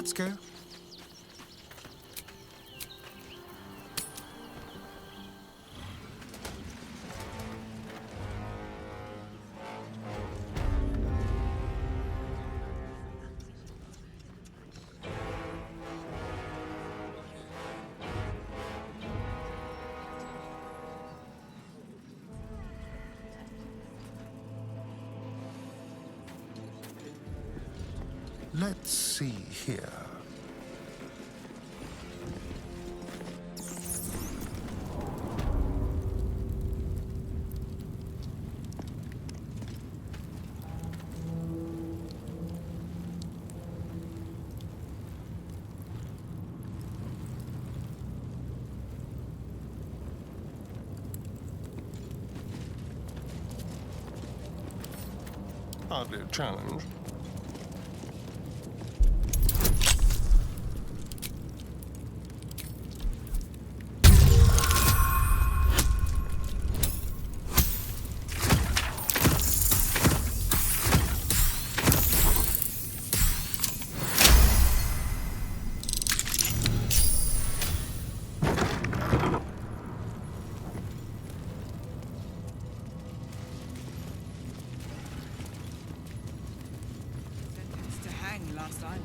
Let's go. Let's see here. Hardly a challenge. Last time.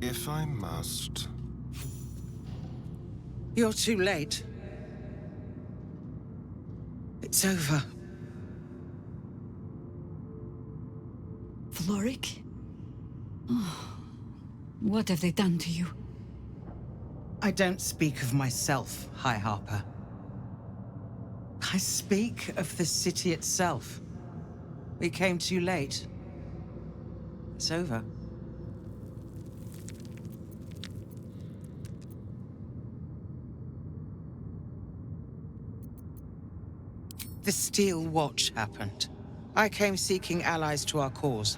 If I must. You're too late. It's over. Floric? Oh, what have they done to you? I don't speak of myself, High Harper. I speak of the city itself. We came too late. It's over. The Steel Watch happened. I came seeking allies to our cause.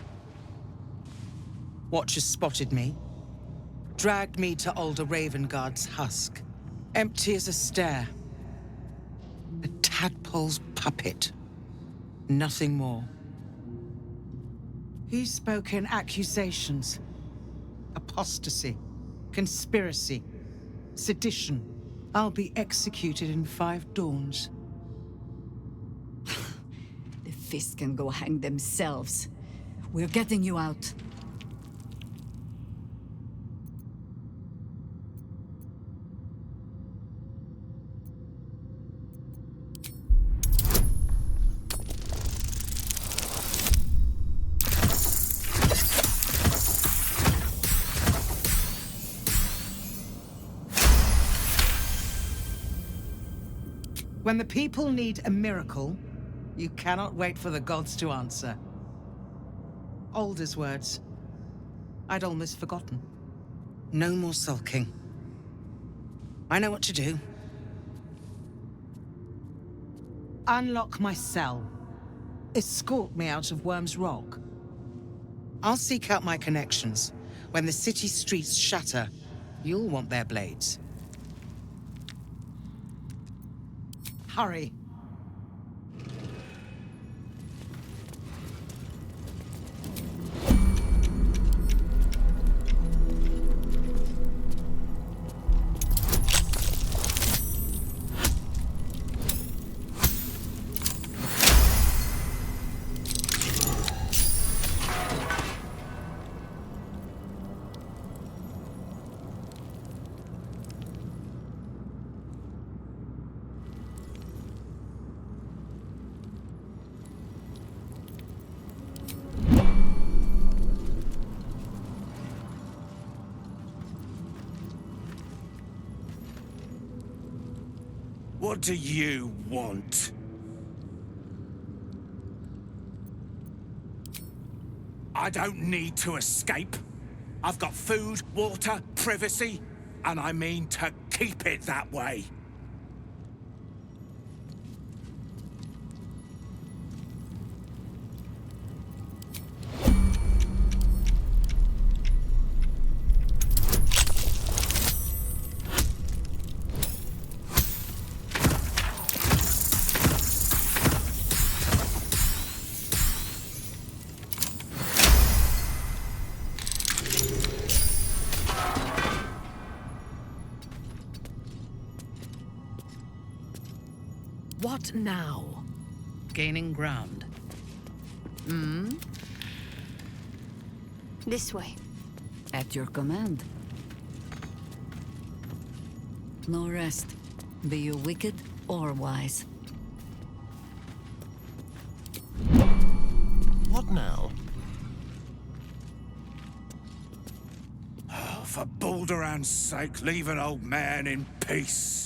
Watchers spotted me, dragged me to Alder Ravengard's husk, empty as a stare. A tadpole's puppet. Nothing more. He spoke in accusations. Apostasy, conspiracy, sedition. I'll be executed in 5 dawns. The Fist can go hang themselves. We're getting you out. When the people need a miracle, you cannot wait for the gods to answer. Alder's words. I'd almost forgotten. No more sulking. I know what to do. Unlock my cell. Escort me out of Worm's Rock. I'll seek out my connections. When the city streets shatter, you'll want their blades. Hurry. What do you want? I don't need to escape. I've got food, water, privacy, and I mean to keep it that way. What now? Gaining ground. This way. At your command. No rest, be you wicked or wise. What now? Oh, for Balduran's sake, leave an old man in peace.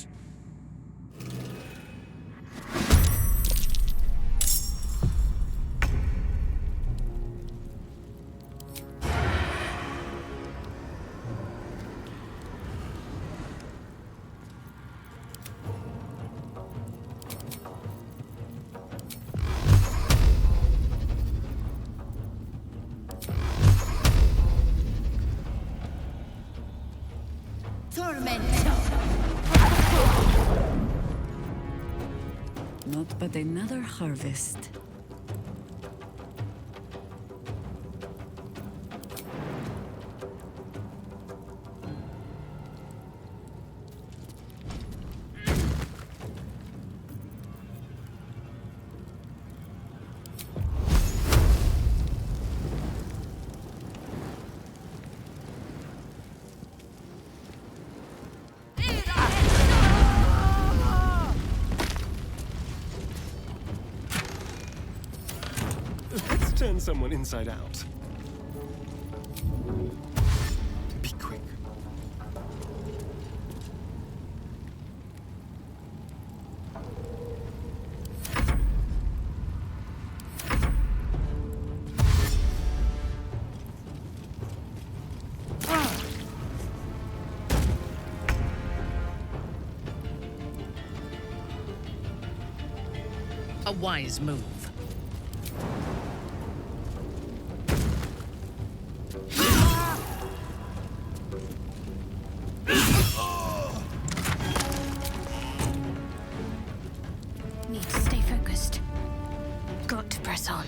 Not but another harvest. Let's turn someone inside out. Be quick. A wise move. Need to stay focused. Got to press on.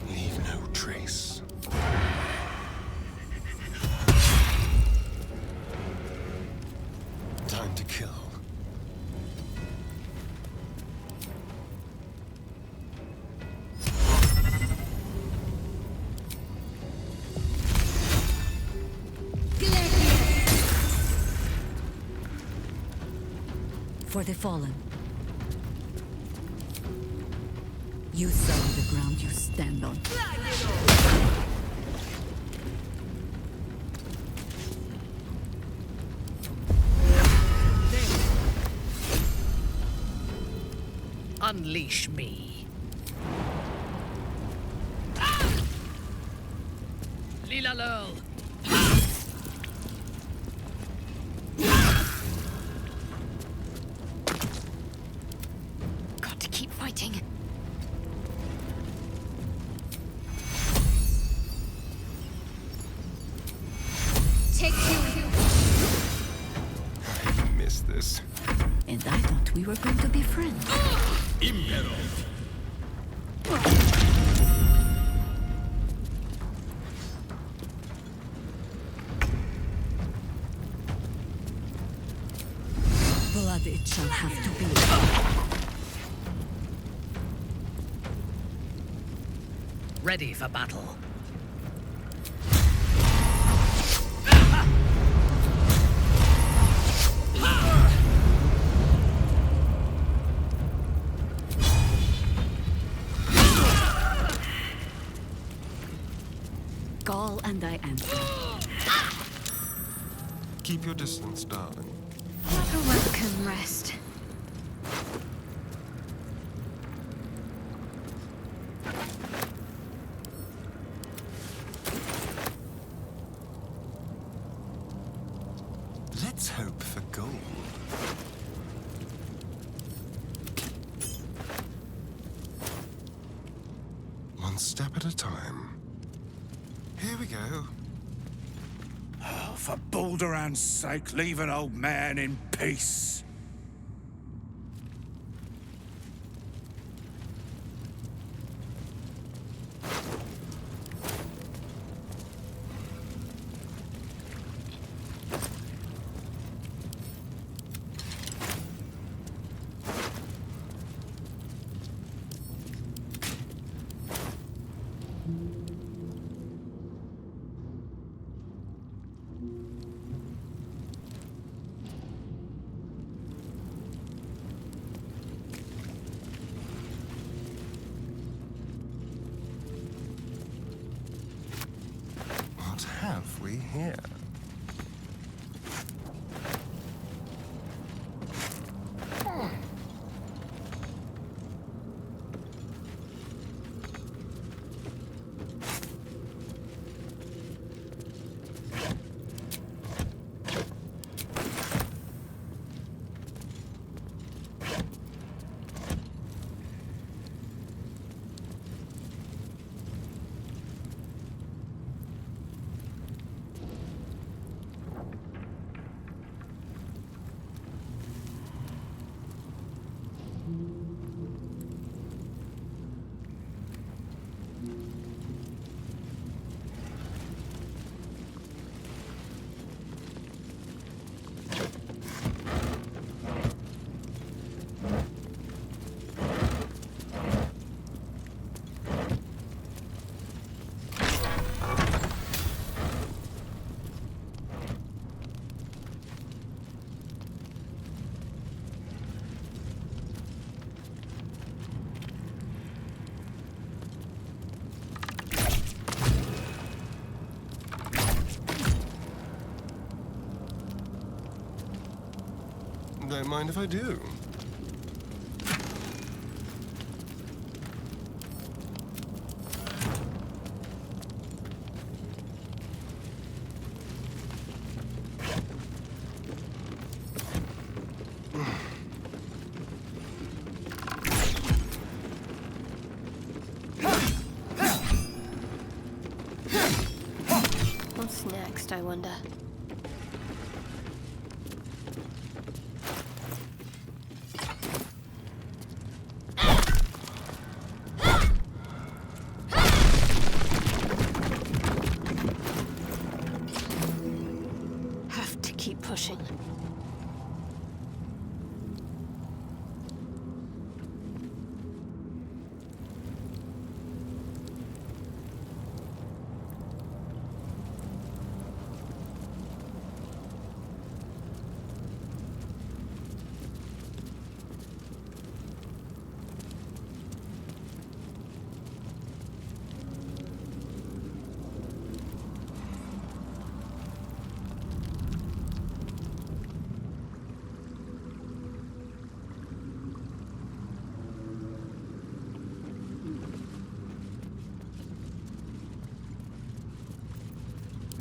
Leave no trace. Time to kill. For the fallen. You sow the ground you stand on. Unleash me. Lila Lurl. Got to keep fighting. Take two. I missed this. And I thought we were going to be friends. Blood it shall have to be. Ready for battle. Call and I answer. Keep your distance, darling. A welcome rest. Let's hope for gold. One step at a time. Here we go. Oh, for Baldur's sake, leave an old man in peace. What have we here? Don't mind if I do. What's next, I wonder? Have to keep pushing.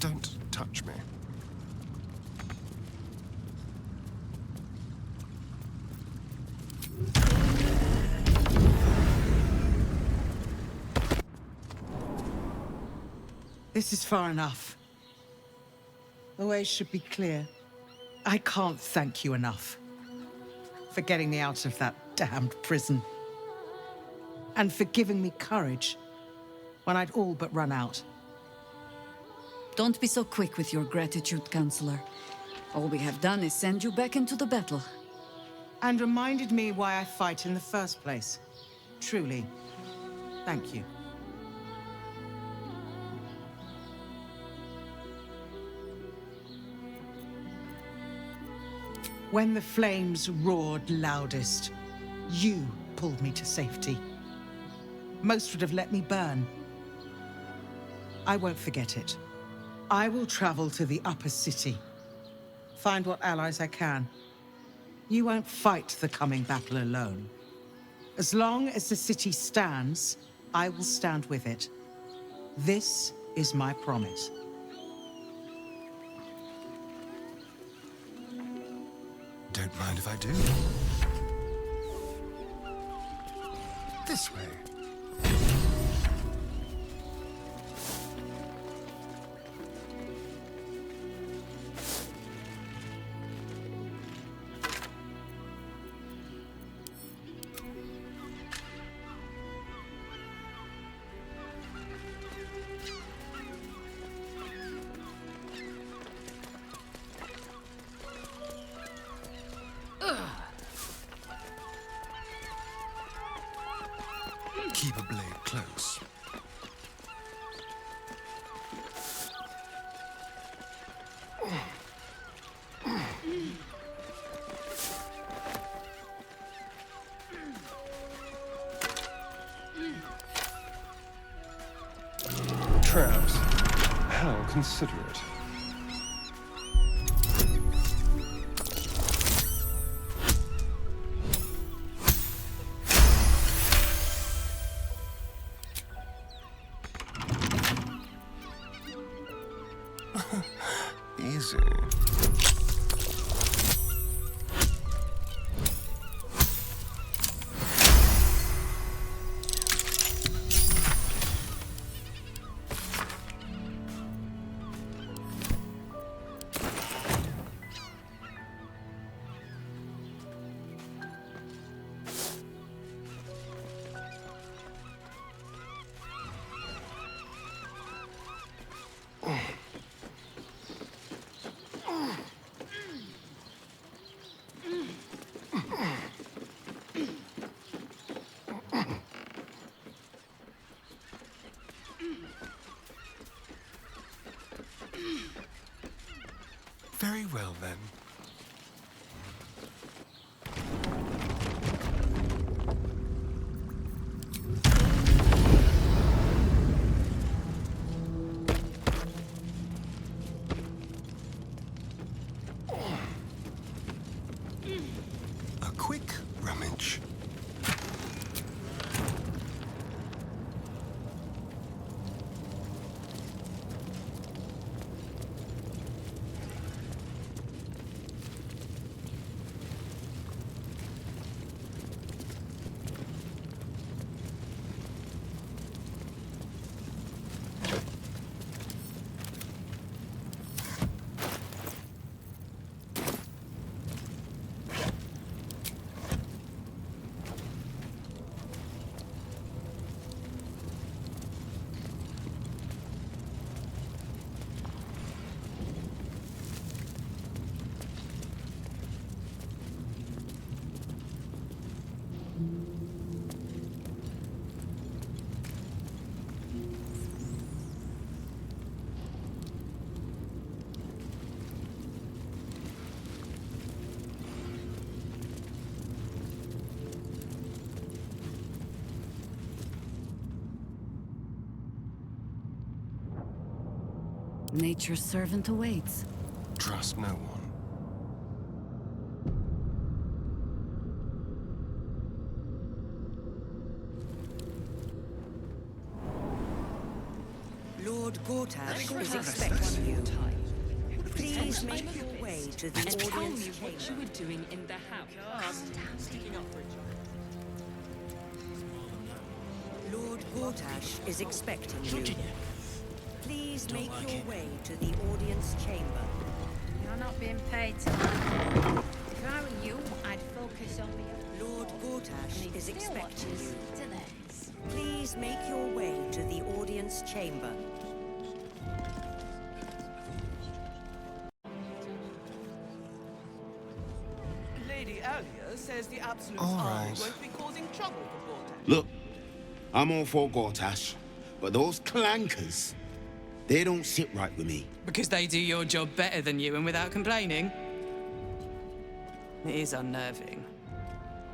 Don't touch me. This is far enough. The way should be clear. I can't thank you enough for getting me out of that damned prison. And for giving me courage when I'd all but run out. Don't be so quick with your gratitude, Counselor. All we have done is send you back into the battle. And reminded me why I fight in the first place. Truly, thank you. When the flames roared loudest, you pulled me to safety. Most would have let me burn. I won't forget it. I will travel to the upper city. Find what allies I can. You won't fight the coming battle alone. As long as the city stands, I will stand with it. This is my promise. Don't mind if I do. This way. Keep a blade close. Traps. How considerate. Easy. Very well, then. A quick rummage. Nature's servant awaits. Trust no one. Lord Gortash is expecting you. Please make your way to the audience chamber. What you were doing in the house. Lord Gortash is expecting you. Please make your way to the audience chamber. You're not being paid tonight. If I were you, I'd focus on the... Lord Gortash is expecting you. to this. Please make your way to the audience chamber. Lady Alia says the Absolute All Army right. won't be causing trouble for Baldur. Look, I'm all for Gortash, but those clankers, they don't sit right with me. Because they do your job better than you and without complaining? It is unnerving.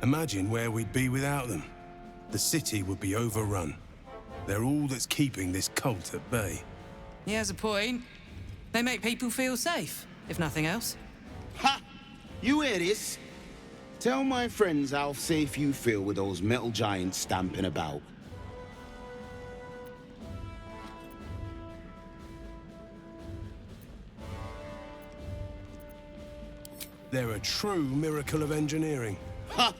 Imagine where we'd be without them. The city would be overrun. They're all that's keeping this cult at bay. He has a point. They make people feel safe, if nothing else. Ha! You hear this? Tell my friends how safe you feel with those metal giants stamping about. They're a true miracle of engineering. Ha!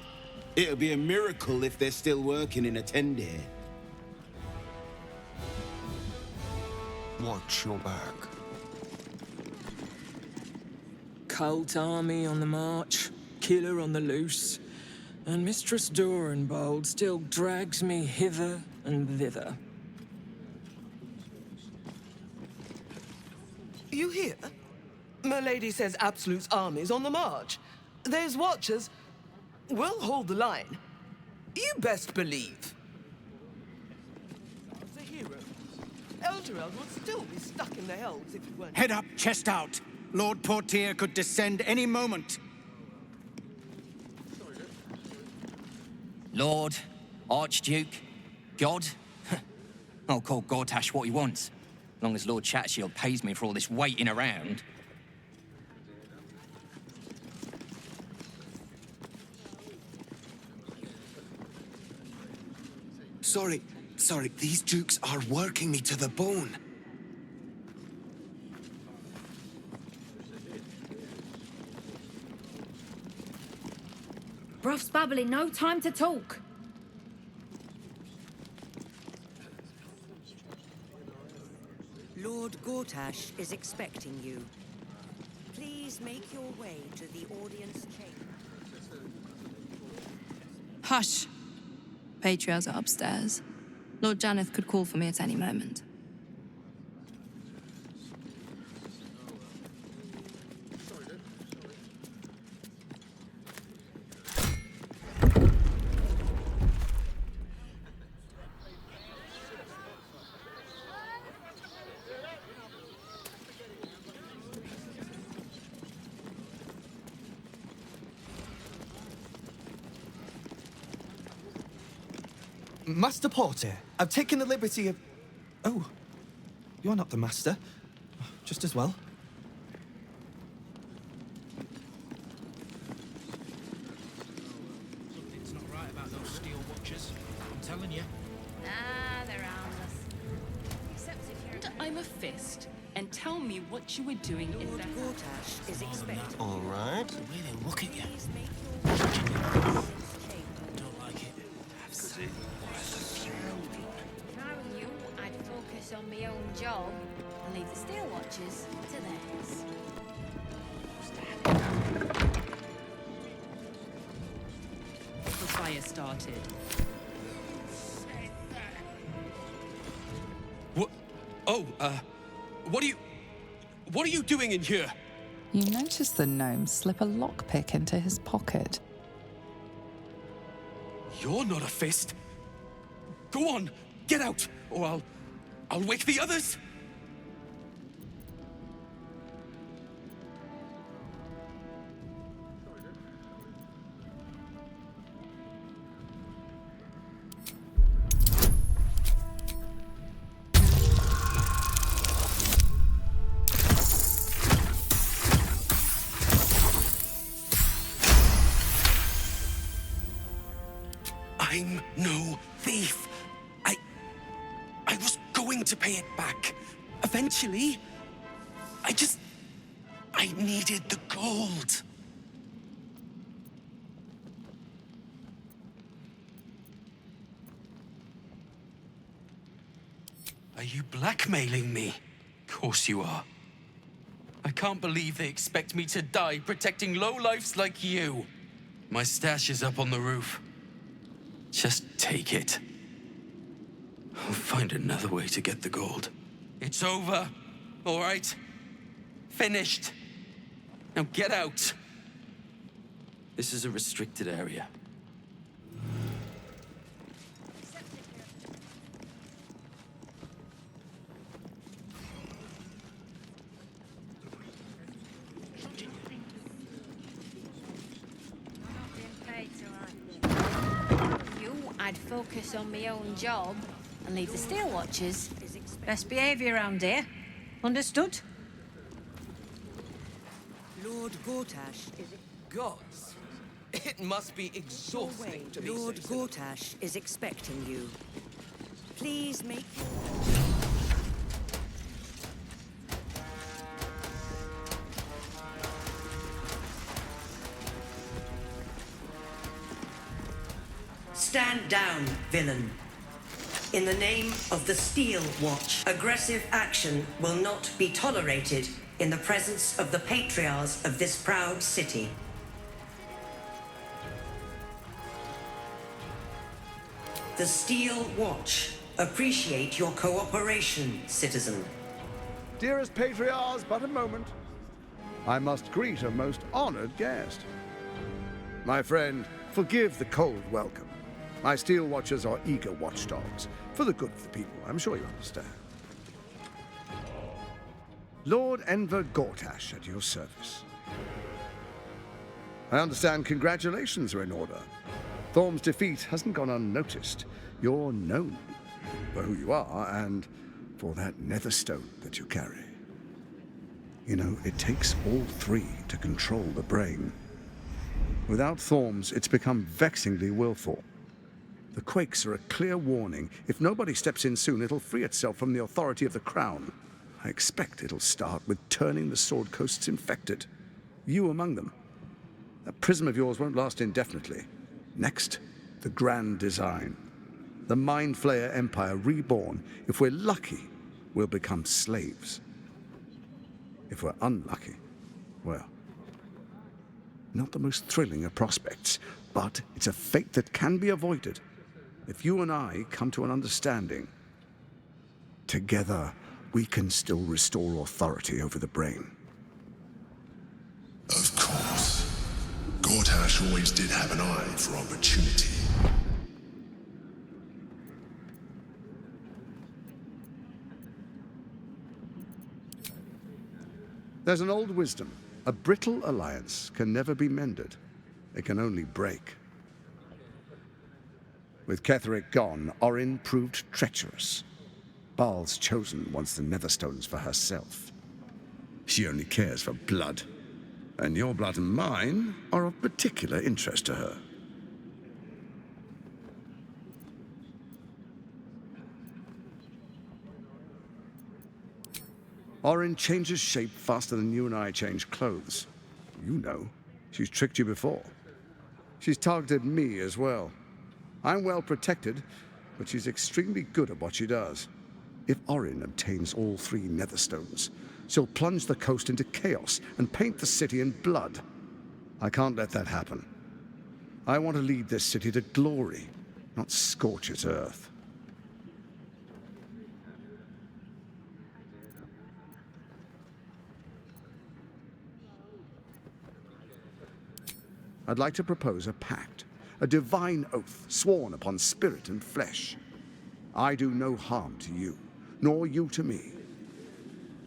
It'll be a miracle if they're still working in Attendare. Watch your back. Cult army on the march, killer on the loose, and Mistress Dorenbold still drags me hither and thither. You hear? My lady says Absolute's army's on the march. There's watchers. We'll hold the line. You best believe. The hero. Eldorel would still be stuck in the hells if he weren't. Head up, chest out. Lord Portier could descend any moment. Lord, Archduke, God. I'll call Gortash what he wants. As long as Lord Chatshield pays me for all this waiting around. Sorry, these dukes are working me to the bone. Bruff's babbling, no time to talk. Lord Gortash is expecting you. Please make your way to the audience chamber. Hush. Patriarchs are upstairs. Lord Janeth could call for me at any moment. Master Porter, I've taken the liberty of... Oh, you're not the master. Just as well. Something's not right about those steel watchers. I'm telling you. Nah, they're harmless. Except if you're... I'm a fist, and tell me what you were doing in Lord the Gortash is expecting. All right. Really, look at you. Don't like it. If I were you, I'd focus on my own job and leave the steel watchers to theirs. The fire started. What? Oh, what are you doing in here? You notice the gnome slip a lockpick into his pocket. You're not a fist. Go on, get out, or I'll wake the others. I'm no thief. I was going to pay it back. Eventually. I needed the gold. Are you blackmailing me? Of course you are. I can't believe they expect me to die protecting lowlifes like you. My stash is up on the roof. Just take it. I'll find another way to get the gold. It's over, all right? Finished. Now get out. This is a restricted area. I'd focus on my own job and leave the steel watchers. Best behaviour around here. Understood? Lord Gortash is... Gods. It must be exhausting to be Lord so Gortash is expecting you. Please make your... Stand down, villain. In the name of the Steel Watch, aggressive action will not be tolerated in the presence of the patriarchs of this proud city. The Steel Watch appreciate your cooperation, citizen. Dearest patriarchs, but a moment. I must greet a most honored guest. My friend, forgive the cold welcome. My Steel Watchers are eager watchdogs, for the good of the people, I'm sure you understand. Lord Enver Gortash at your service. I understand congratulations are in order. Thorm's defeat hasn't gone unnoticed. You're known for who you are and for that netherstone that you carry. You know, it takes all three to control the brain. Without Thorm's, it's become vexingly willful. The quakes are a clear warning. If nobody steps in soon, it'll free itself from the authority of the Crown. I expect it'll start with turning the Sword Coasts infected. You among them. That prism of yours won't last indefinitely. Next, the grand design. The Mind Flayer Empire reborn. If we're lucky, we'll become slaves. If we're unlucky, well, not the most thrilling of prospects, but it's a fate that can be avoided if you and I come to an understanding. Together, we can still restore authority over the brain. Of course. Gortash always did have an eye for opportunity. There's an old wisdom. A brittle alliance can never be mended. It can only break. With Ketheric gone, Orin proved treacherous. Baal's chosen wants the Netherstones for herself. She only cares for blood. And your blood and mine are of particular interest to her. Orin changes shape faster than you and I change clothes. You know, she's tricked you before. She's targeted me as well. I'm well protected, but she's extremely good at what she does. If Orin obtains all three Netherstones, she'll plunge the coast into chaos and paint the city in blood. I can't let that happen. I want to lead this city to glory, not scorch its earth. I'd like to propose a pact, a divine oath sworn upon spirit and flesh. I do no harm to you, nor you to me.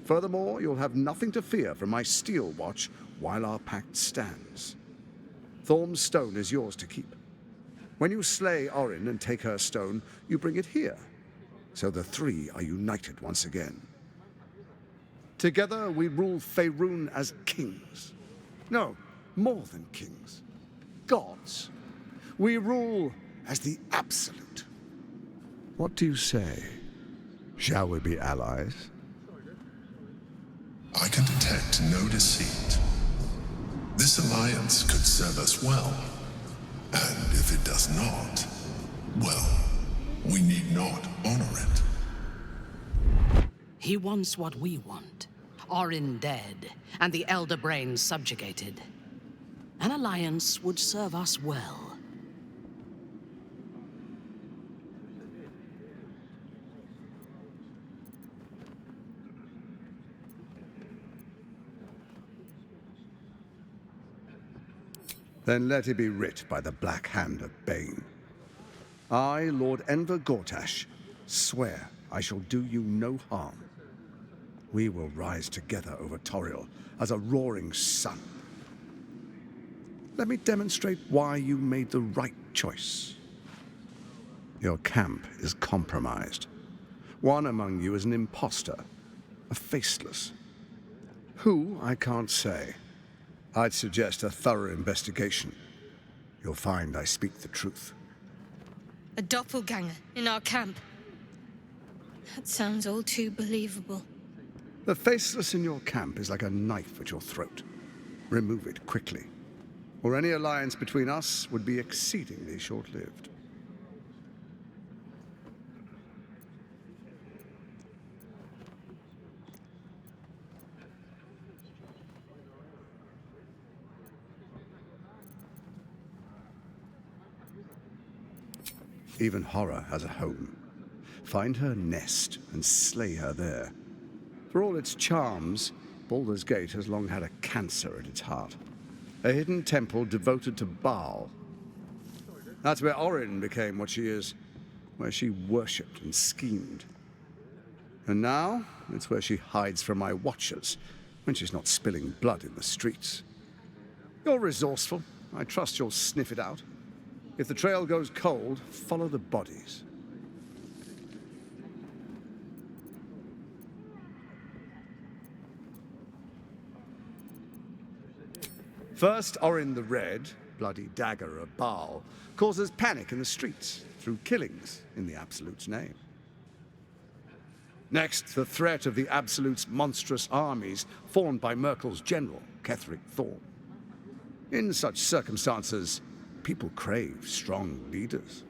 Furthermore, you'll have nothing to fear from my Steel Watch while our pact stands. Thorm's stone is yours to keep. When you slay Orin and take her stone, you bring it here, so the three are united once again. Together we rule Faerun as kings. No, more than kings. Gods. We rule as the Absolute. What do you say? Shall we be allies? I can detect no deceit. This alliance could serve us well. And if it does not, well, we need not honor it. He wants what we want. Orin dead, and the Elder Brain subjugated. An alliance would serve us well. Then let it be writ by the Black Hand of Bane. I, Lord Enver Gortash, swear I shall do you no harm. We will rise together over Toriel as a roaring sun. Let me demonstrate why you made the right choice. Your camp is compromised. One among you is an imposter, a faceless. Who, I can't say. I'd suggest a thorough investigation. You'll find I speak the truth. A doppelganger in our camp. That sounds all too believable. The faceless in your camp is like a knife at your throat. Remove it quickly, or any alliance between us would be exceedingly short-lived. Even horror has a home. Find her nest and slay her there. For all its charms, Baldur's Gate has long had a cancer at its heart. A hidden temple devoted to Baal. That's where Orin became what she is, where she worshipped and schemed. And now, it's where she hides from my watchers, when she's not spilling blood in the streets. You're resourceful. I trust you'll sniff it out. If the trail goes cold, follow the bodies. First, Orin the Red, bloody dagger of Baal, causes panic in the streets through killings in the Absolute's name. Next, the threat of the Absolute's monstrous armies formed by Merkel's general, Ketheric Thorm. In such circumstances, people crave strong leaders.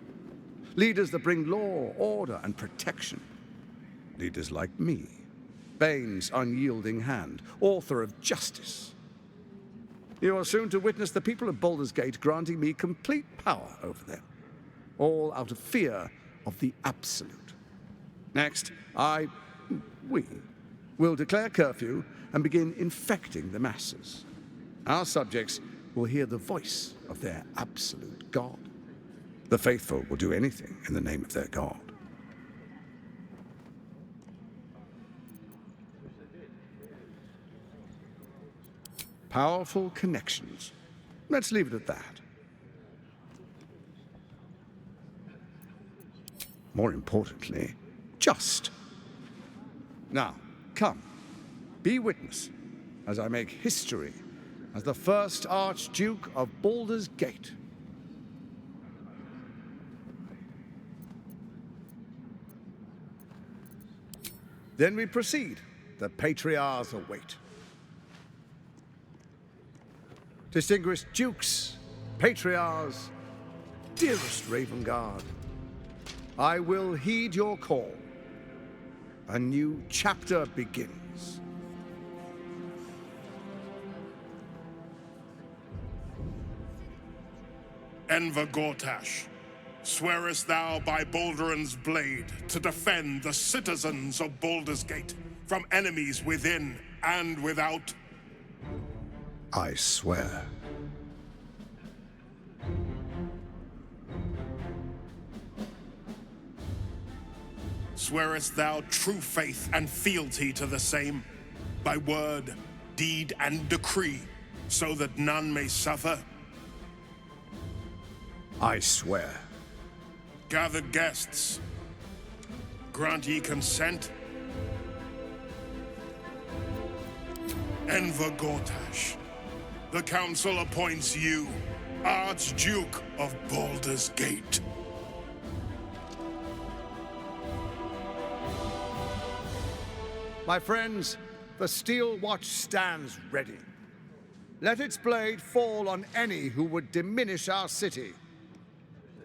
Leaders that bring law, order, and protection. Leaders like me, Bane's unyielding hand, author of justice. You are soon to witness the people of Baldur's Gate granting me complete power over them, all out of fear of the Absolute. Next, we will declare curfew and begin infecting the masses. Our subjects will hear the voice of their absolute God. The faithful will do anything in the name of their God. Powerful connections. Let's leave it at that. More importantly, just. Now, come, be witness as I make history as the first Archduke of Baldur's Gate. Then we proceed. The Patriarchs await. Distinguished Dukes, Patriarchs, dearest Ravengard, I will heed your call. A new chapter begins. Enver Gortash, swearest thou by Balduran's blade to defend the citizens of Baldur's Gate from enemies within and without? I swear. Swearest thou true faith and fealty to the same, by word, deed, and decree, so that none may suffer? I swear. Gathered guests, grant ye consent? Enver Gortash, the Council appoints you Archduke of Baldur's Gate. My friends, the Steel Watch stands ready. Let its blade fall on any who would diminish our city.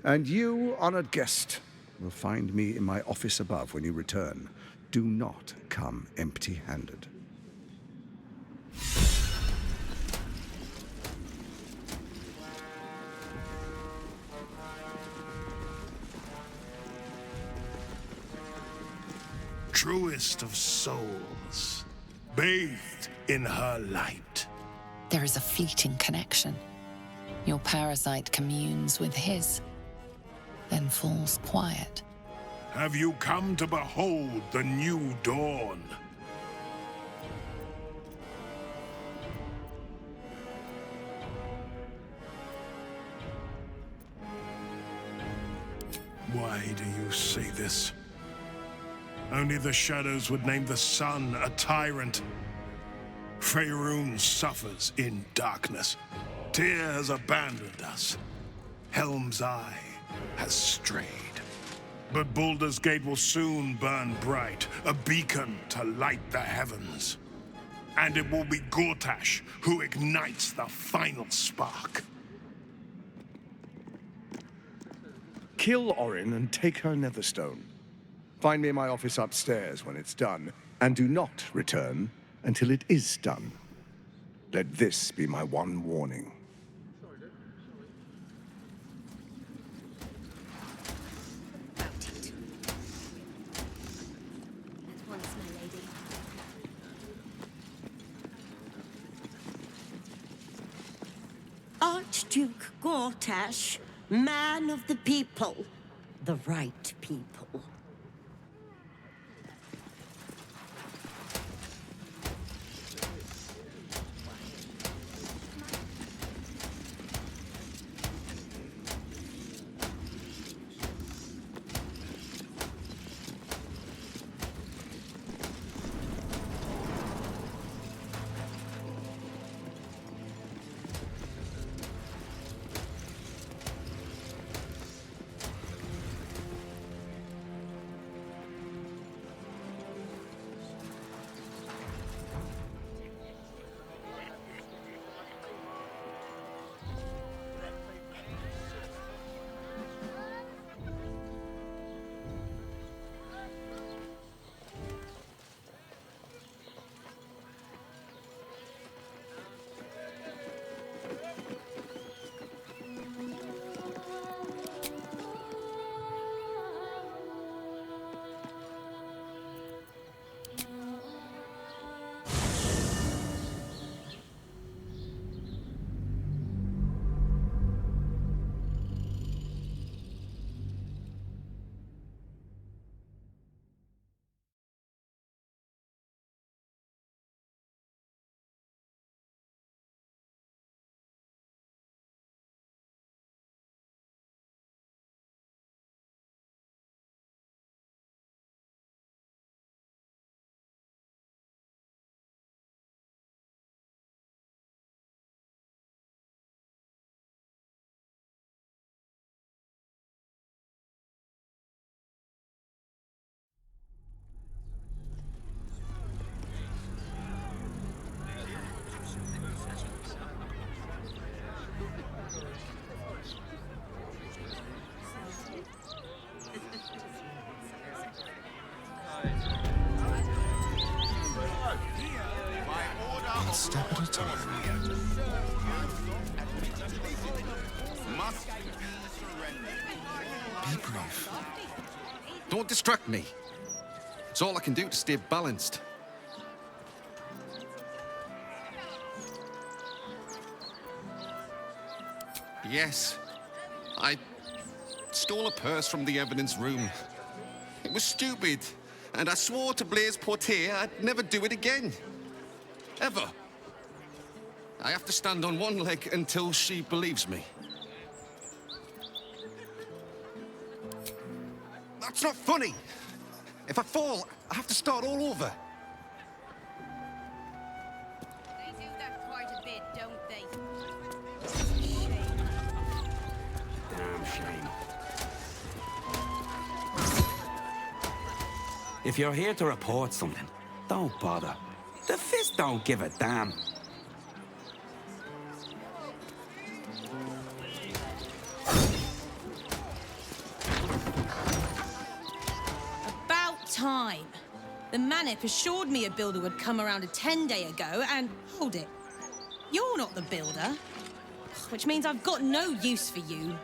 And you, honored guest, will find me in my office above when you return. Do not come empty-handed. Truest of souls, bathed in her light. There is a fleeting connection. Your parasite communes with his, then falls quiet. Have you come to behold the new dawn? Why do you say this? Only the shadows would name the sun a tyrant. Faerun suffers in darkness. Tyr has abandoned us. Helm's Eye has strayed. But Baldur's Gate will soon burn bright, a beacon to light the heavens. And it will be Gortash who ignites the final spark. Kill Orin and take her Netherstone. Find me in my office upstairs when it's done, and do not return until it is done. Let this be my one warning. Archduke Gortash, man of the people. The right people. One step at a time. Be brief. Don't distract me. It's all I can do to stay balanced. Yes, I stole a purse from the evidence room. It was stupid, and I swore to Blaise Portier I'd never do it again. Ever. I have to stand on one leg until she believes me. That's not funny. If I fall, I have to start all over. They do that quite a bit, don't they? Damn shame. If you're here to report something, don't bother. The Fist don't give a damn. About time. The Manip assured me a builder would come around a 10-day ago, and hold it. You're not the builder. Which means I've got no use for you.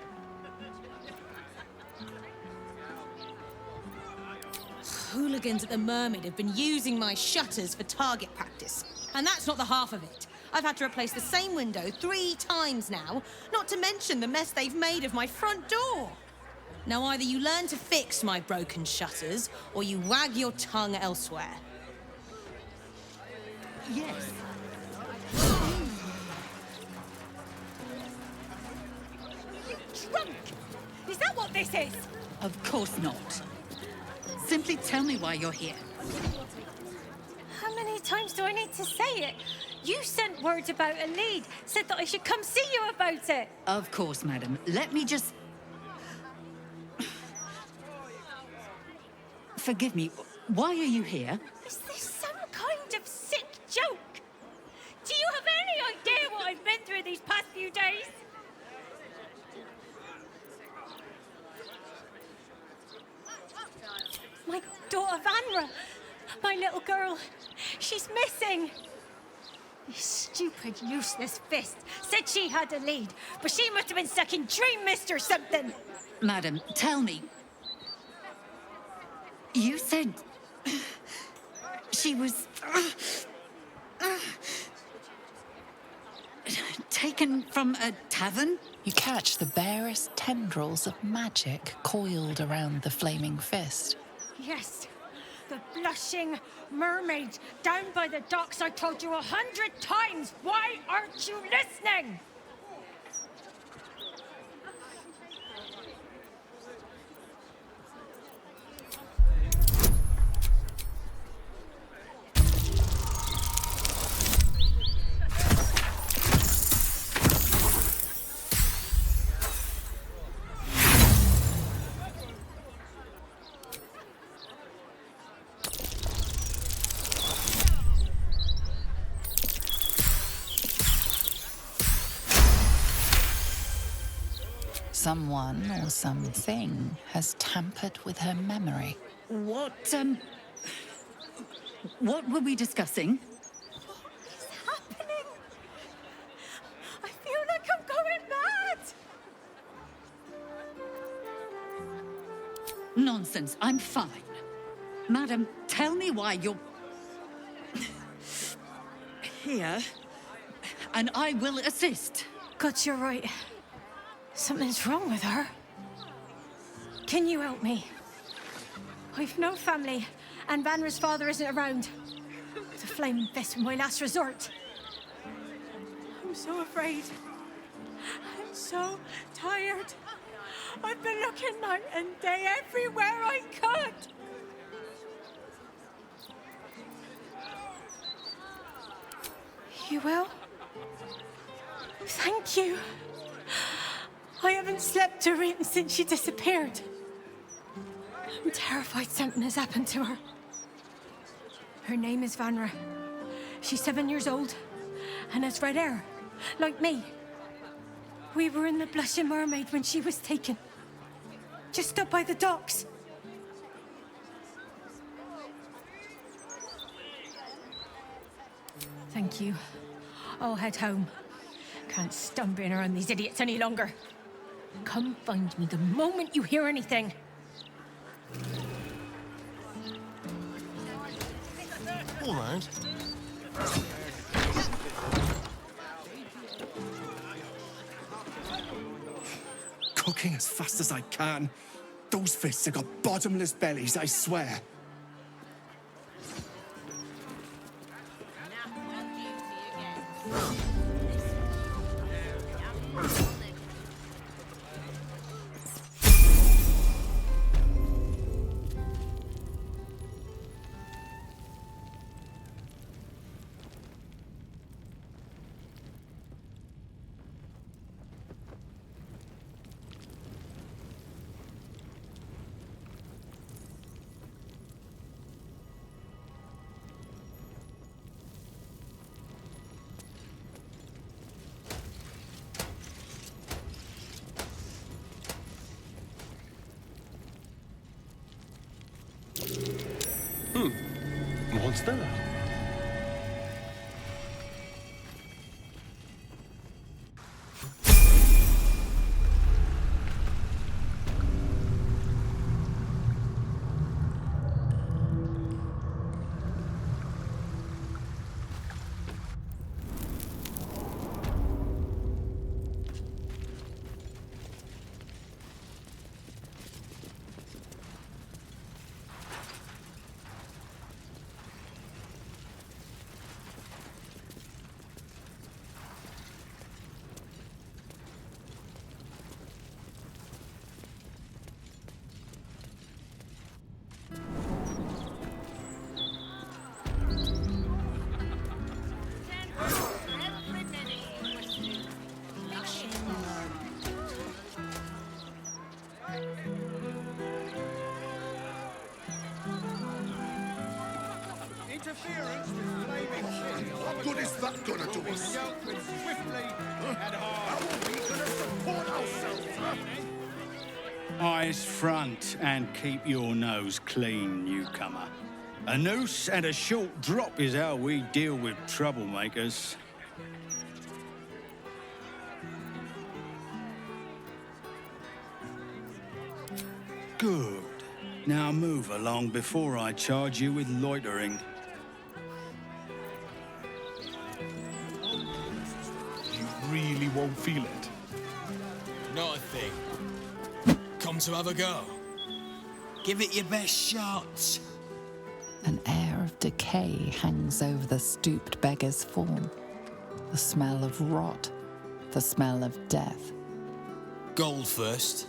Hooligans at the Mermaid have been using my shutters for target practice. And that's not the half of it. I've had to replace the same window 3 times now, not to mention the mess they've made of my front door. Now either you learn to fix my broken shutters, or you wag your tongue elsewhere. Yes. Drunk! Is that what this is? Of course not. Simply tell me why you're here. How many times do I need to say it? You sent word about a lead, said that I should come see you about it. Of course, madam. Let me just... Forgive me, why are you here? Is this some kind of sick joke? Do you have any idea what I've been through these past few days? My daughter Vanra, my little girl, she's missing. This stupid, useless Fist said she had a lead, but she must have been stuck in Dream Mist or something. Madam, tell me. You said... she was... taken from a tavern? You catch the barest tendrils of magic coiled around the flaming fist. Yes, the blushing mermaid down by the docks I told you 100 times. Why aren't you listening? Someone or something has tampered with her memory. What were we discussing? What's happening? I feel like I'm going mad. Nonsense, I'm fine. Madam, tell me why you're here, and I will assist. God, you're right. Something's wrong with her. Can you help me? I've no family, and Vanra's father isn't around. The Flaming Fist was my last resort. I'm so afraid. I'm so tired. I've been looking night and day everywhere I could. You will? Thank you. I haven't slept or eaten since she disappeared. I'm terrified something has happened to her. Her name is Vanra. She's 7 years old and has red hair, like me. We were in the Blushing Mermaid when she was taken. Just up by the docks. Thank you. I'll head home. Can't stand being around these idiots any longer. Come find me the moment you hear anything. All right. Cooking as fast as I can. Those fists have got bottomless bellies, I swear. What's that? What good is that gonna do us? How are we gonna support ourselves? Eyes front and keep your nose clean, newcomer. A noose and a short drop is how we deal with troublemakers. Good. Now move along before I charge you with loitering. You really won't feel it. Not a thing. Come to have a go. Give it your best shot. An air of decay hangs over the stooped beggar's form. The smell of rot, the smell of death. Gold first.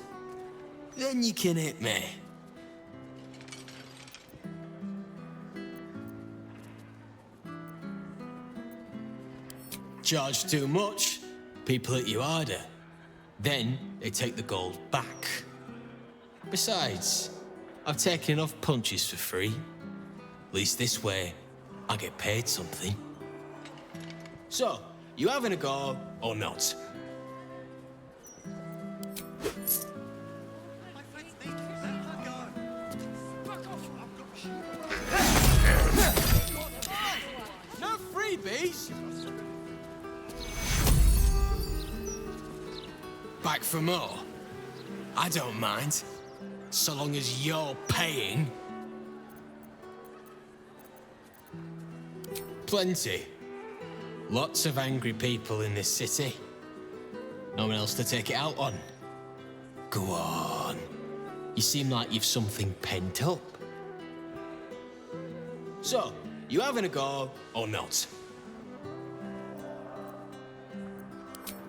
Then you can hit me. Charge too much, people hit you harder. Then they take the gold back. Besides, I've taken enough punches for free. At least this way, I get paid something. So, you having a go or not? No freebies! Back for more? I don't mind, so long as you're paying. Plenty. Lots of angry people in this city. No one else to take it out on. Go on. You seem like you've something pent up. So, you having a go or not?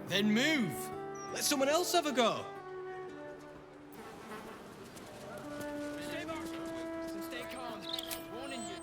Then move. Let someone else have a go. Stay calm. Warning you.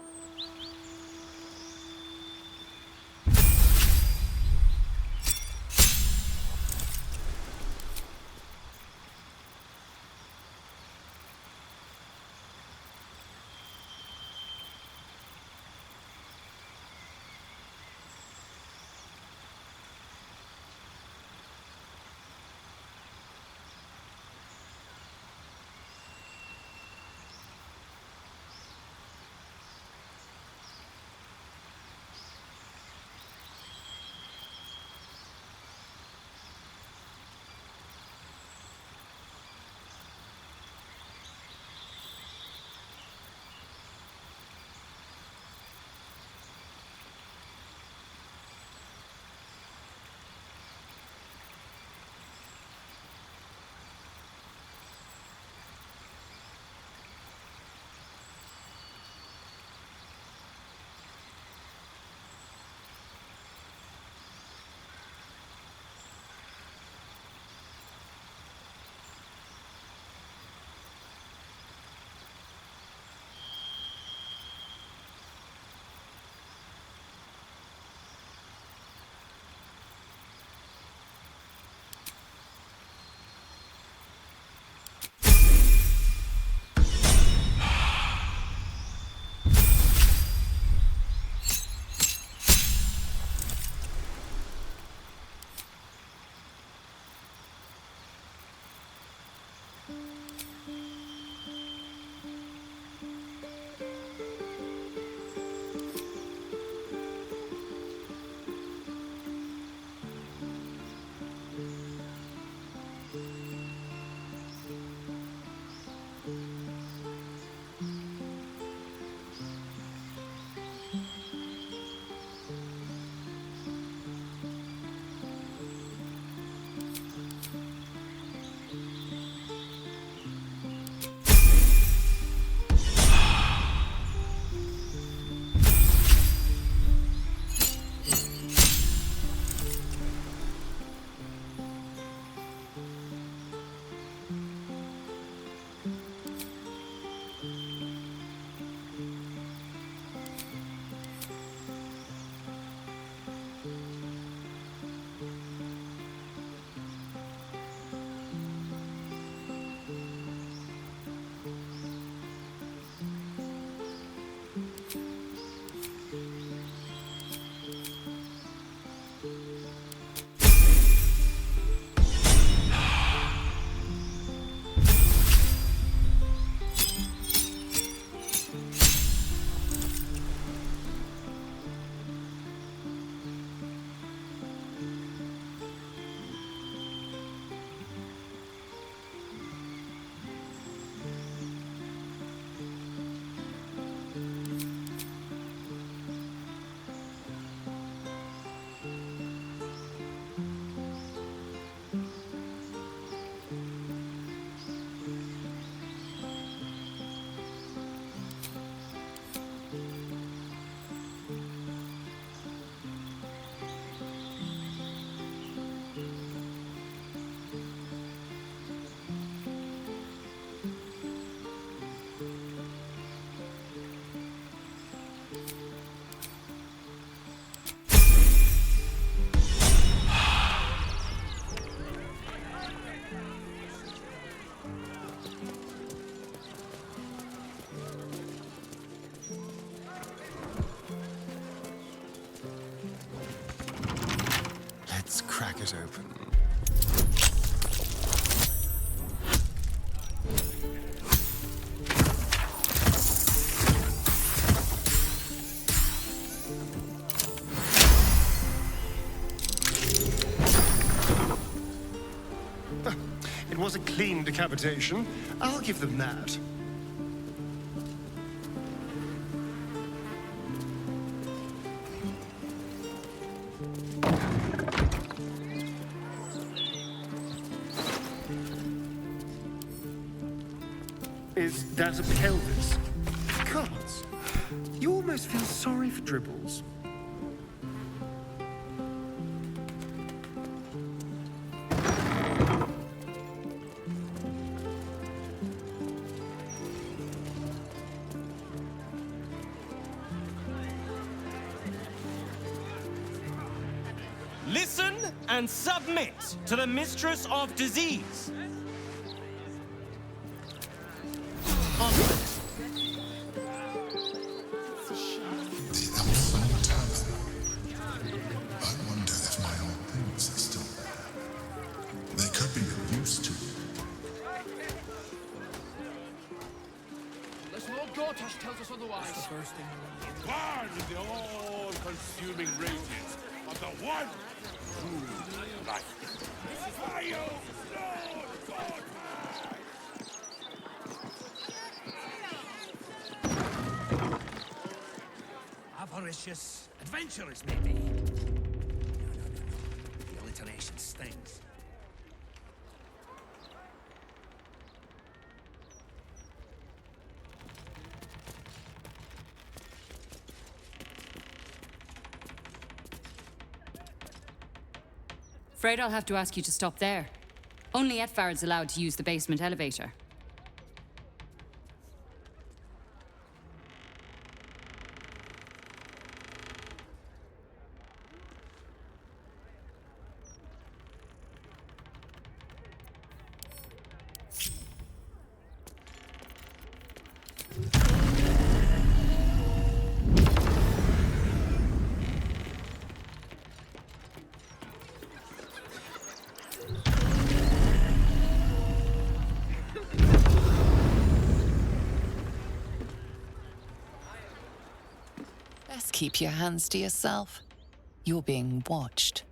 crack it open. It was a clean decapitation. I'll give them that. Is that a pelvis? Gods, you almost feel sorry for Dribbles. Listen and submit to the Mistress of Disease. The Elfin Tavern. I wonder if my old things are still there. They could be of use to you. Unless Lord Gortash tells us otherwise. That's the first thing we Burn with the all-consuming radiance of the one true light. Fire, Lord Gortash! Avaricious adventurers, maybe. No. The alliteration stings. Afraid I'll have to ask you to stop there. Only Etfard's allowed to use the basement elevator. Best keep your hands to yourself. You're being watched.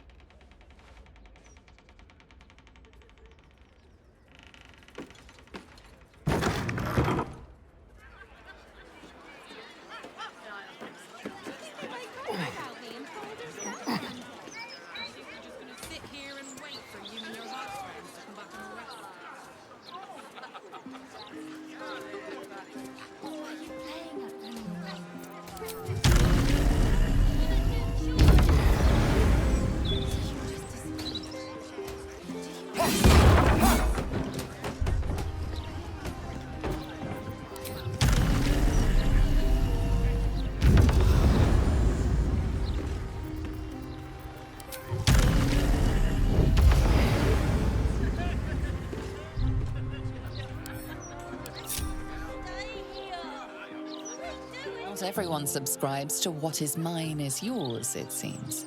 Not everyone subscribes to what is mine is yours, it seems.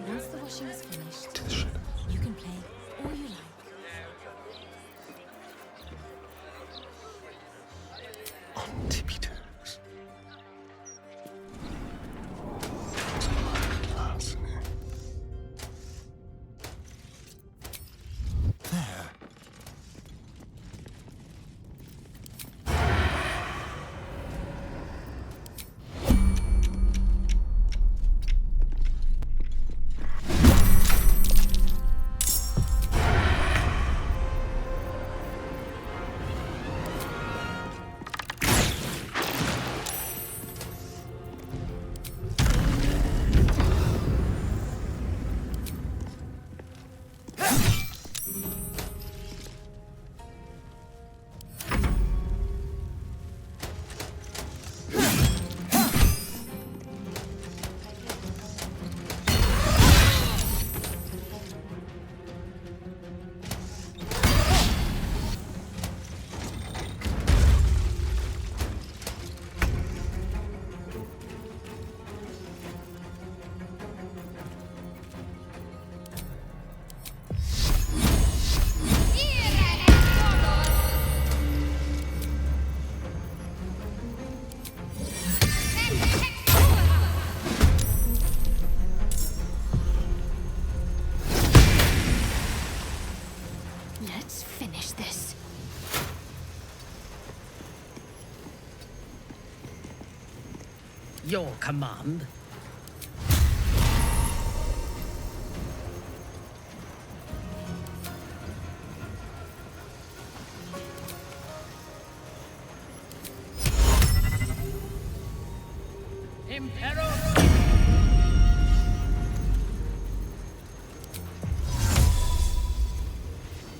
Once the washing is finished, you can play all you like. On tippy toes. Fascinating. There. Your command.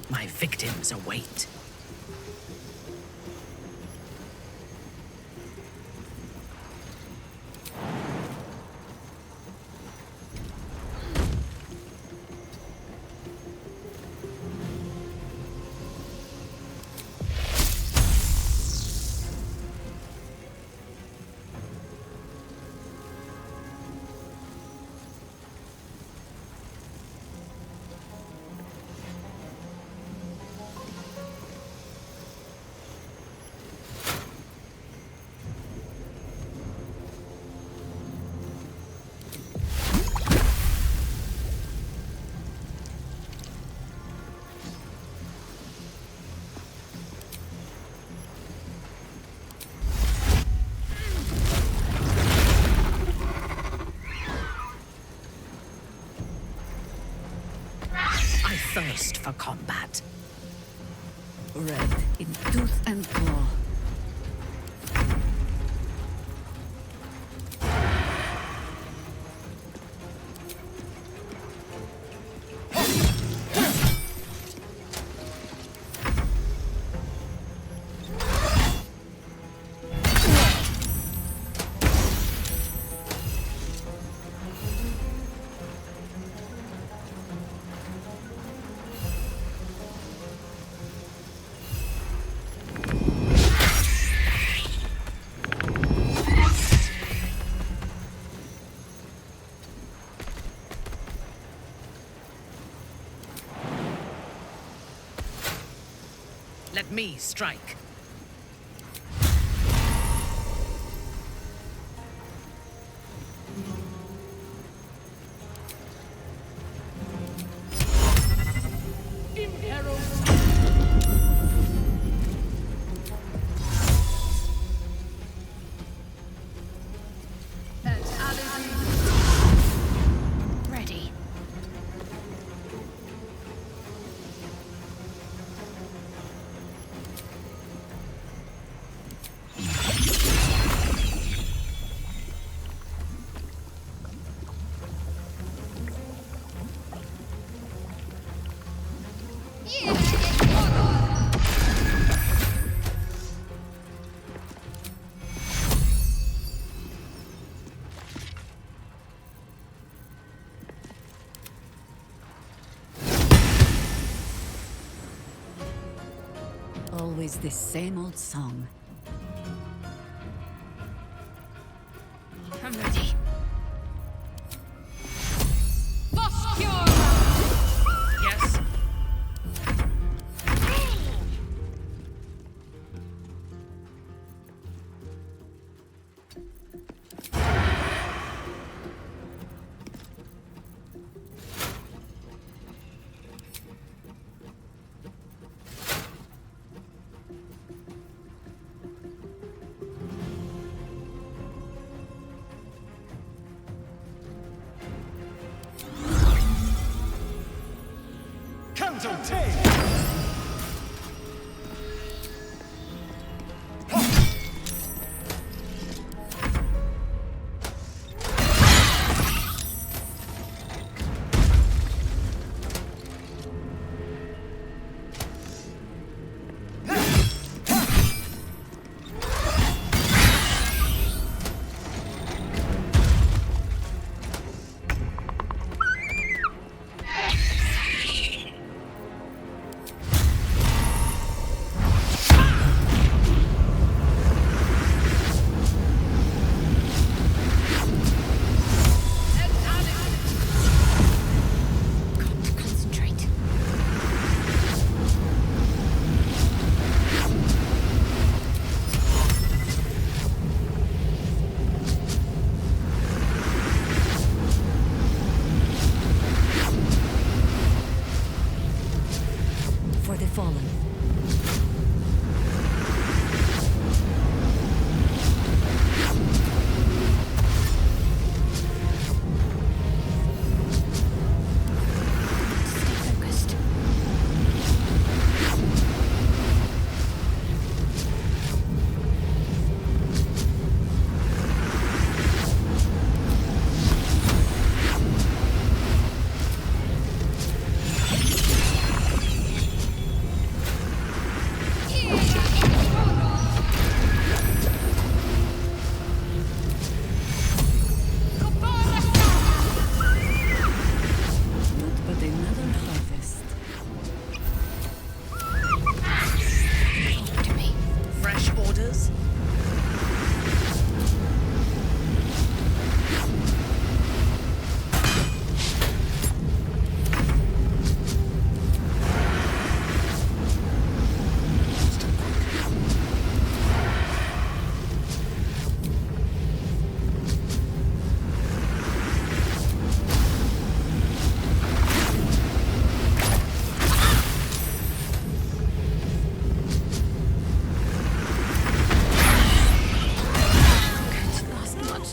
My victims await. Thirst for combat. Red in tooth and claw. Let me strike. Ready. Always the same old song. I'm ready. Yes.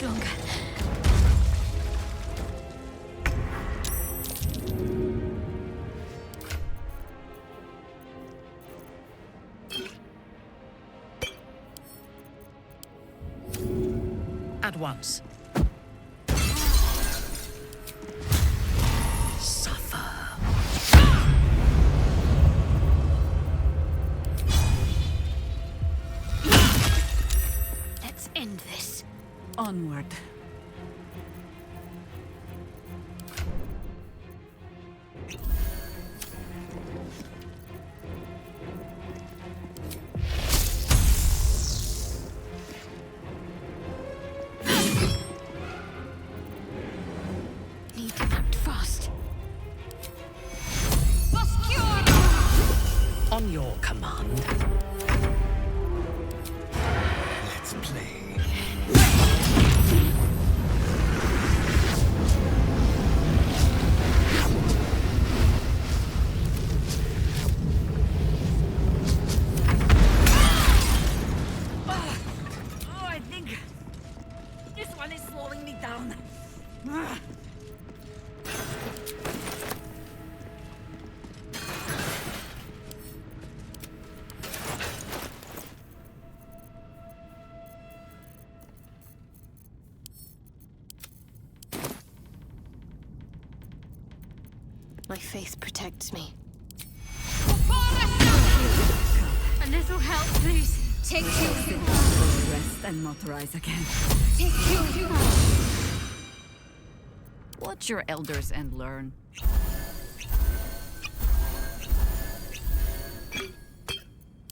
stronger. At once. Suffer. Let's end this. Onward. Need to act fast. On your command. Let's play. Oh, I think this one is slowing me down. My faith protects me. A little help, please. Take two. Rest and not rise again. Take two. Watch your elders and learn.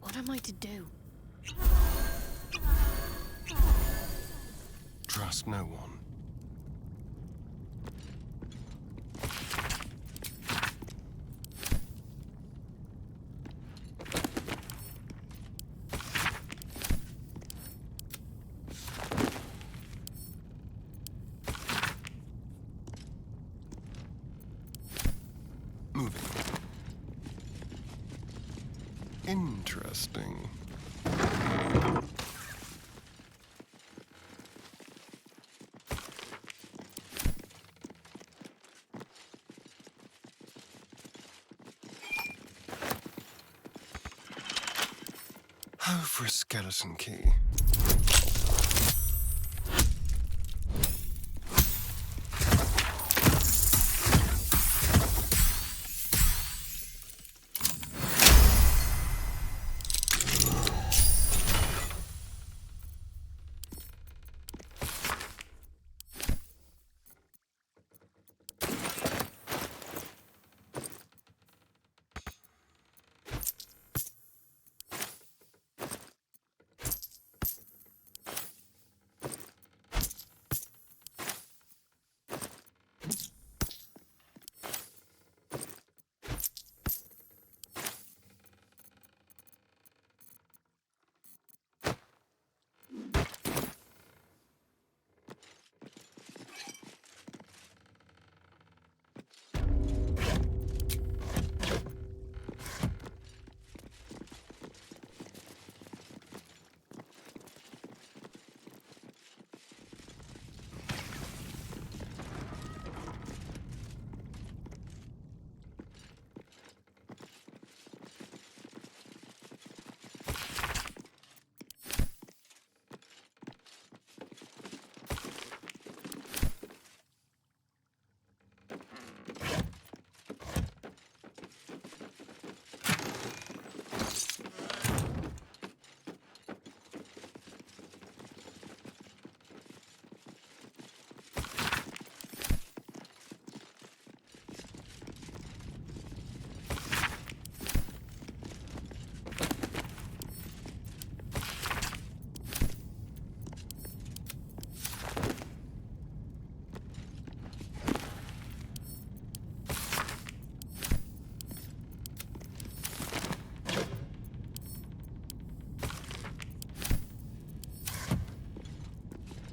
What am I to do? Trust no one. Moving. Interesting. Oh, for a skeleton key.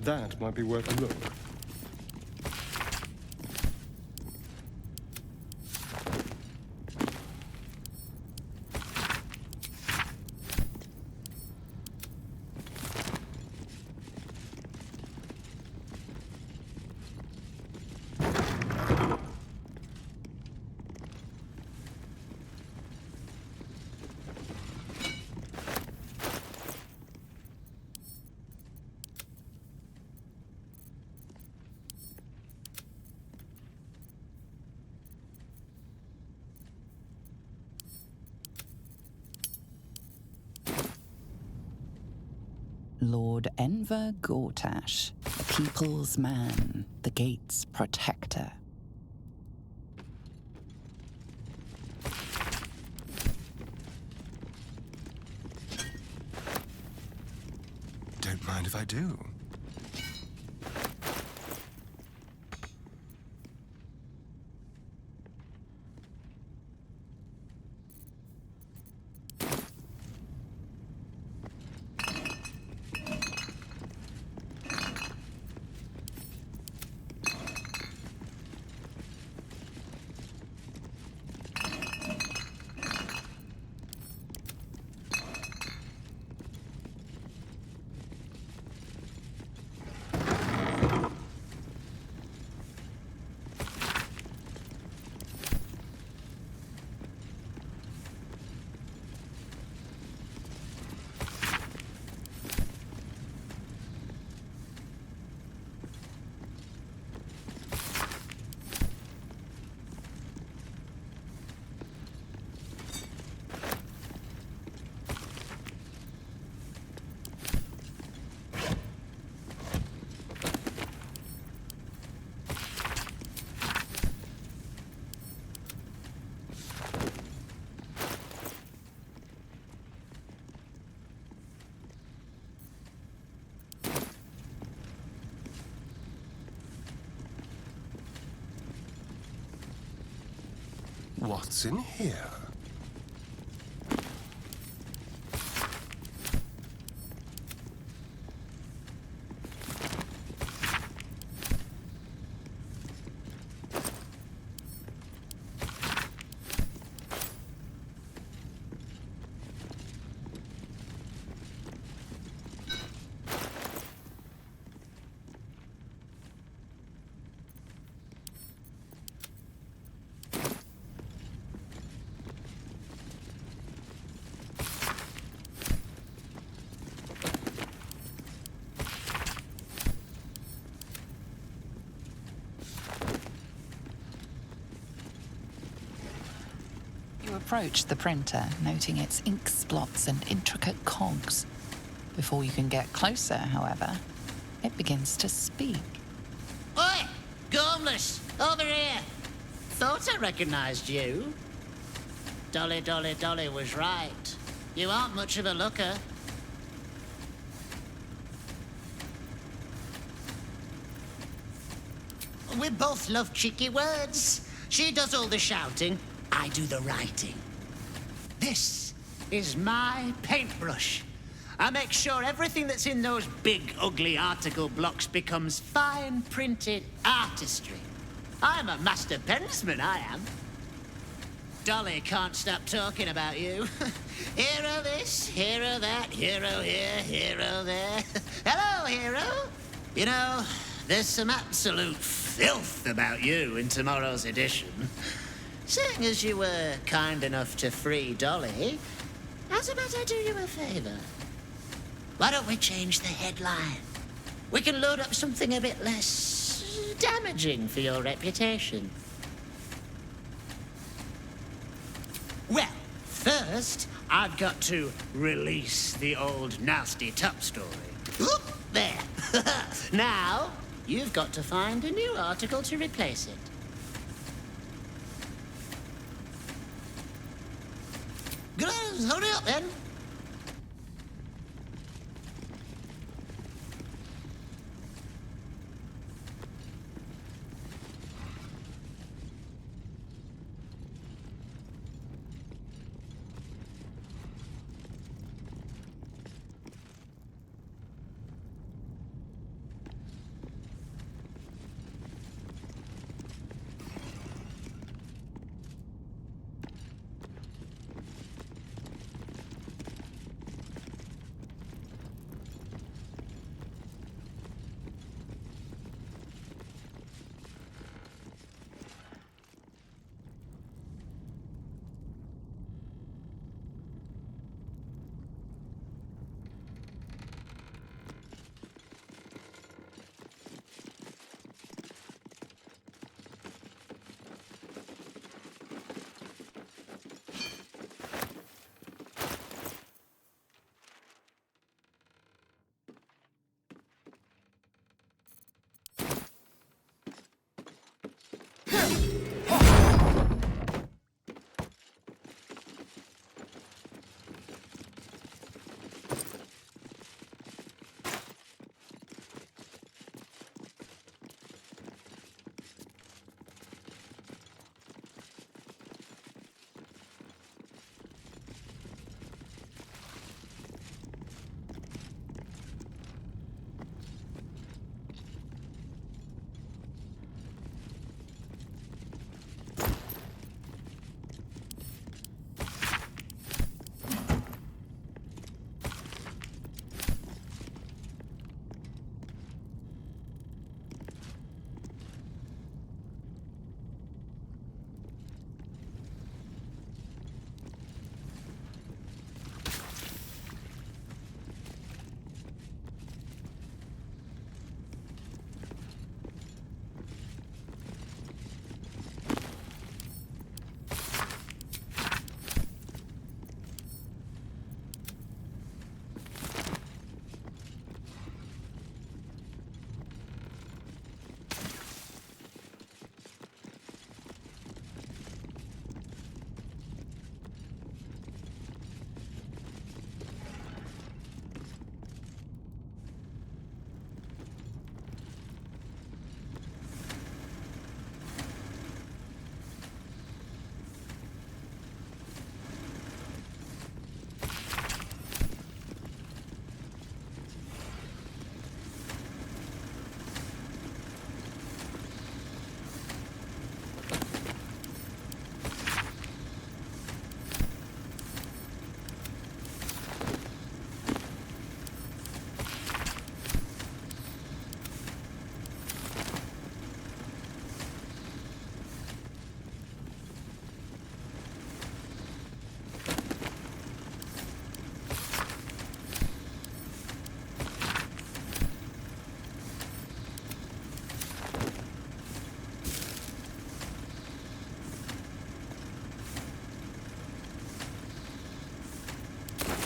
That might be worth a look. Lord Enver Gortash, the people's man, the gate's protector. Don't mind if I do. What's in here? You approach the printer, noting its ink splots and intricate cogs. Before you can get closer, however, it begins to speak. Oi! Gormless! Over here! Thought I recognized you. Dolly, Dolly, Dolly was right. You aren't much of a looker. We both love cheeky words. She does all the shouting, I do the writing. This is my paintbrush. I make sure everything that's in those big, ugly article blocks becomes fine printed artistry. I'm a master pensman, I am. Dolly can't stop talking about you. Hero this, hero that, hero here, hero there. Hello, hero. You know, there's some absolute filth about you in tomorrow's edition. Seeing as you were kind enough to free Dolly, how's about I do you a favor? Why don't we change the headline? We can load up something a bit less damaging for your reputation. Well, first, I've got to release the old nasty top story. Oop, there. Now, you've got to find a new article to replace it. Good, hold it up then.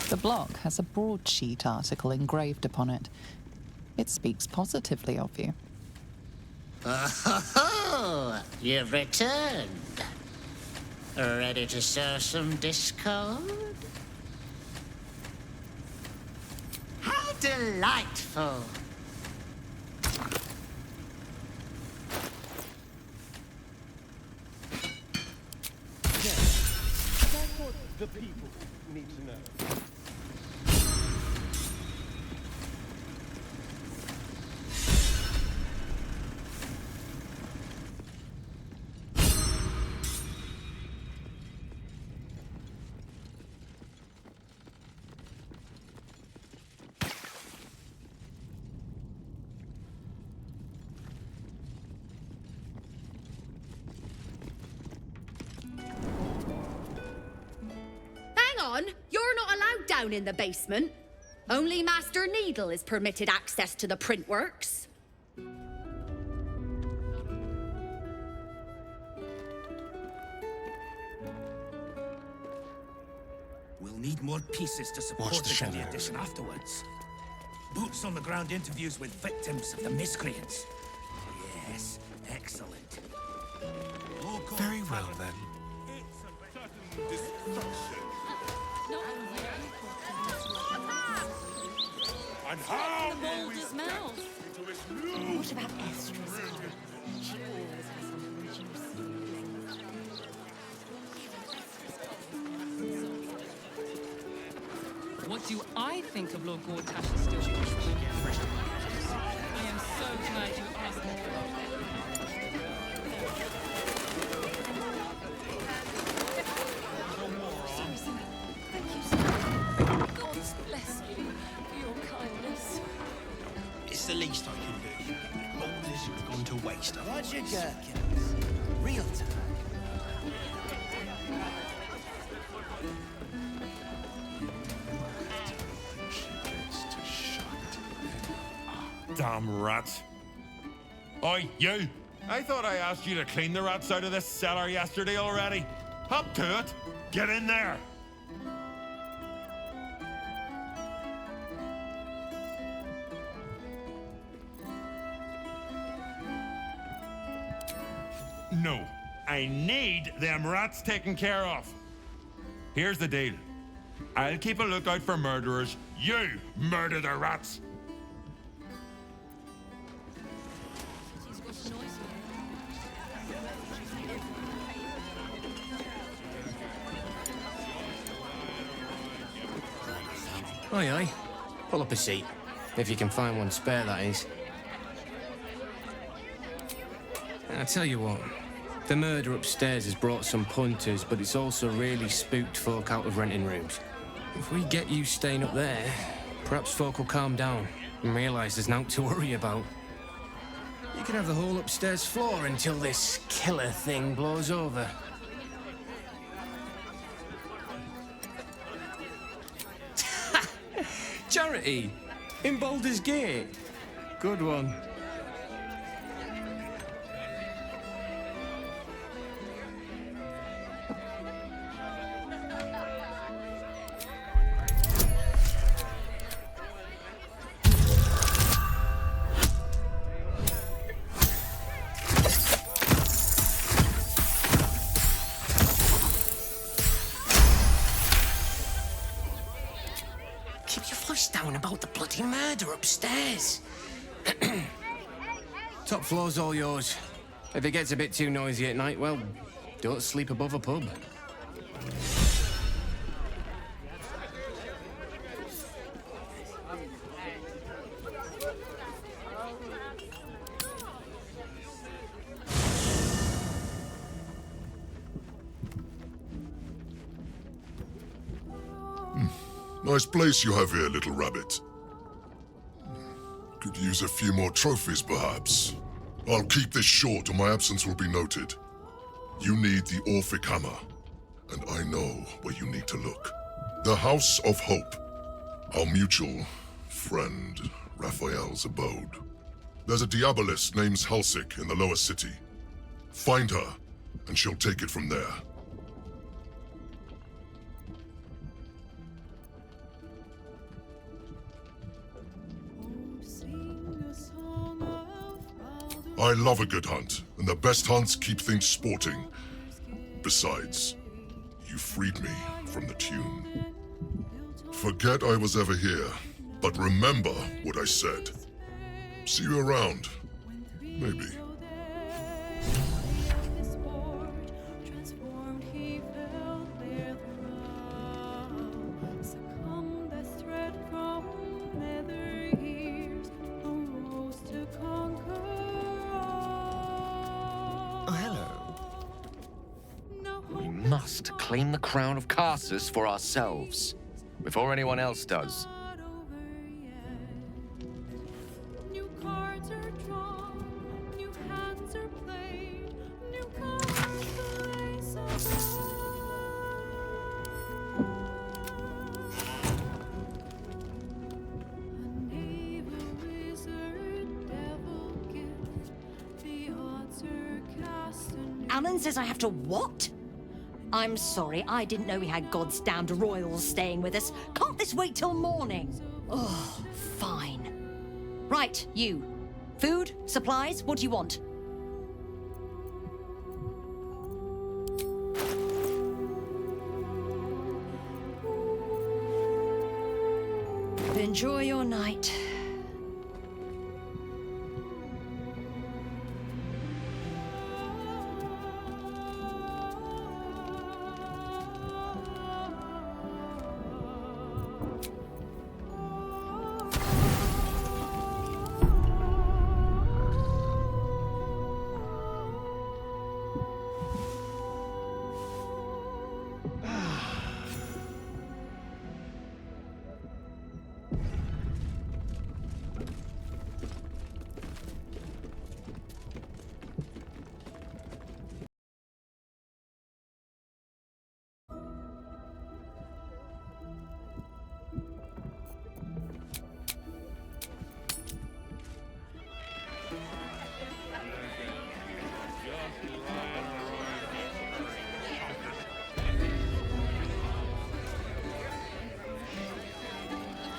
The block has a broadsheet article engraved upon it. It speaks positively of you. Oh, you've returned. Ready to sow some discord? How delightful! That's what the people need to know. You're not allowed down in the basement. Only Master Needle is permitted access to the printworks. We'll need more pieces to support Watch the the shadow. Deadly Edition afterwards. Boots on the ground interviews with victims of the miscreants. Yes, excellent. Very well, then. And how will we Baldur's step mouth. into this new... What about Estra's heart? She always has something juicy. What do I think of Lord Gortash's still before we get fresh to practice? I am so glad you asked me about that. God bless you for your kindness. It's the least I can do. All this has gone to waste. Roger Gherkins. Real time. Damn rats. Oi, you! I thought I asked you to clean the rats out of this cellar yesterday already. Up to it! Get in there! No. I need them rats taken care of. Here's the deal. I'll keep a lookout for murderers. You murder the rats. Aye, aye. Pull up a seat. If you can find one spare, that is. I tell you what. The murder upstairs has brought some punters, but it's also really spooked folk out of renting rooms. If we get you staying up there, perhaps folk will calm down and realise there's naught to worry about. You can have the whole upstairs floor until this killer thing blows over. Charity! In Baldur's Gate! Good one. Down about the bloody murder upstairs. Top floor's all yours. If it gets a bit too noisy at night, well, don't sleep above a pub. Nice place you have here, little rabbit. Could use a few more trophies, perhaps. I'll keep this short or my absence will be noted. You need the Orphic Hammer, and I know where you need to look. The House of Hope, our mutual friend Raphael's abode. There's a Diabolist named Halsik in the lower city. Find her, and she'll take it from there. I love a good hunt, and the best hunts keep things sporting. Besides, you freed me from the tune. Forget I was ever here, but remember what I said. See you around. Maybe. Must claim the crown of Carsus for ourselves, before anyone else does. Alan says I have to what? I'm sorry, I didn't know we had God's damned royals staying with us. Can't this wait till morning? Oh, fine. Right, you. Food? Supplies? What do you want? Enjoy your night.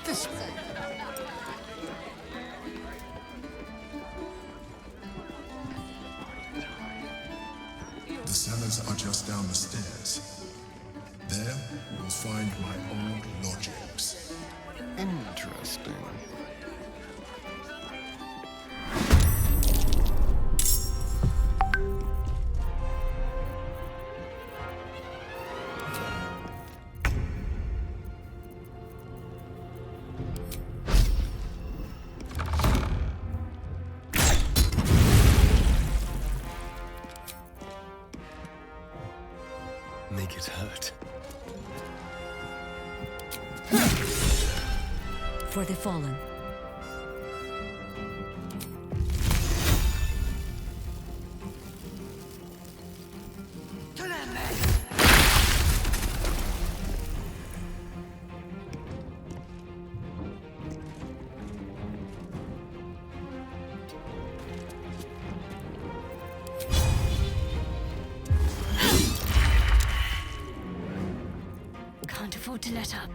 This way. The cellars are just down the stairs. There, you'll find my old logics. Interesting. Make it hurt. For the fallen. Can't afford to let up.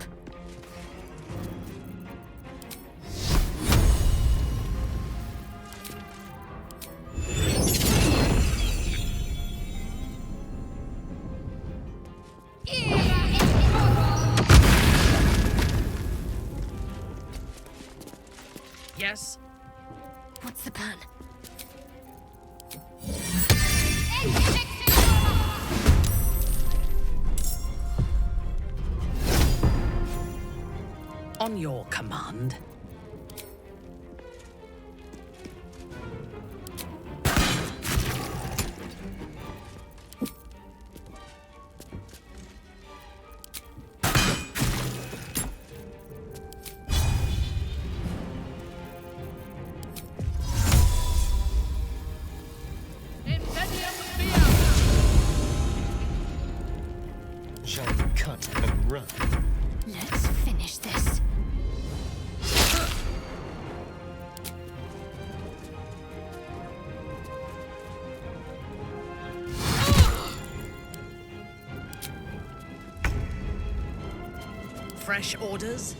Yes? What's the plan? On your command. Shall we cut and run? Let's finish this. Fresh orders?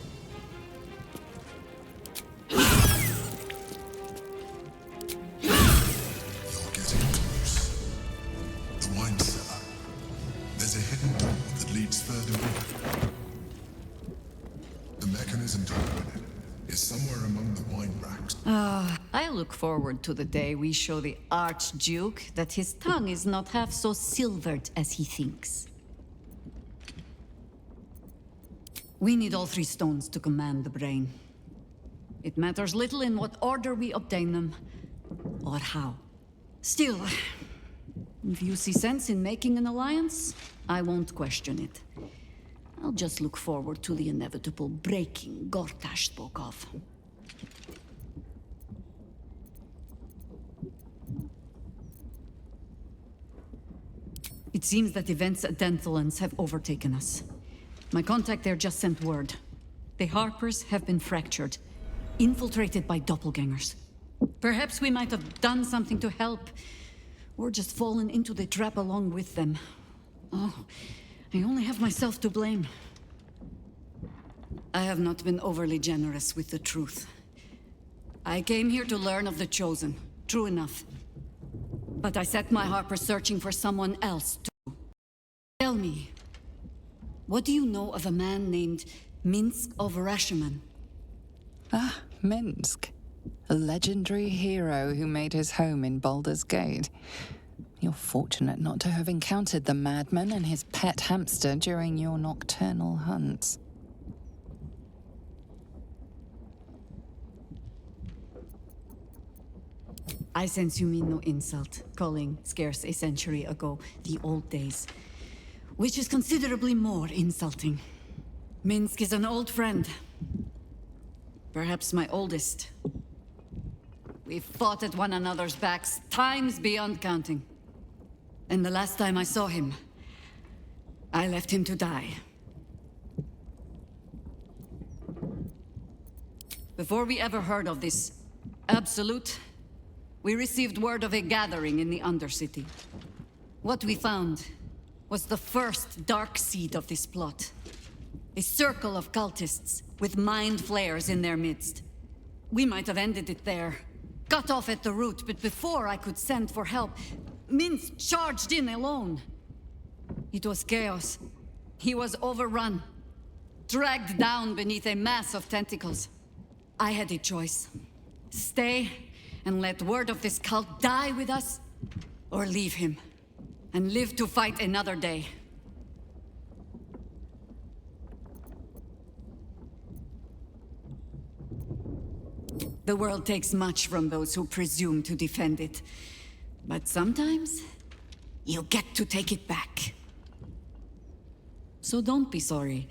You're getting close. The wine cellar. There's a hidden door that leads further in. The mechanism to open it is somewhere among the wine racks. I look forward to the day we show the Archduke that his tongue is not half so silvered as he thinks. We need all 3 stones to command the brain. It matters little in what order we obtain them, or how. Still, if you see sense in making an alliance, I won't question it. I'll just look forward to the inevitable breaking Gortash spoke of. It seems that events at Denthalans have overtaken us. My contact there just sent word. The Harpers have been fractured, infiltrated by doppelgangers. Perhaps we might have done something to help, or just fallen into the trap along with them. Oh, I only have myself to blame. I have not been overly generous with the truth. I came here to learn of the Chosen, true enough. But I set my Harper searching for someone else too. Tell me, what do you know of a man named Minsk of Rashomon? Ah, Minsk. A legendary hero who made his home in Baldur's Gate. You're fortunate not to have encountered the madman and his pet hamster during your nocturnal hunts. I sense you mean no insult, calling scarce a century ago the old days, which is considerably more insulting. Minsk is an old friend. Perhaps my oldest. We've fought at one another's backs times beyond counting. And the last time I saw him, I left him to die. Before we ever heard of this Absolute, we received word of a gathering in the Undercity. What we found was the first dark seed of this plot. A circle of cultists with mind flayers in their midst. We might have ended it there, cut off at the root, but before I could send for help, Minsk charged in alone. It was chaos. He was overrun, dragged down beneath a mass of tentacles. I had a choice. Stay and let word of this cult die with us, or leave him and live to fight another day. The world takes much from those who presume to defend it. But sometimes, you get to take it back. So don't be sorry,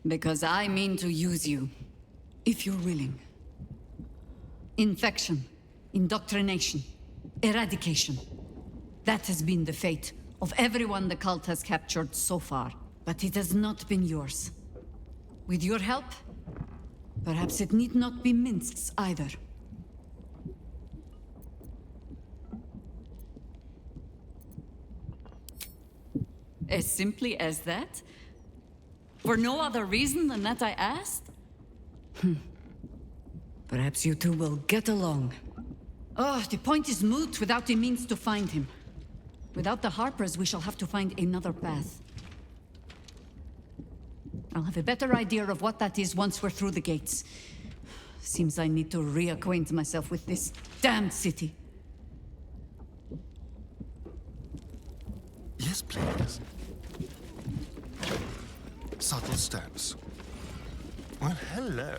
because I mean to use you, if you're willing. Infection, indoctrination, eradication. That has been the fate of everyone the cult has captured so far. But it has not been yours. With your help, perhaps it need not be Minsk's either. As simply as that? For no other reason than that I asked? Perhaps you two will get along. Oh, the point is moot without the means to find him. Without the Harpers, we shall have to find another path. I'll have a better idea of what that is once we're through the gates. Seems I need to reacquaint myself with this damned city. Yes, please. Subtle steps. Well, hello.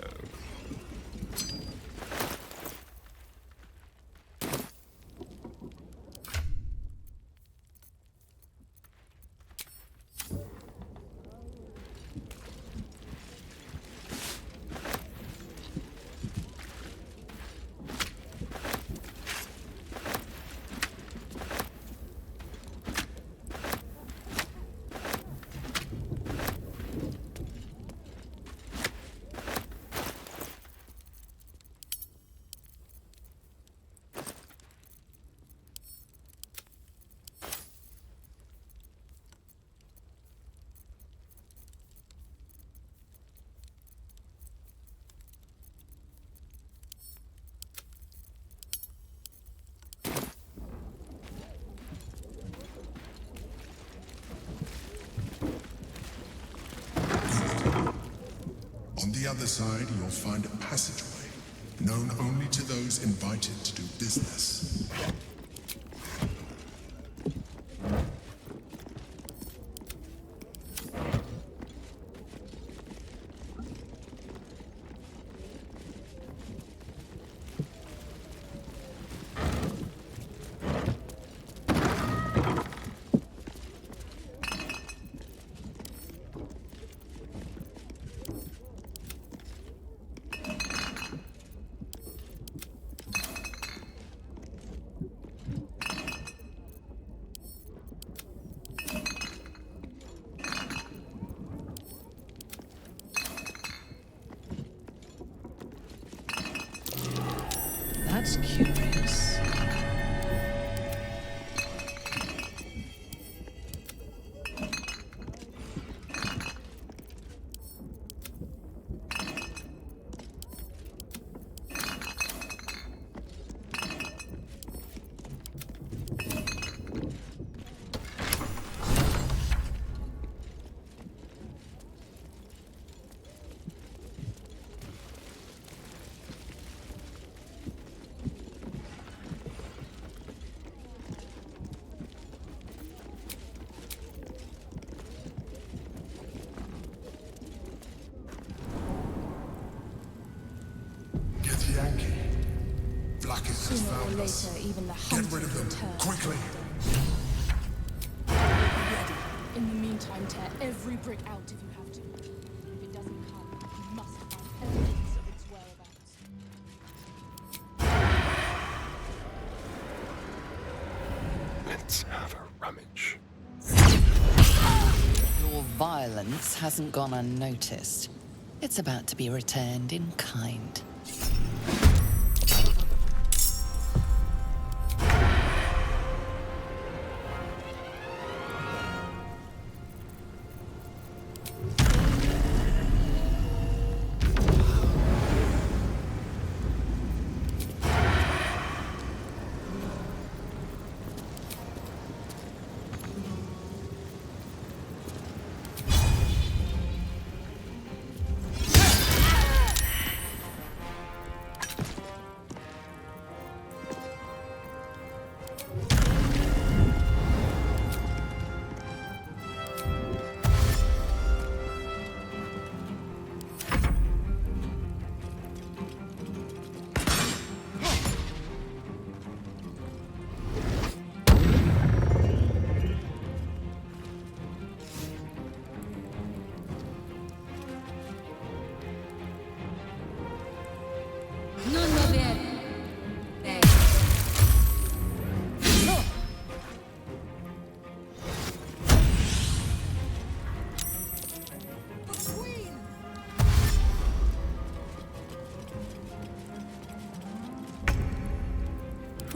On the other side, you'll find a passageway, known only to those invited to do business. That's curious. Sooner or later, even the hunters get rid of them, quickly! Ready. In the meantime, tear every brick out if you have to. If it doesn't come, you must find evidence of its whereabouts. Let's have a rummage. Your violence hasn't gone unnoticed. It's about to be returned in kind.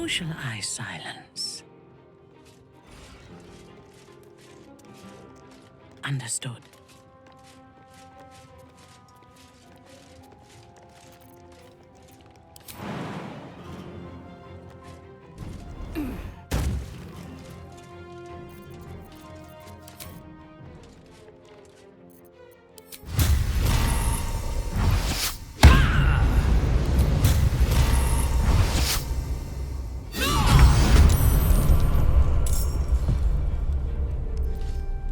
shall I silence? Understood.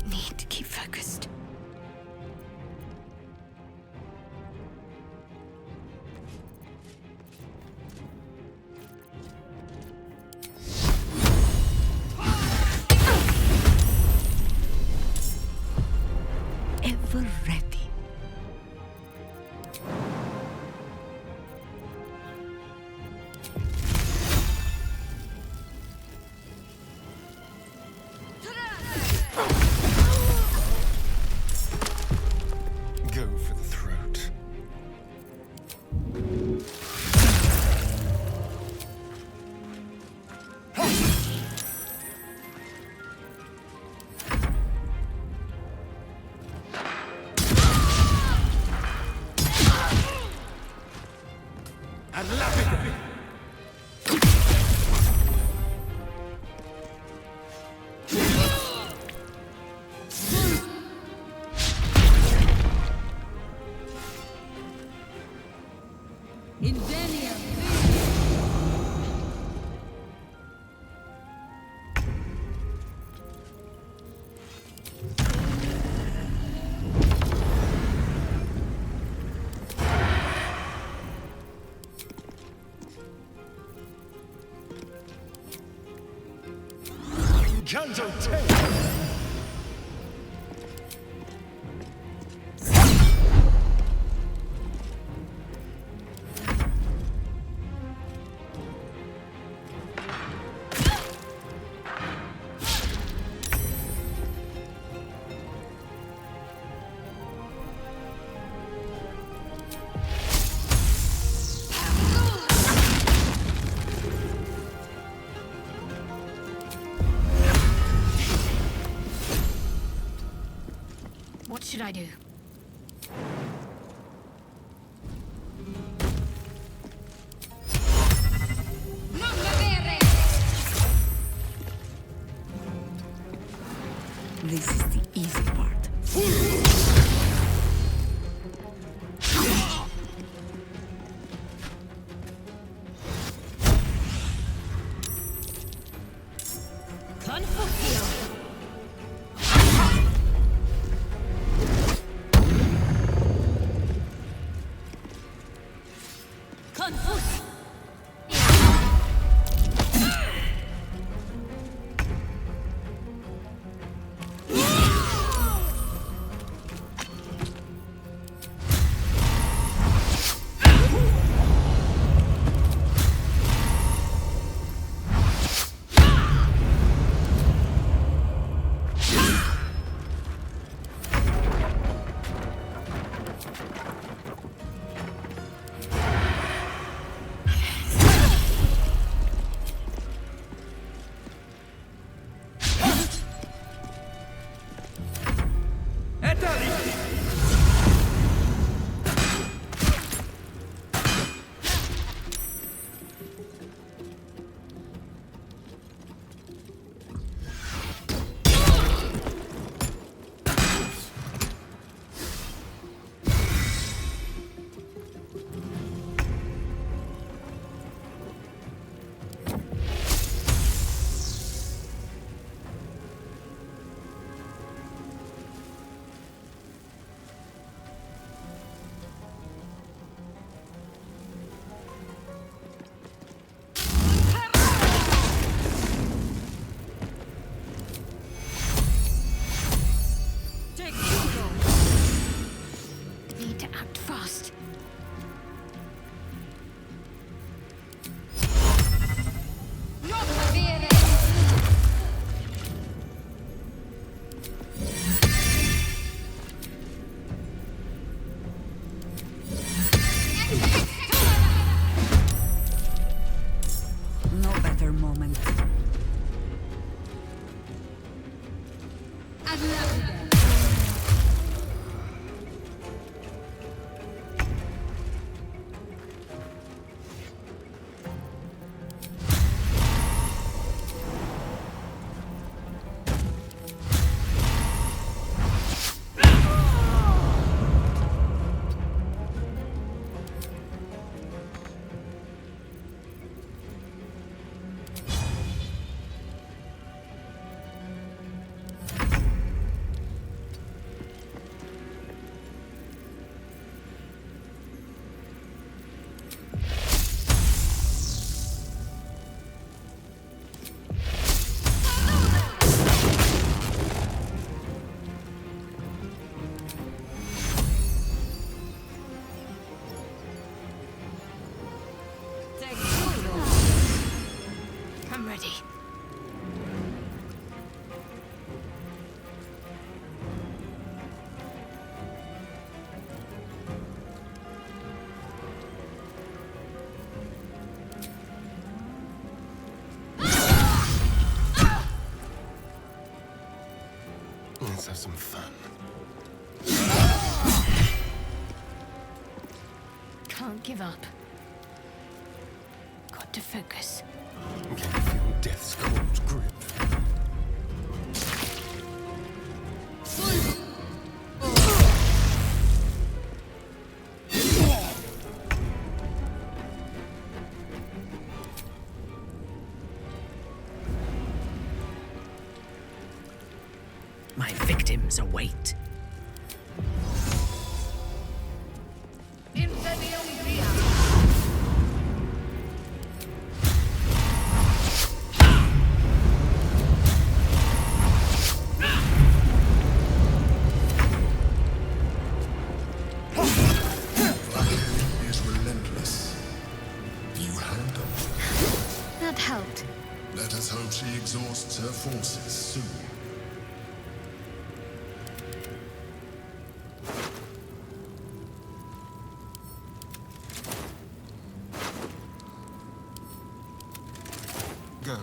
Need to keep focused. Ever ready. Go for the throat. Janzo What should I do? This is the easy part. Bad luck again. I'm ready. Let's have some fun. Can't give up. Got to focus. Can you feel death's cold grip? My victims await. Is relentless. You handle. That helped. Let us hope she exhausts her forces soon. Go.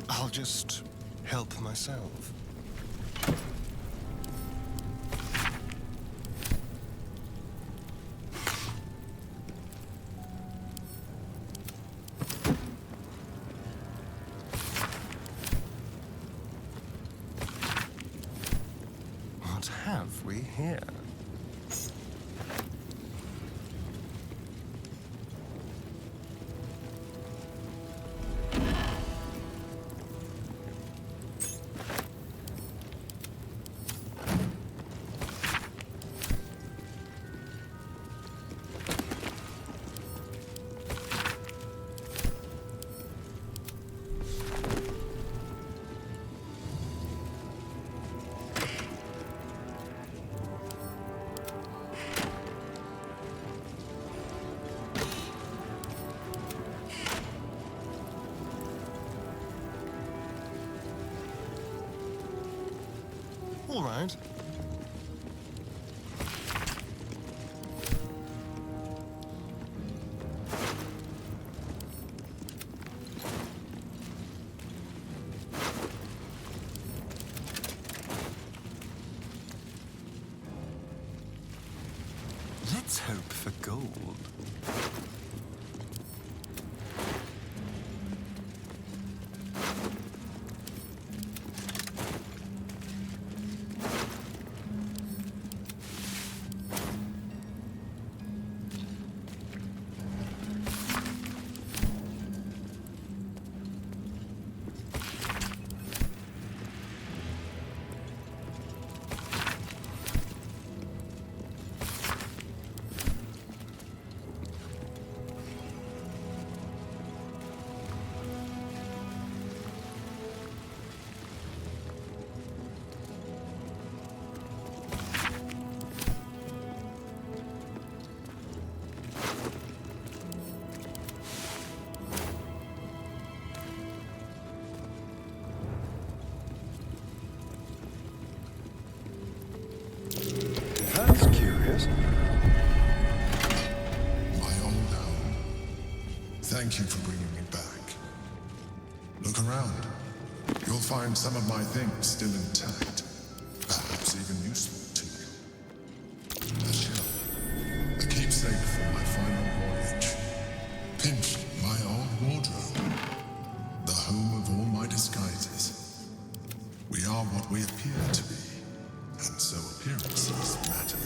I'll just help myself. What have we here? All right. Let's hope for gold. That's curious. My old home. Thank you for bringing me back. Look around. You'll find some of my things still intact. Perhaps even useful to you. A shell. A keepsake from my final voyage. Pinched my old wardrobe. The home of all my disguises. We are what we appear to be, and so appearances matter.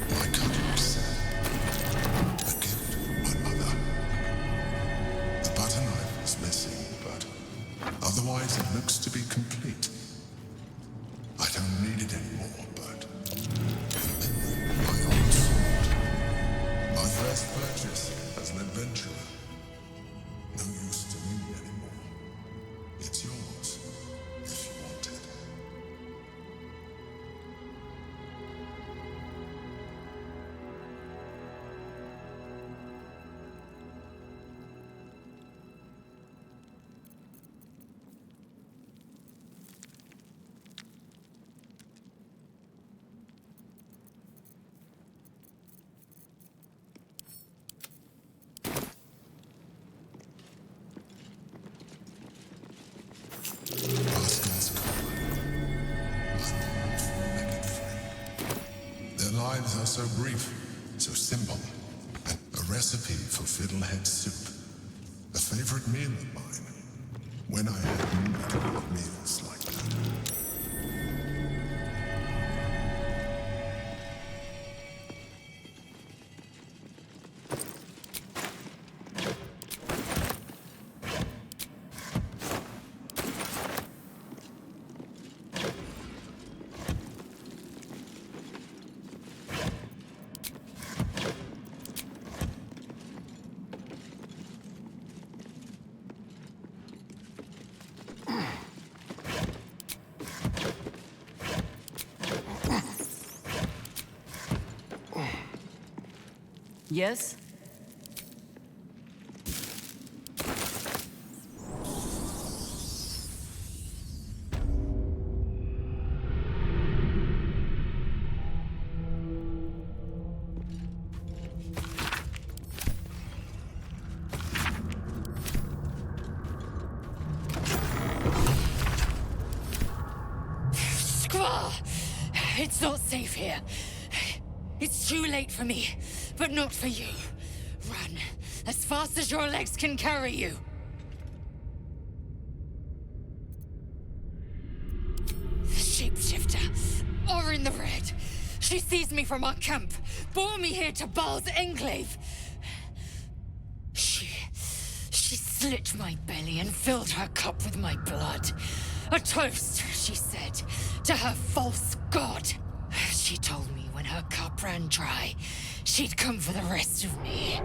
My cutlery set. A gift from my mother. The butter knife is missing, but otherwise it looks to be complete. I don't need it anymore, but my old sword. My first purchase as an adventurer. No use to me anymore. It's yours, if you want it. Rascals call. My poor four-legged friend. Their lives are so brief, so simple. A recipe for fiddlehead soup. A favorite meal of mine. When I had need of meals like that. Yes? Squaw! It's not safe here. It's too late for me, but not for you. Run, as fast as your legs can carry you. The shapeshifter, or in the red. She seized me from our camp, bore me here to Baal's enclave. She slit my belly and filled her cup with my blood. A toast, she said, to her false god. She told me when her cup ran dry, she'd come for the rest of me.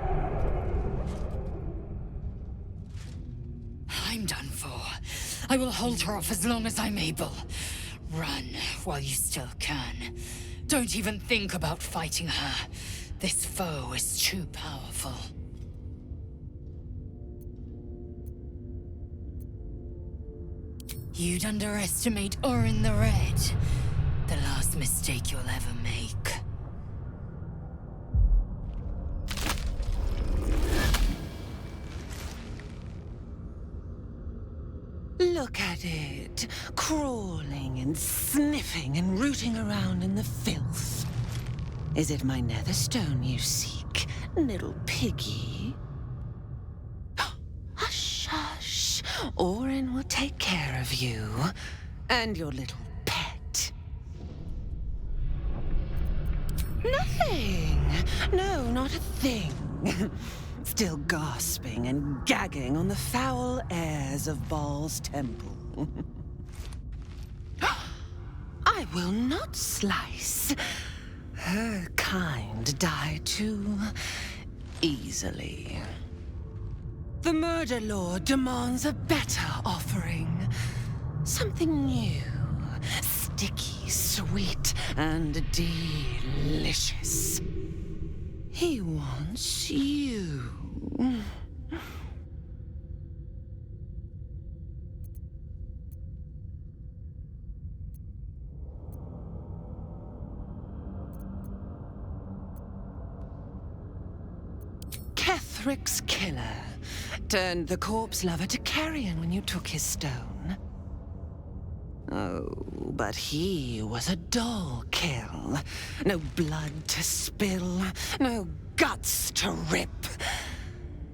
I'm done for. I will hold her off as long as I'm able. Run while you still can. Don't even think about fighting her. This foe is too powerful. You'd underestimate Orin the Red. The last mistake you'll ever make. Look at it, crawling and sniffing and rooting around in the filth. Is it my netherstone you seek, little piggy? Hush, hush. Orin will take care of you and your little pet. Nothing. No, not a thing. Still gasping and gagging on the foul airs of Baal's temple. I will not slice. Her kind die too easily. The Murder Lord demands a better offering. Something new, sticky, sweet, and delicious. He wants you. Ethric's killer turned the corpse lover to carrion when you took his stone. Oh, but he was a dull kill. No blood to spill, no guts to rip.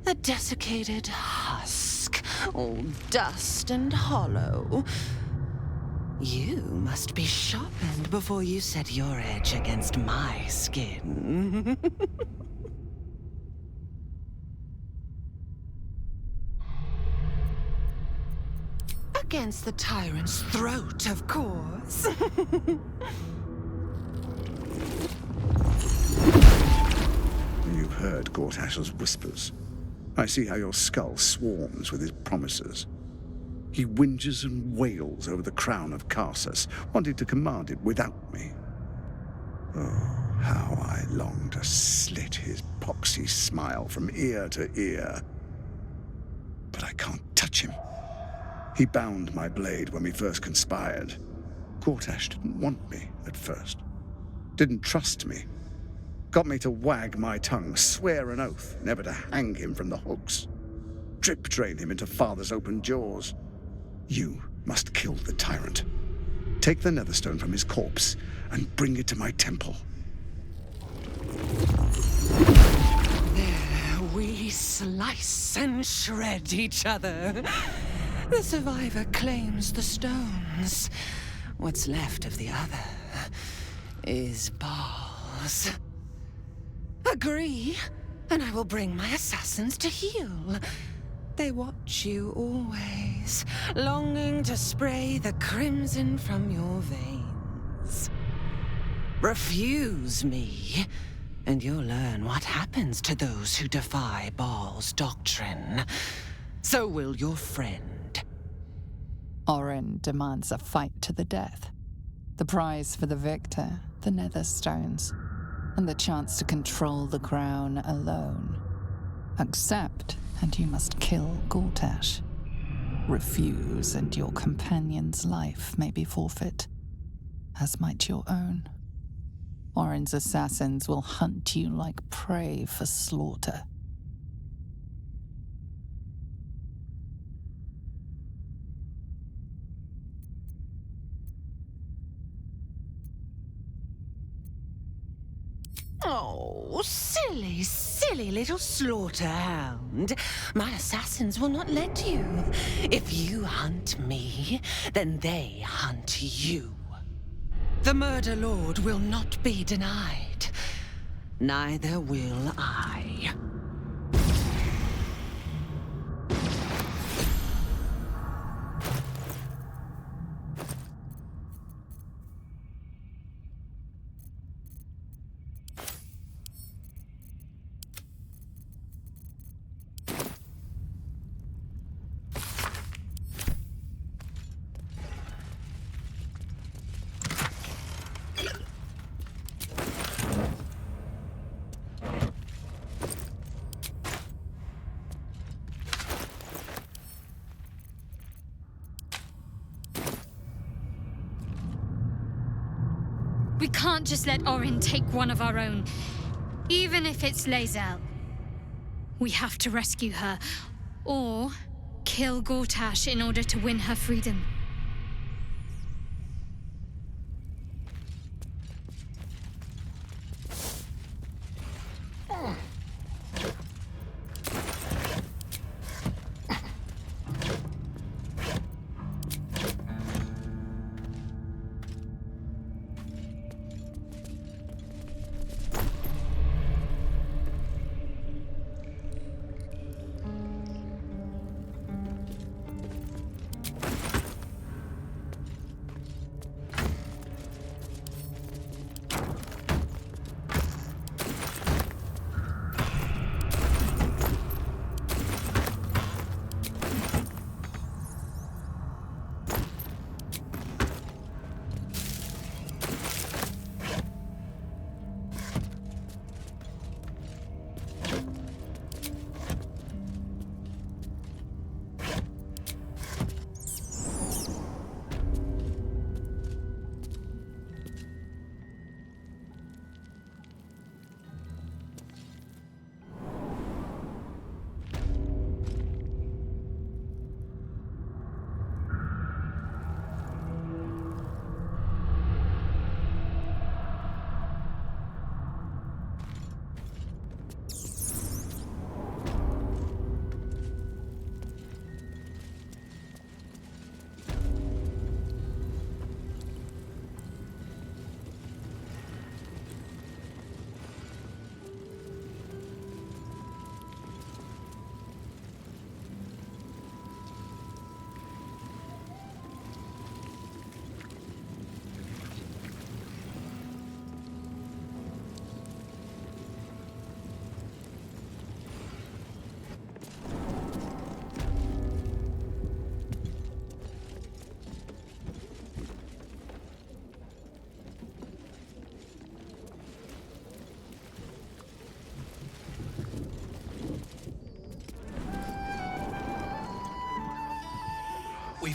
A desiccated husk, all dust and hollow. You must be sharpened before you set your edge against my skin. Against the tyrant's throat, of course. You've heard Gortash's whispers. I see how your skull swarms with his promises. He whinges and wails over the crown of Karsus, wanting to command it without me. Oh, how I long to slit his poxy smile from ear to ear. But I can't touch him. He bound my blade when we first conspired. Gortash didn't want me at first. Didn't trust me. Got me to wag my tongue, swear an oath never to hang him from the hooks. Drip drain him into father's open jaws. You must kill the tyrant. Take the Netherstone from his corpse and bring it to my temple. There we slice and shred each other. The survivor claims the stones. What's left of the other is balls. Agree, and I will bring my assassins to heal. They watch you always, longing to spray the crimson from your veins. Refuse me, and you'll learn what happens to those who defy Baal's doctrine. So will your friend. Orin demands a fight to the death. The prize for the victor, the Netherstones, and the chance to control the crown alone. Accept, and you must kill Gortash. Refuse, and your companion's life may be forfeit, as might your own. Orin's assassins will hunt you like prey for slaughter. Oh, silly, silly little slaughterhound. My assassins will not let you. If you hunt me, then they hunt you. The Murder Lord will not be denied. Neither will I. We can't just let Orin take one of our own, even if it's Lae'zel. We have to rescue her, or kill Gortash in order to win her freedom.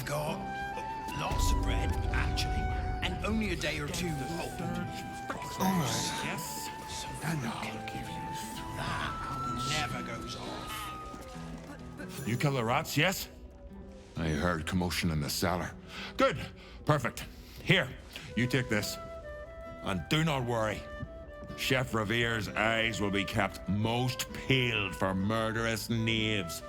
We've got lots of bread, actually, and only a day or two old. All right. Yes. So and I'll give you that. Never goes off. You kill the rats, yes? I heard commotion in the cellar. Good. Perfect. Here, you take this. And do not worry. Chef Revere's eyes will be kept most peeled for murderous knaves.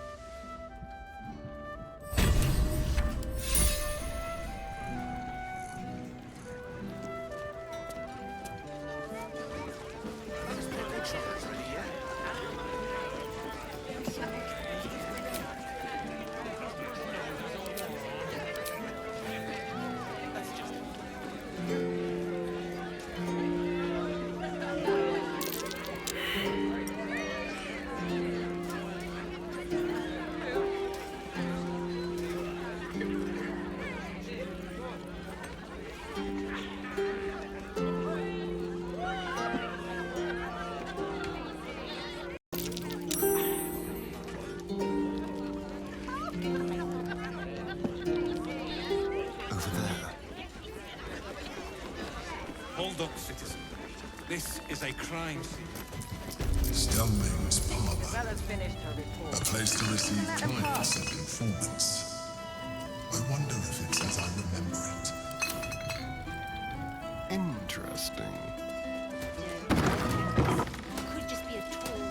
Hold up, citizen. This is a crime scene. Stelming's Parlor. Bella's finished her report. A place to receive clients and informants. I wonder if it's as I remember it. Interesting. Could just be a tall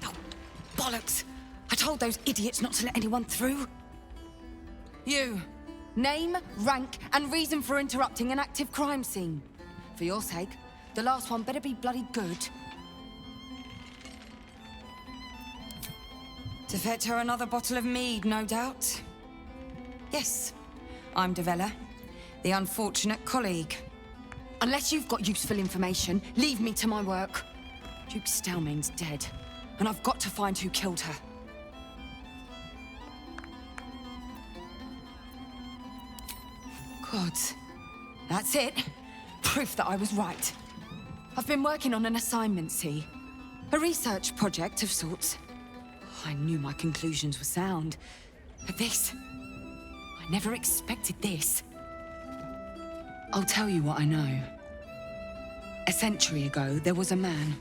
tale. Bollocks! I told those idiots not to let anyone through. You. Name, rank, and reason for interrupting an active crime scene. For your sake, the last one better be bloody good. To fetch her another bottle of mead, no doubt. Yes, I'm Devella, the unfortunate colleague. Unless you've got useful information, leave me to my work. Duke Stelming's dead, and I've got to find who killed her. God, that's it. Proof that I was right. I've been working on an assignment, see? A research project of sorts. I knew my conclusions were sound. But this... I never expected this. I'll tell you what I know. A century ago, there was a man,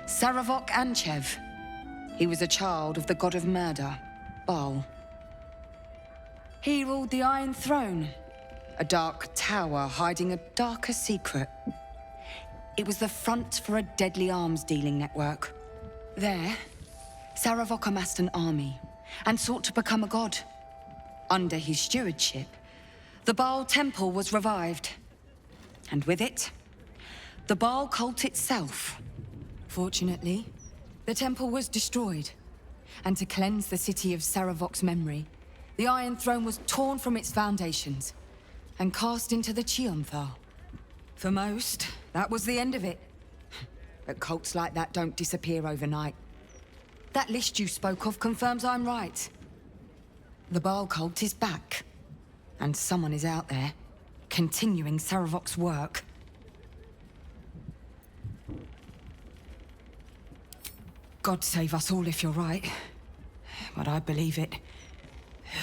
Saravok Anchev. He was a child of the god of murder, Baal. He ruled the Iron Throne, a dark tower hiding a darker secret. It was the front for a deadly arms-dealing network. There, Saravok amassed an army and sought to become a god. Under his stewardship, the Baal temple was revived. And with it, the Baal cult itself. Fortunately, the temple was destroyed. And to cleanse the city of Saravok's memory, the Iron Throne was torn from its foundations and cast into the Chionthar. For most, that was the end of it. But cults like that don't disappear overnight. That list you spoke of confirms I'm right. The Baal cult is back. And someone is out there, continuing Saravok's work. God save us all if you're right. But I believe it.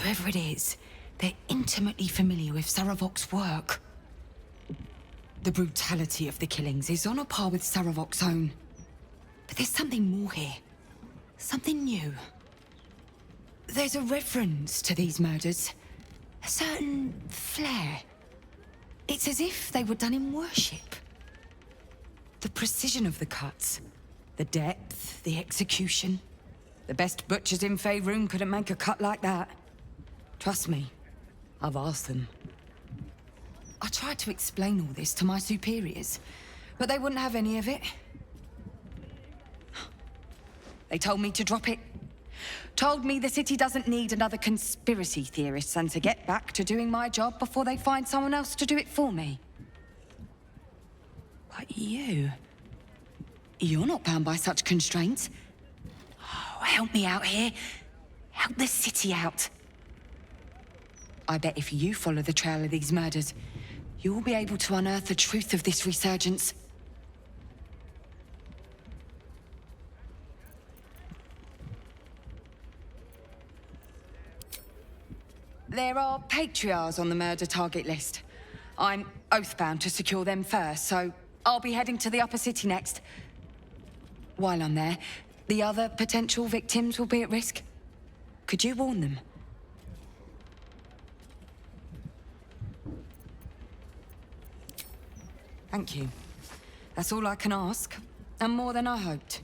Whoever it is, they're intimately familiar with Saravok's work. The brutality of the killings is on a par with Saravok's own. But there's something more here. Something new. There's a reverence to these murders. A certain flair. It's as if they were done in worship. The precision of the cuts. The depth, the execution. The best butchers in Faerun couldn't make a cut like that. Trust me, I've asked them. I tried to explain all this to my superiors, but they wouldn't have any of it. They told me to drop it. Told me the city doesn't need another conspiracy theorist and to get back to doing my job before they find someone else to do it for me. But you're not bound by such constraints. Oh, help me out here. Help the city out. I bet if you follow the trail of these murders, you'll be able to unearth the truth of this resurgence. There are patriarchs on the murder target list. I'm oathbound to secure them first, so I'll be heading to the upper city next. While I'm there, the other potential victims will be at risk. Could you warn them? Thank you. That's all I can ask, and more than I hoped.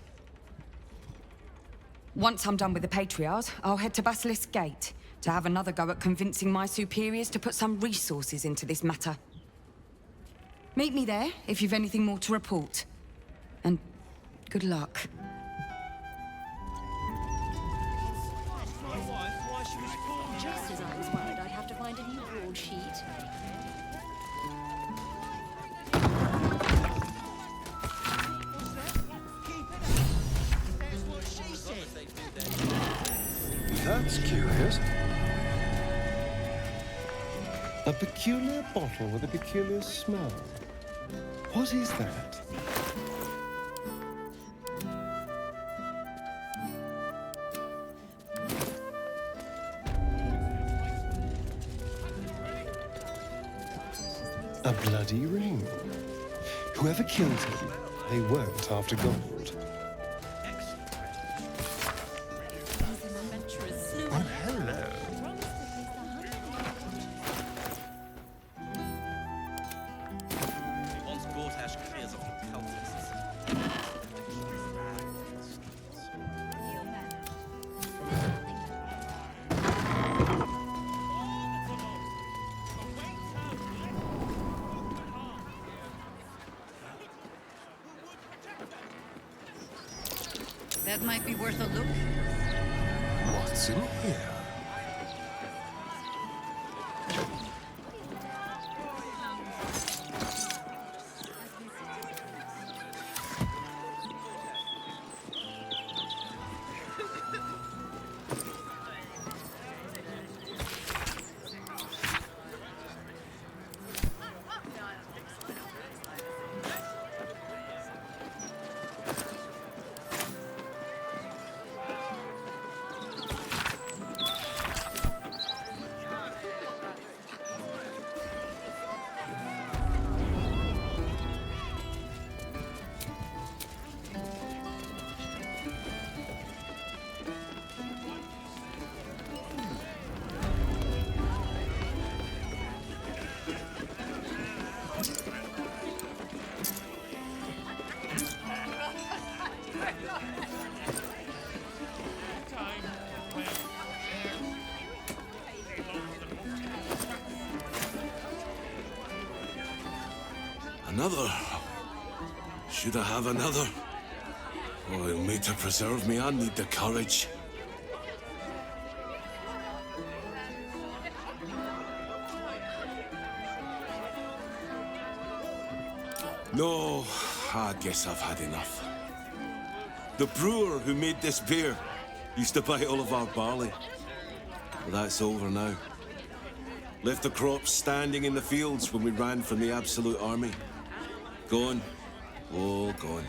Once I'm done with the Patriarchs, I'll head to Basilisk Gate to have another go at convincing my superiors to put some resources into this matter. Meet me there if you've anything more to report. And good luck. Just as I was worried I'd have to find a new broadsheet. That's curious. A peculiar bottle with a peculiar smell. What is that? A bloody ring. Whoever killed him, they weren't after gold. Oh, hello. Once Gortash clears off the cultists. That might be worth a look. What's in here? Another? Should I have another? Oh, it'll need to preserve me. I need the courage. No, I guess I've had enough. The brewer who made this beer used to buy all of our barley. Well, that's over now. Left the crops standing in the fields when we ran from the Absolute Army. Gone. All gone.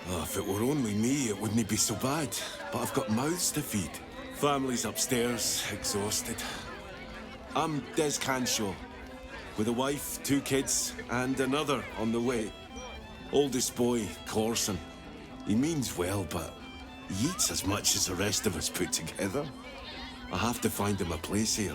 Oh, if it were only me, it wouldn't be so bad. But I've got mouths to feed. Family's upstairs, exhausted. I'm Des Canshaw, with a wife, 2 kids, and another on the way. Oldest boy, Corson. He means well, but he eats as much as the rest of us put together. I have to find him a place here.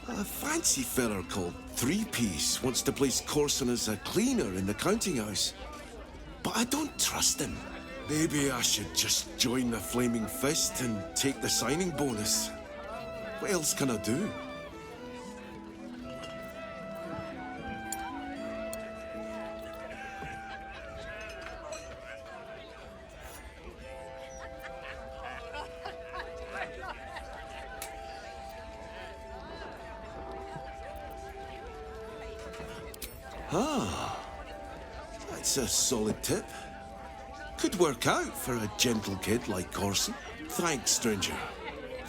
A fancy feller called Three-Piece wants to place Corson as a cleaner in the counting house. But I don't trust him. Maybe I should just join the Flaming Fist and take the signing bonus. What else can I do? Ah, that's a solid tip. Could work out for a gentle kid like Corson. Thanks, stranger.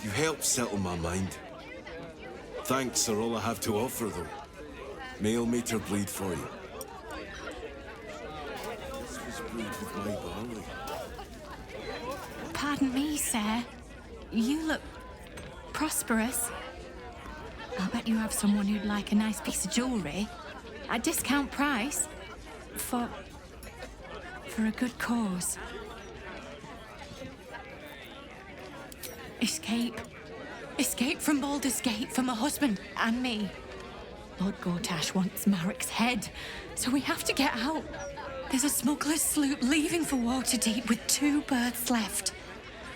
You helped settle my mind. Thanks are all I have to offer, though. Mail meter bleed for you. breed with my barley. Pardon me, sir. You look prosperous. I'll bet you have someone who'd like a nice piece of jewellery at discount price for a good cause. Escape. Escape from Baldur's Gate for my husband and me. Lord Gortash wants Marek's head, so we have to get out. There's a smuggler's sloop leaving for Waterdeep with 2 berths left.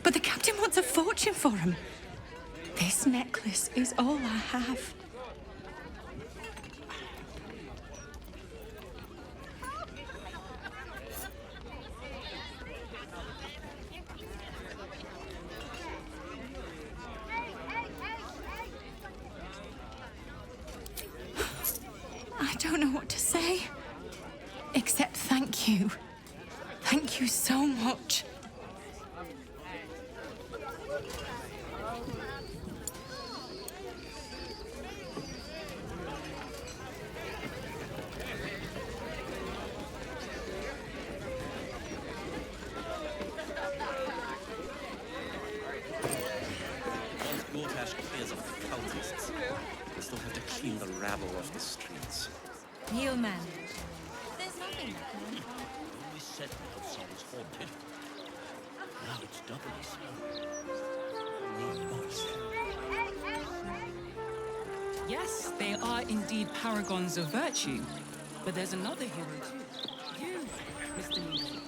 But the captain wants a fortune for him. This necklace is all I have. I don't know what to say, except thank you. Thank you so much. Once Gortash clears off the cultists, we still have to clean the rabble off the streets. Heel man. There's nothing. Always said the outside was haunted. Now it's doubly so. Yes, they are indeed paragons of virtue. But there's another hero too. You, Mr. Needle.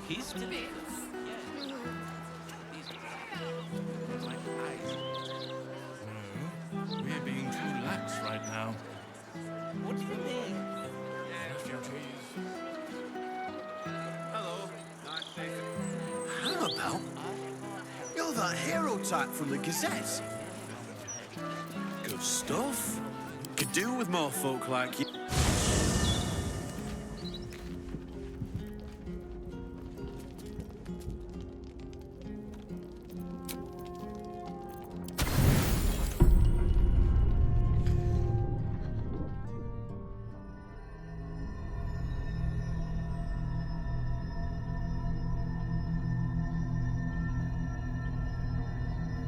He's to be. We're being too lax right now. What do you mean? Refugees. Hello. How about? You're that hero type from the Gazette. Good stuff. Could do with more folk like you.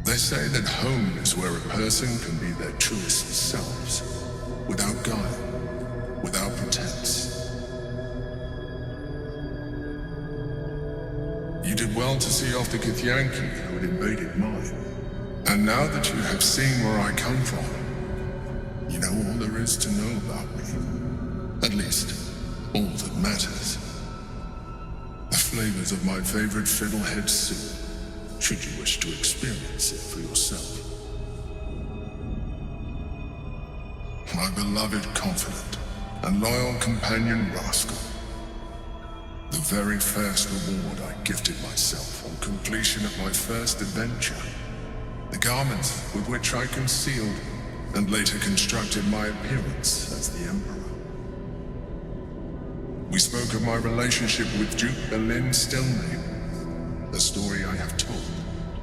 They say that home is where a person can be their truest selves, without guile, without pretense. You did well to see off the Githyanki who had invaded mine. And now that you have seen where I come from, you know all there is to know about me. At least, all that matters. The flavors of my favorite fiddlehead soup, should you wish to experience it for yourself. My beloved confidant and loyal companion Rascal. The very first reward I gifted myself on completion of my first adventure. The garments with which I concealed and later constructed my appearance as the Emperor. We spoke of my relationship with Duke Berlin Stillname. A story I have told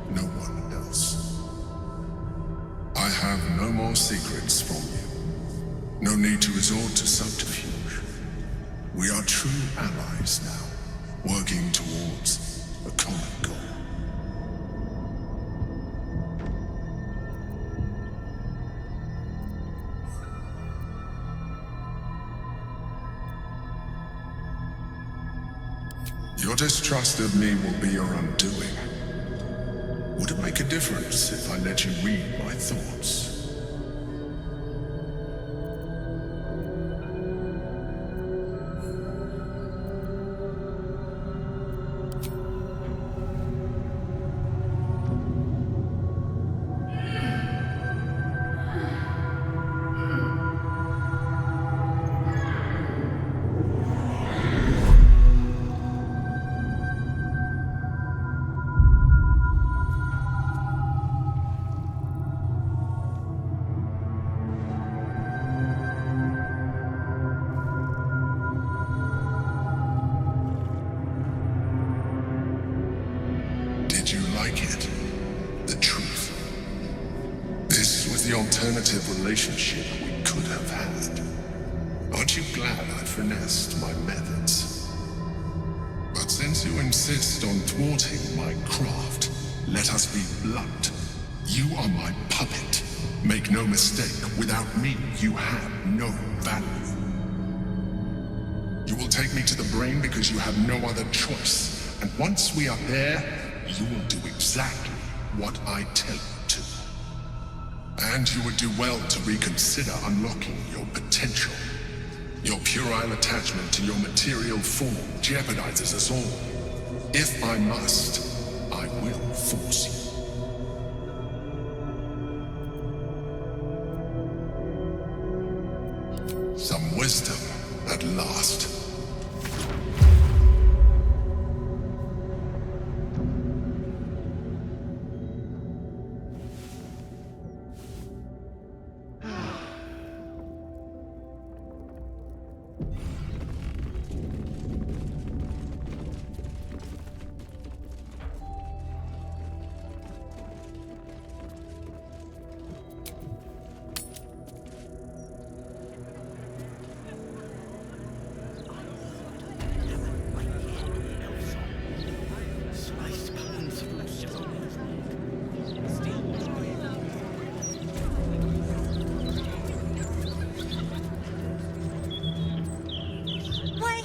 no one else. I have no more secrets from you. No need to resort to subterfuge. We are true allies now, working towards a common goal. Your distrust of me will be your undoing. Would it make a difference if I let you read my thoughts? like it. The truth. This was the alternative relationship we could have had. Aren't you glad I finessed my methods? But since you insist on thwarting my craft, let us be blunt. You are my puppet. Make no mistake, without me, you have no value. You will take me to the brain because you have no other choice. And once we are there, you will do exactly what I tell you to. And you would do well to reconsider unlocking your potential. Your puerile attachment to your material form jeopardizes us all. If I must, I will force you. Some wisdom at last.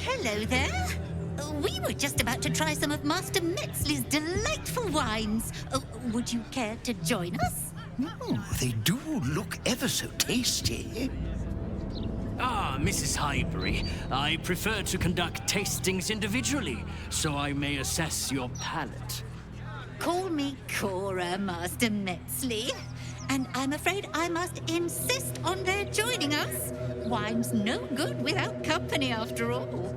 Hello there. We were just about to try some of Master Metzley's delightful wines. Would you care to join us? Oh, they do look ever so tasty. Ah, Mrs. Highbury, I prefer to conduct tastings individually, so I may assess your palate. Call me Cora, Master Metzley. And I'm afraid I must insist on their joining us. Wine's no good without company, after all.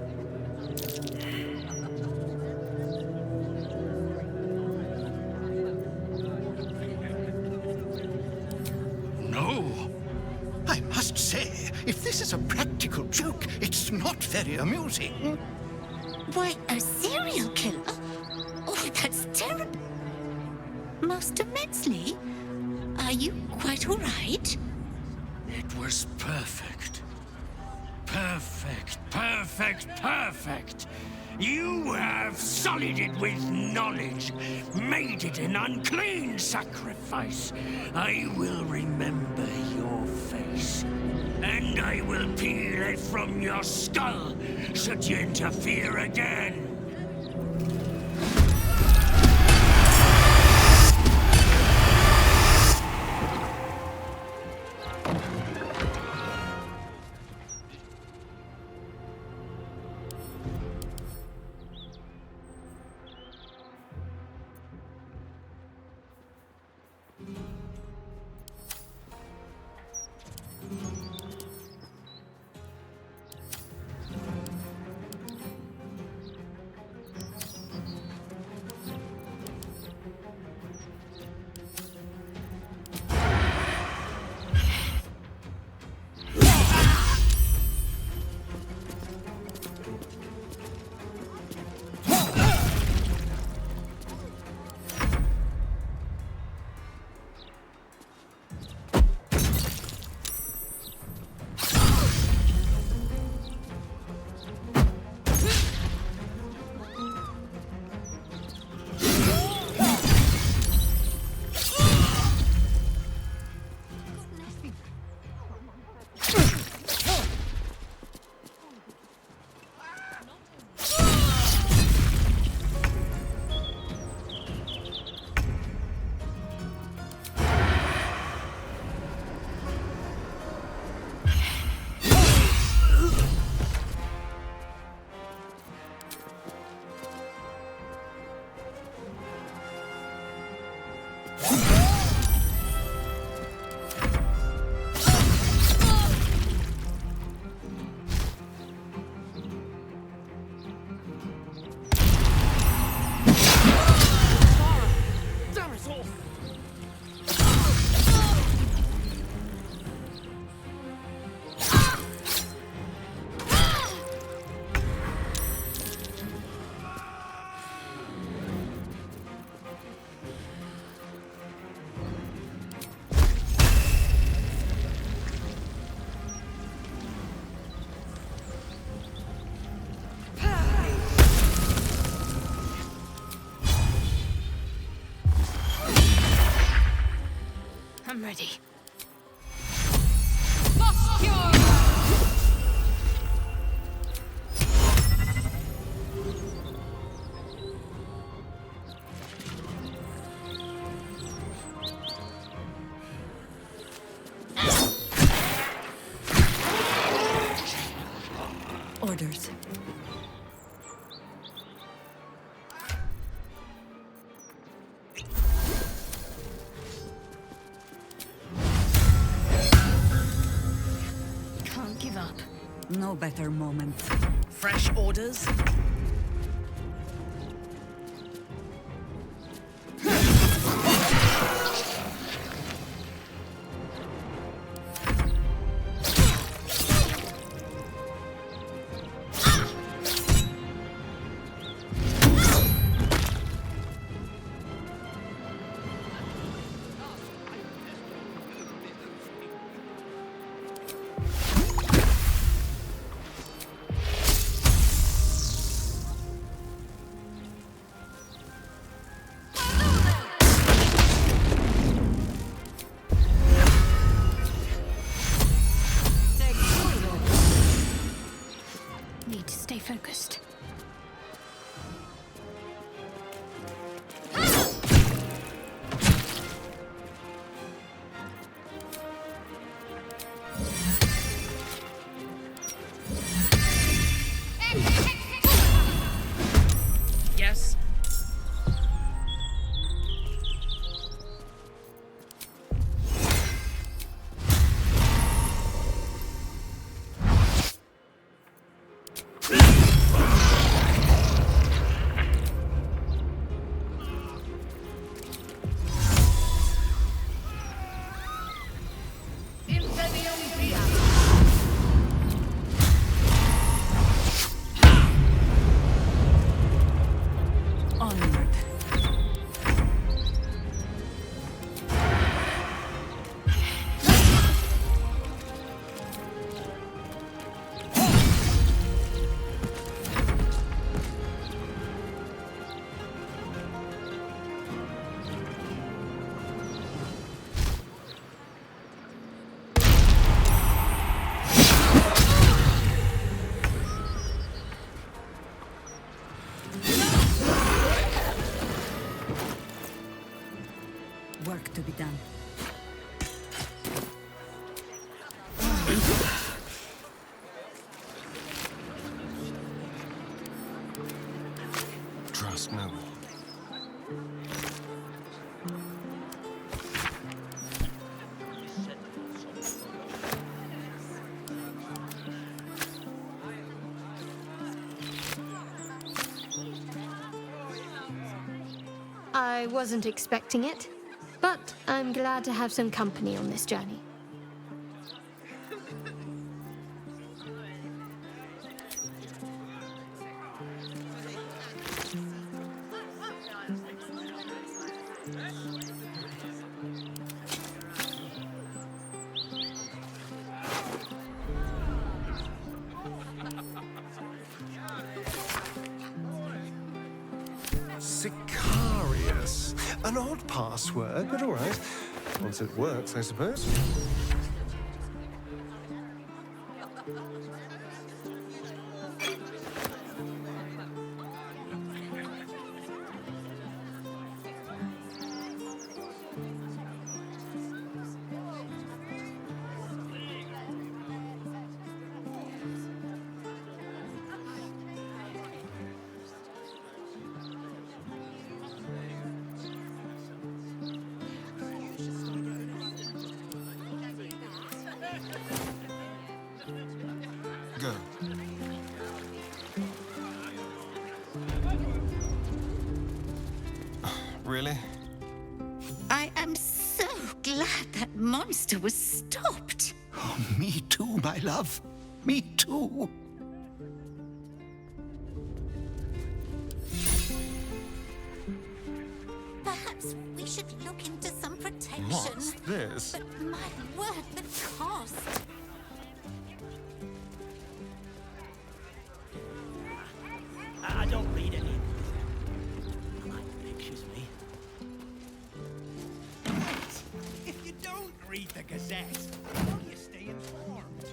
No. I must say, if this is a practical joke, it's not very amusing. Why, a serial killer? Oh, that's terrible. Master Metzley, are you quite all right? It was perfect. Perfect, perfect, perfect. You have sullied it with knowledge, made it an unclean sacrifice. I will remember your face, and I will peel it from your skull should you interfere again. I'm ready. Orders. Can't give up. No better moment. Fresh orders? Need to stay focused. Yes. Onward. Work to be done. Trust me. I wasn't expecting it, but I'm glad to have some company on this journey. Sicarius. An odd password, but all right. Once it works, I suppose. Go. Really? I am so glad that monster was stopped. Oh, me too, my love. Me too. Perhaps we should look into some protection. What's this? But my word, the cost. I don't read any. I like pictures, me. If you don't the Gazette. How do you stay informed?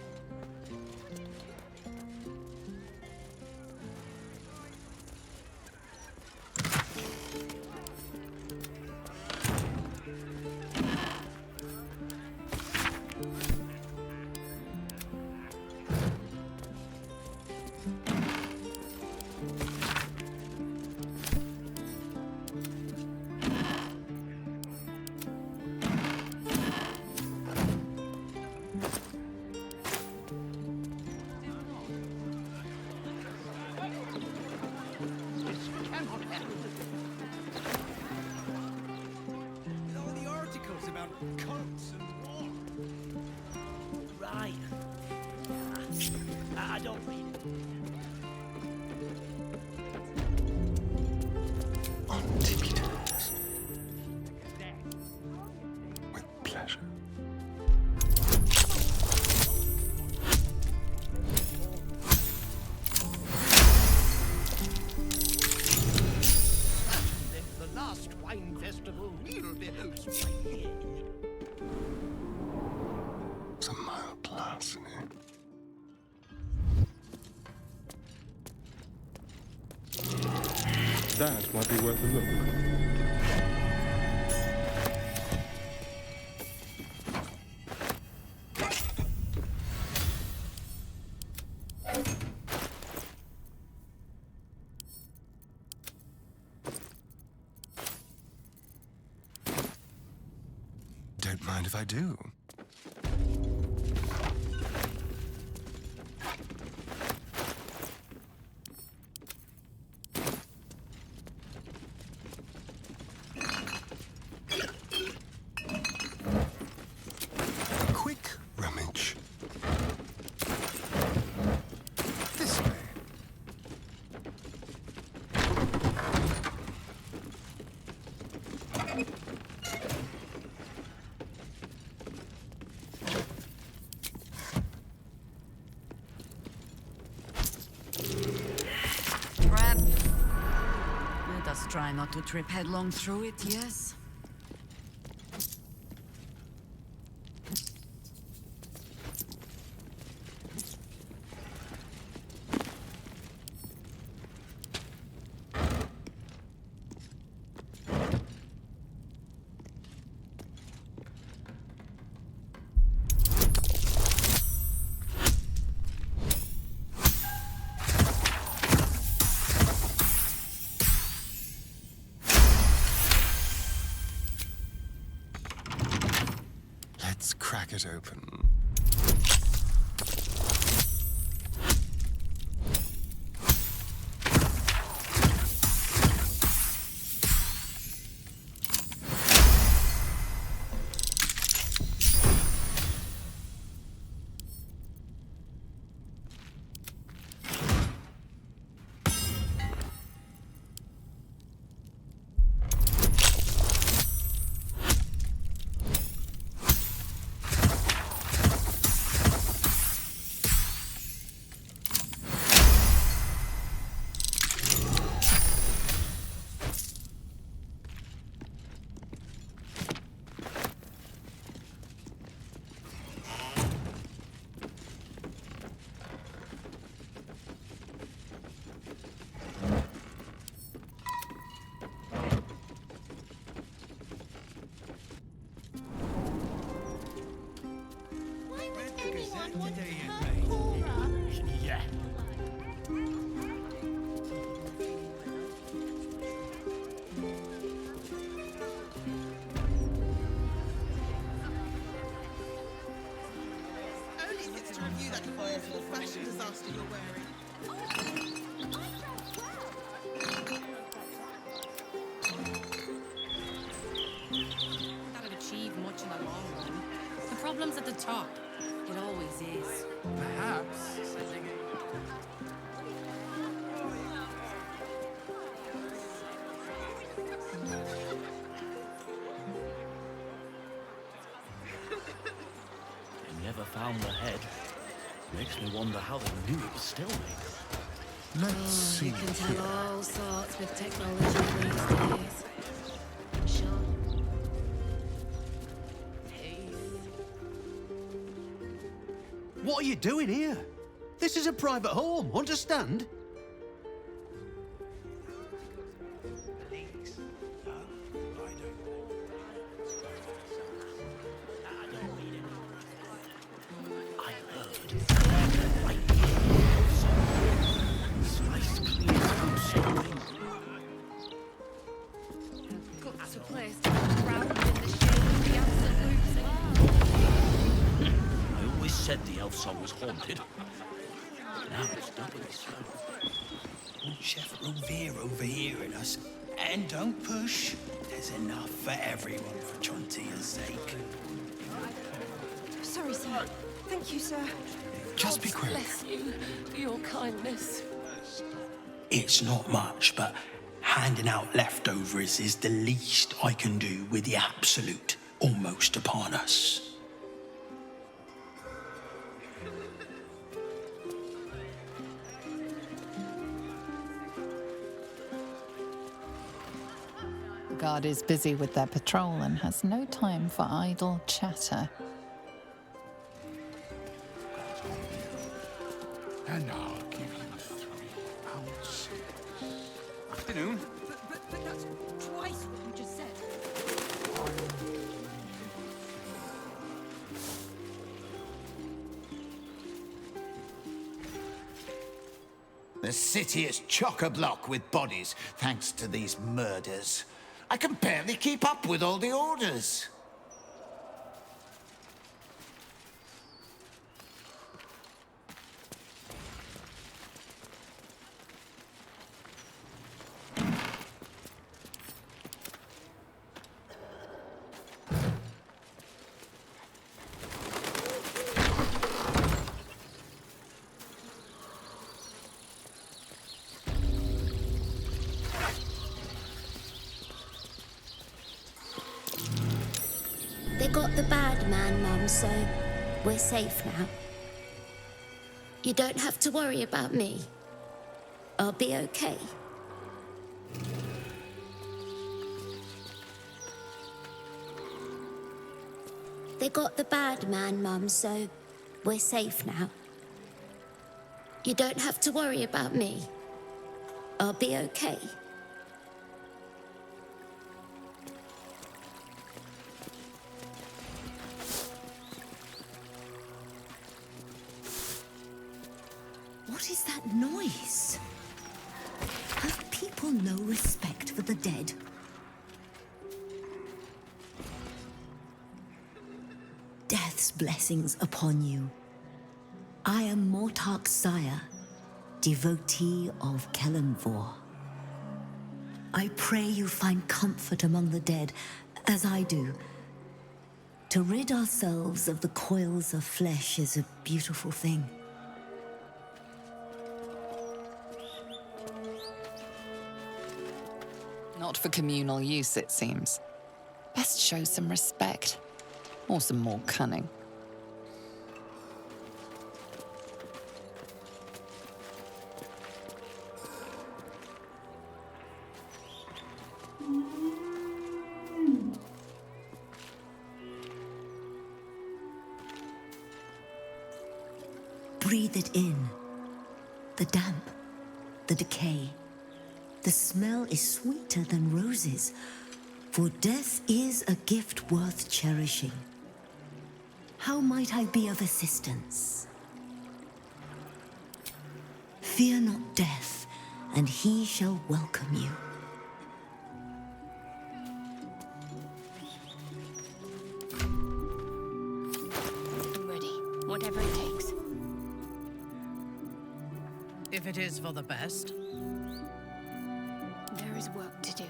With all the articles about cults and war. Right. I don't read it. On tippy toes. With pleasure. The last wine festival we'll be hosting. It's a mild larceny. That might be worth a look. Don't mind if I do. Quick rummage. This way. Crap. Let us try not to trip headlong through it, yes? Let's crack it open. Yeah. Only hits to review that awful fashion disaster you're wearing. That'd achieve much in the long run. The problem's at the top. It always is. Perhaps. They never found the head. Makes me wonder how they knew it was still there. Let's see. You can tell all sorts with technology these days. Sure. Teeth. What are you doing here? This is a private home, understand? Cook's a place round in the shade of the absolute. I always said the elf song was haunted. Now it's doubly so. Won't Chef Rovere overhearing us? And don't push. There's enough for everyone for Chontia's sake. Sorry, sir. Thank you, sir. Just be quick. Bless you for your kindness. It's not much, but handing out leftovers is the least I can do with the absolute almost upon us. The guard is busy with their patrol and has no time for idle chatter. And I'll give you 3 ounces. Afternoon. But that's twice what you just said. The city is chock-a-block with bodies, thanks to these murders. I can barely keep up with all the orders. They got the bad man, Mum, so we're safe now. You don't have to worry about me. I'll be okay. They got the bad man, Mum, so we're safe now. You don't have to worry about me. I'll be okay. What is that noise? Have people no respect for the dead? Death's blessings upon you. I am Mortark's sire, devotee of Kelenvor. I pray you find comfort among the dead, as I do. To rid ourselves of the coils of flesh is a beautiful thing. Not for communal use, it seems. Best show some respect. Or some more cunning. Breathe it in. The damp, the decay. The smell is sweeter than roses, for death is a gift worth cherishing. How might I be of assistance? Fear not death, and he shall welcome you. I'm ready. Whatever it takes. If it is for the best. There is work to do.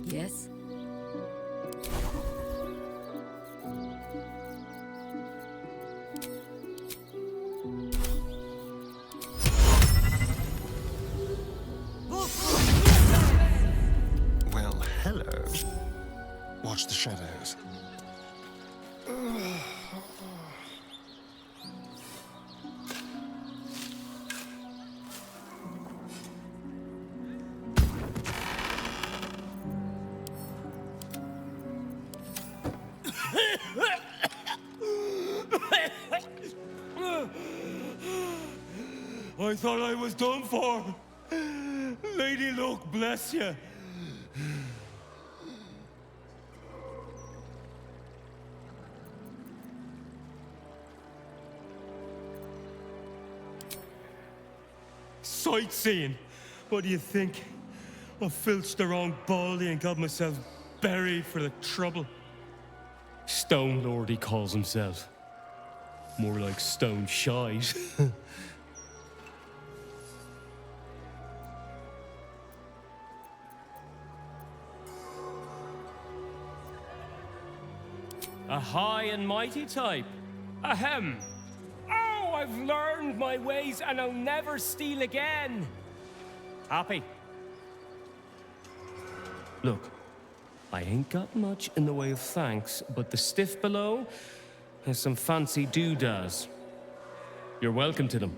Yes? I thought I was done for. Lady Luck, bless you. Sightseeing. What do you think? I filched the wrong baldy and got myself buried for the trouble. Stone Lord, he calls himself. More like stone shite. A high and mighty type. Ahem. Oh, I've learned my ways and I'll never steal again. Happy? Look, I ain't got much in the way of thanks, but the stiff below has some fancy doodads. You're welcome to them.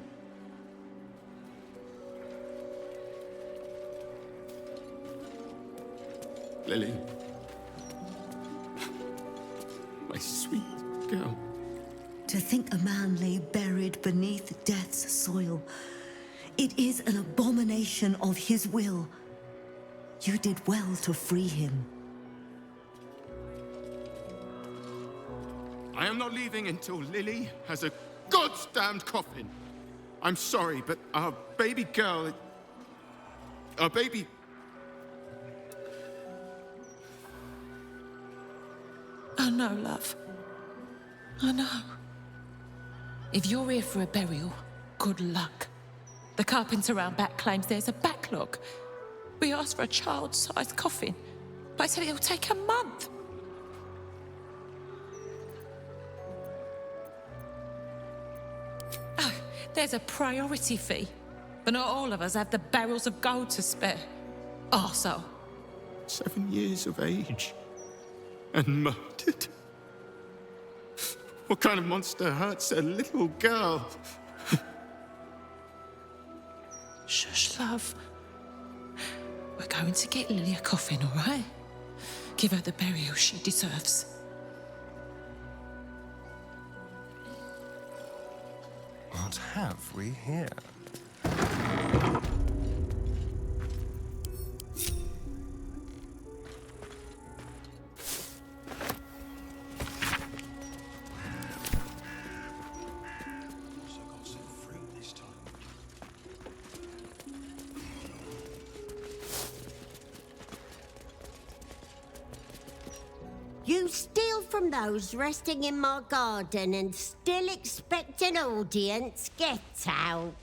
Lily. My sweet girl. To think a man lay buried beneath death's soil. It is an abomination of his will. You did well to free him. I am not leaving until Lily has a goddamned coffin. I'm sorry, but our baby girl... Our baby... I know, love. I know. If you're here for a burial, good luck. The carpenter around back claims there's a backlog. We asked for a child-sized coffin, but I said it'll take a month. Oh, there's a priority fee, but not all of us have the barrels of gold to spare. Arsehole. 7 years of age. And murdered. What kind of monster hurts a little girl? Shush, love. We're going to get Lily a coffin, all right? Give her the burial she deserves. What have we here? You steal from those resting in my garden and still expect an audience? Get out.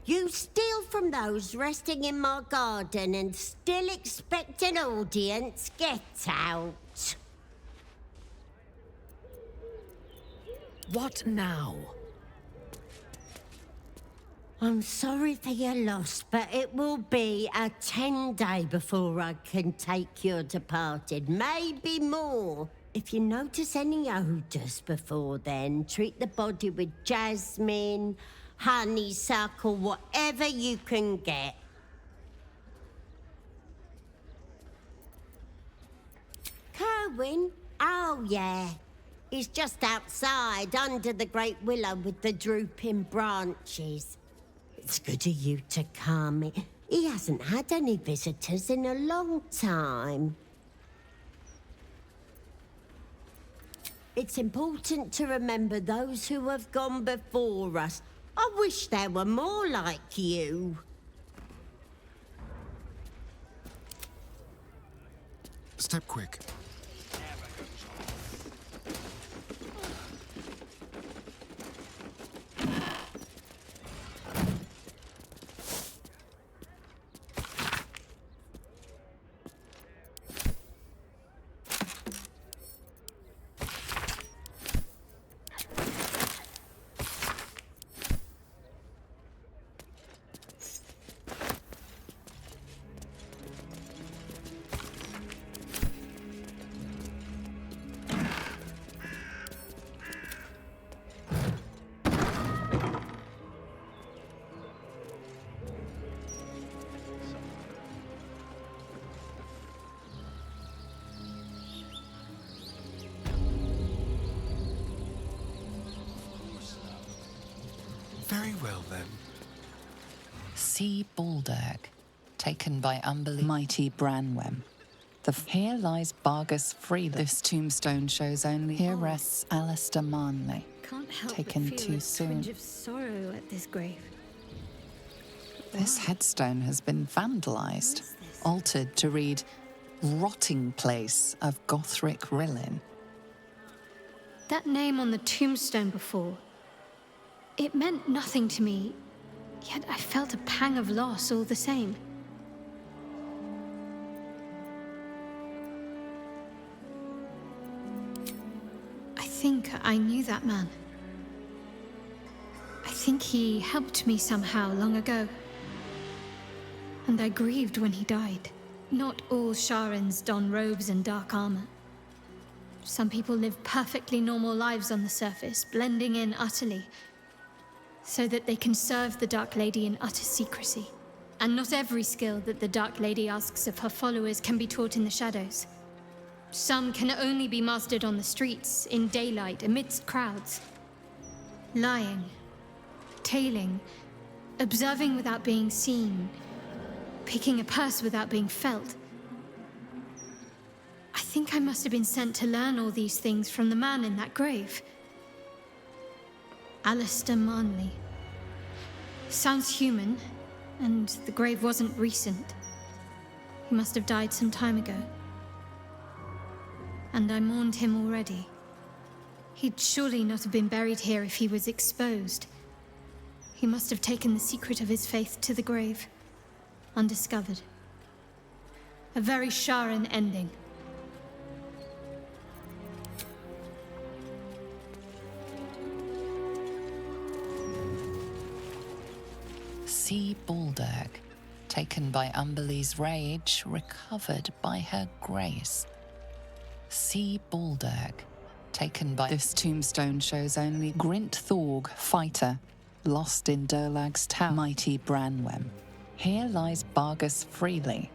You steal from those resting in my garden and still expect an audience? Get out. What now? I'm sorry for your loss, but it will be a 10-day before I can take your departed. Maybe more. If you notice any odours before then, treat the body with jasmine, honeysuckle, whatever you can get. Kerwin? Oh, yeah. He's just outside, under the great willow with the drooping branches. It's good of you to come. He hasn't had any visitors in a long time. It's important to remember those who have gone before us. I wish there were more like you. Step quick. Very well, then. See Baldur, taken by Umberly mighty Branwen. Here lies Bargus Free. This tombstone shows only here rests Alistair Manley. Can't help Taken but feel too a soon. twinge of sorrow at this grave. This headstone has been vandalized, altered to read Rotting Place of Gothric Rillin. That name on the tombstone before, it meant nothing to me, yet I felt a pang of loss all the same. I think I knew that man. I think he helped me somehow long ago. And I grieved when he died. Not all Sharans don robes and dark armor. Some people live perfectly normal lives on the surface, blending in utterly, so that they can serve the Dark Lady in utter secrecy. And not every skill that the Dark Lady asks of her followers can be taught in the shadows. Some can only be mastered on the streets, in daylight, amidst crowds. Lying, tailing, observing without being seen, picking a purse without being felt. I think I must have been sent to learn all these things from the man in that grave. Alistair Manley. Sounds human, and the grave wasn't recent. He must have died some time ago. And I mourned him already. He'd surely not have been buried here if he was exposed. He must have taken the secret of his faith to the grave, undiscovered. A very Sharan ending. See Baldur, taken by Umberly's rage, recovered by her grace. See Baldur, taken by... This tombstone shows only Grint Thorg, fighter, lost in Durlag's tower, mighty Branwen. Here lies Bargus Freely.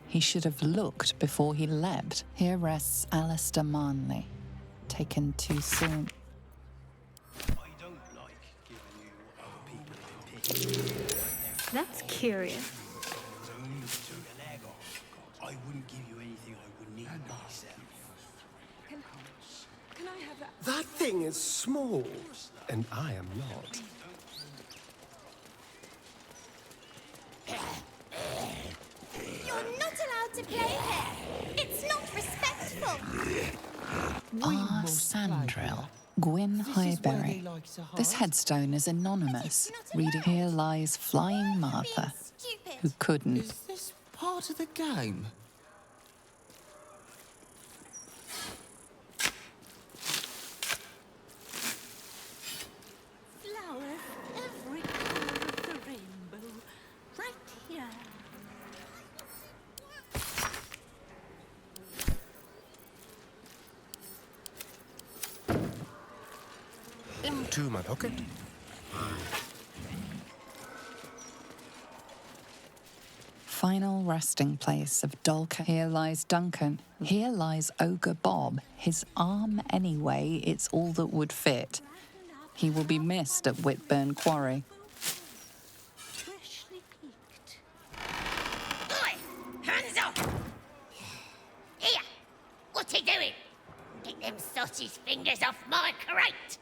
He should have looked before he leapt. Here rests Alistair Manley, taken too soon. That's curious. I wouldn't give you anything I wouldn't need myself. Can I have that? That thing is small, and I am not. You're not allowed to play here. It's not respectful. Sandril, Gwyn Highbury. This headstone is anonymous. Reading here lies Flying Martha, who couldn't. Is this part of the game? Flowers every color of the rainbow. Right here. Into my pocket. Final resting place of Dolka. Here lies Duncan. Here lies Ogre Bob. His arm anyway, it's all that would fit. He will be missed at Whitburn Quarry. Freshly picked. Oi! Hands off! Here! What are you doing? Get them sausage fingers off my crate!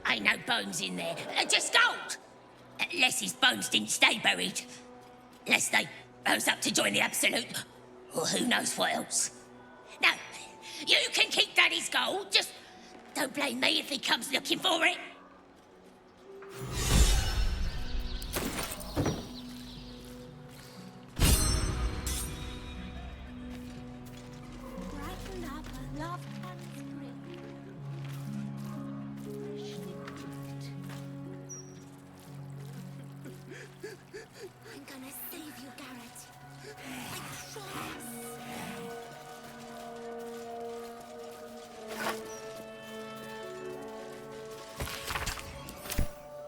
Ain't no bones in there. Just gold. Unless his bones didn't stay buried. Unless they rose up to join the Absolute. Or who knows what else. Now, you can keep Daddy's gold. Just don't blame me if he comes looking for it. I'm gonna save you, Garrett. I promise.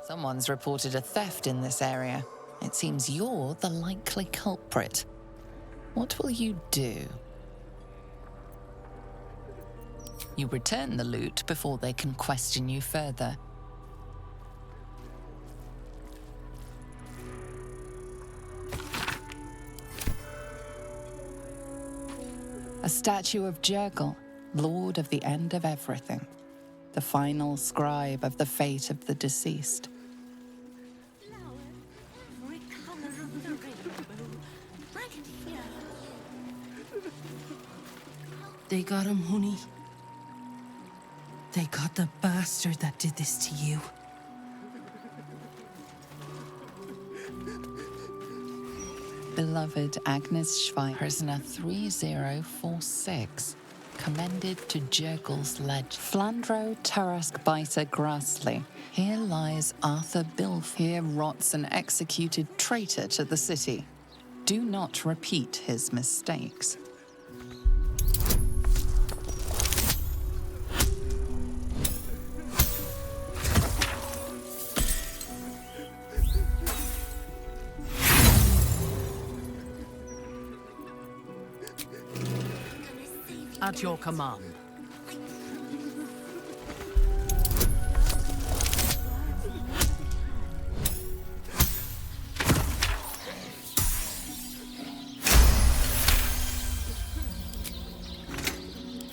Someone's reported a theft in this area. It seems you're the likely culprit. What will you do? You return the loot before they can question you further. A statue of Jurgle, Lord of the End of Everything, the final scribe of the fate of the deceased. They got him, honey. They got the bastard that did this to you. Beloved Agnes Schweig, prisoner 3046, commended to Jurgle's ledge. Flandro Tarask Biter Grassley. Here lies Arthur Bilf. Here rots an executed traitor to the city. Do not repeat his mistakes. At your command.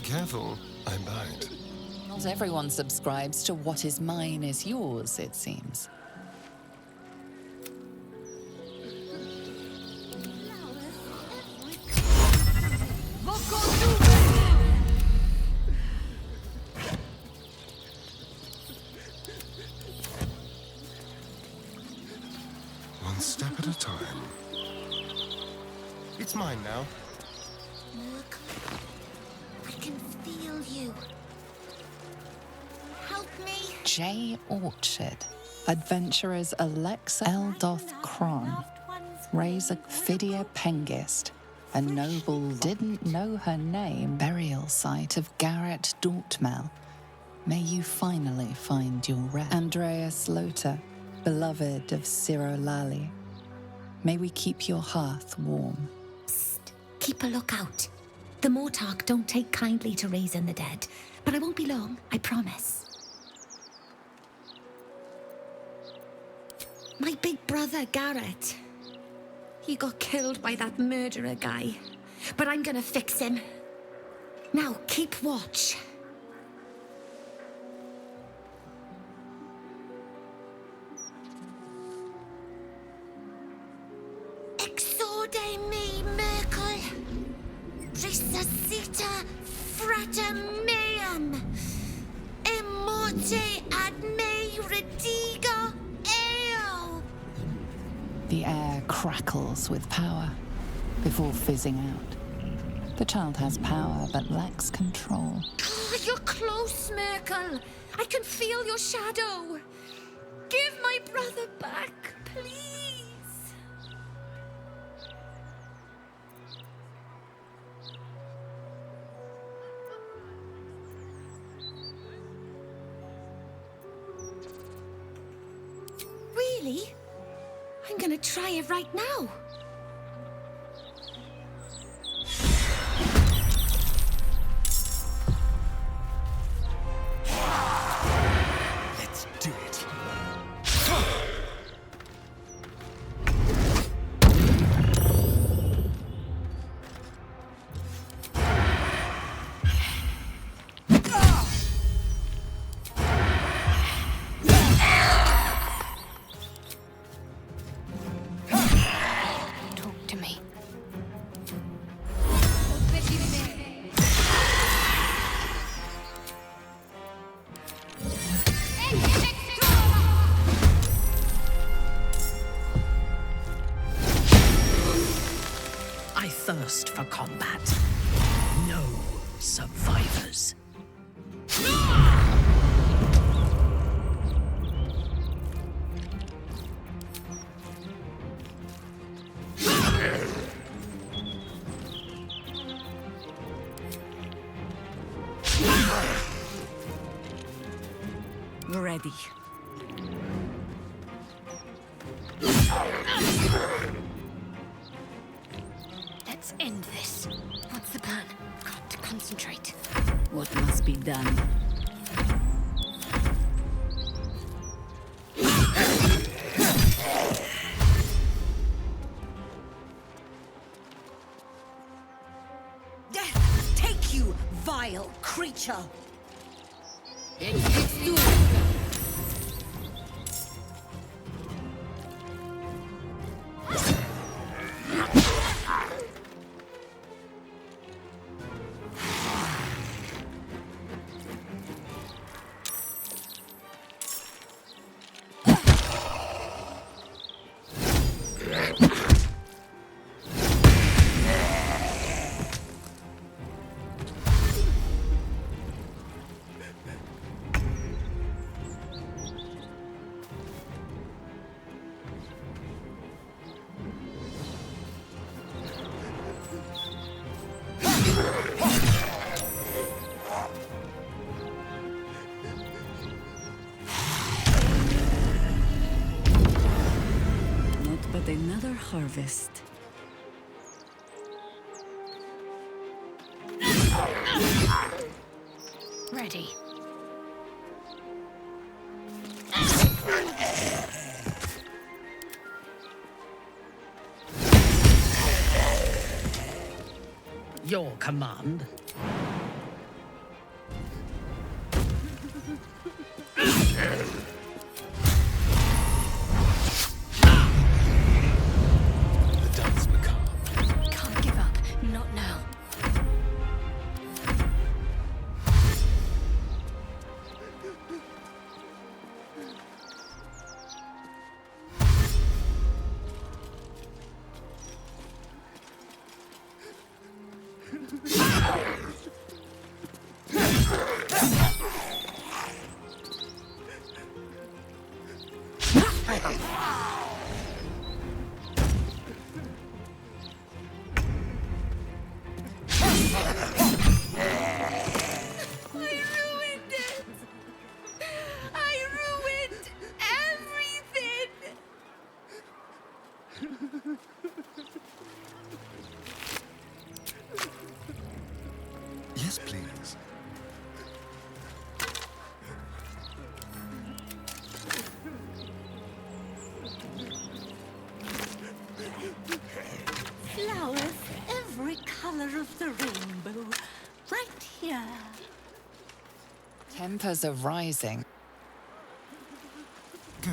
Careful, I bite. Not everyone subscribes to what is mine is yours, it seems. One step at a time. It's mine now. Merkel, I can feel you. Help me. J. Orchard. Adventurers Alexa Eldoth Kron. Razor Phidia Pengist. A noble didn't know her name. Burial site of Garrett Dortmel. May you finally find your rest. Andreas Lothar. Beloved of Ciro Lali. May we keep your hearth warm. Keep a lookout. The Mortarch don't take kindly to raising the dead, but I won't be long, I promise. My big brother, Garrett. He got killed by that murderer guy, but I'm gonna fix him. Now, keep watch. Exorde me, Merkel. Resuscita frater meum. Immorte ad me redigo eo. The air crackles with power before fizzing out. The child has power but lacks control. Oh, you're close, Merkel. I can feel your shadow. Give my brother back, please. Really? I'm gonna try it right now. Let's do it. Talk to me. I thirst for combat. No survivors. ready. Let's end this. What's the plan? Got to concentrate. What must be done? Death, take you, vile creature! It's you! But another harvest. Ready. Your command. Can't give up. Not now. Yes, please. Flowers, every color of the rainbow. Right here. Tempers are rising. Go.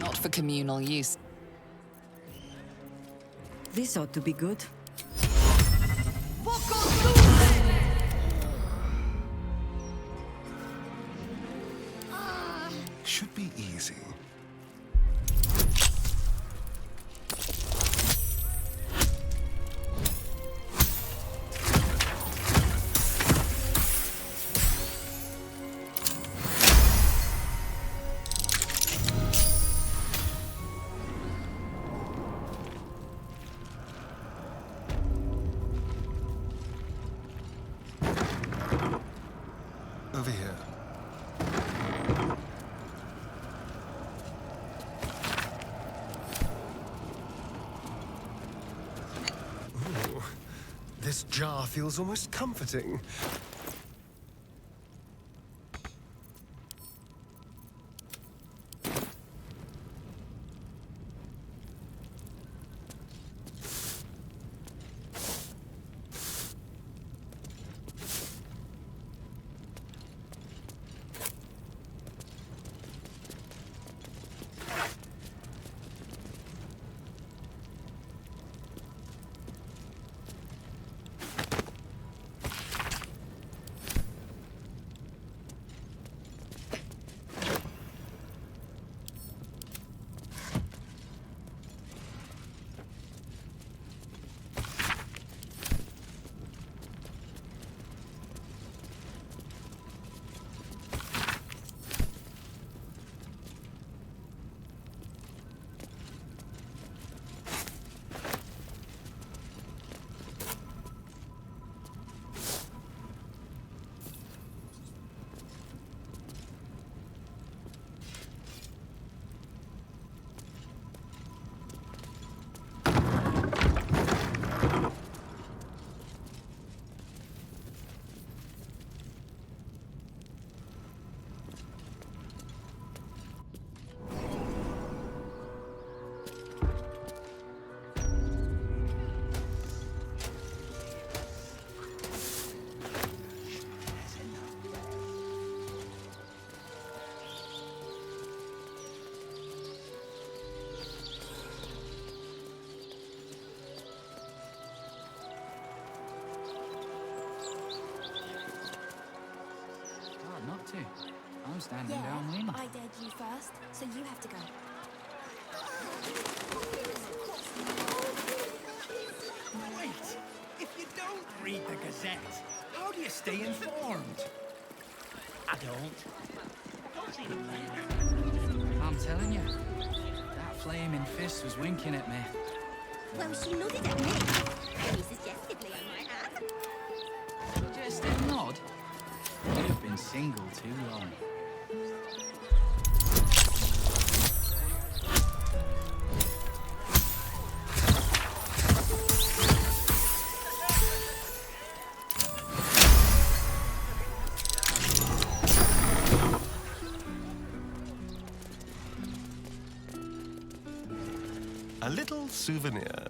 Not for communal use. This ought to be good. Should be easy. Over here. Ooh, this jar feels almost comforting. I'm standing Yeah, downwind. but I dared you first, so you have to go. Wait! If you don't read the Gazette, how do you stay informed? I don't see the point. I'm telling you, that flaming fist was winking at me. Well, she nodded at me. Very suggestively, I might add. Just a nod. You've been single too long. A little souvenir.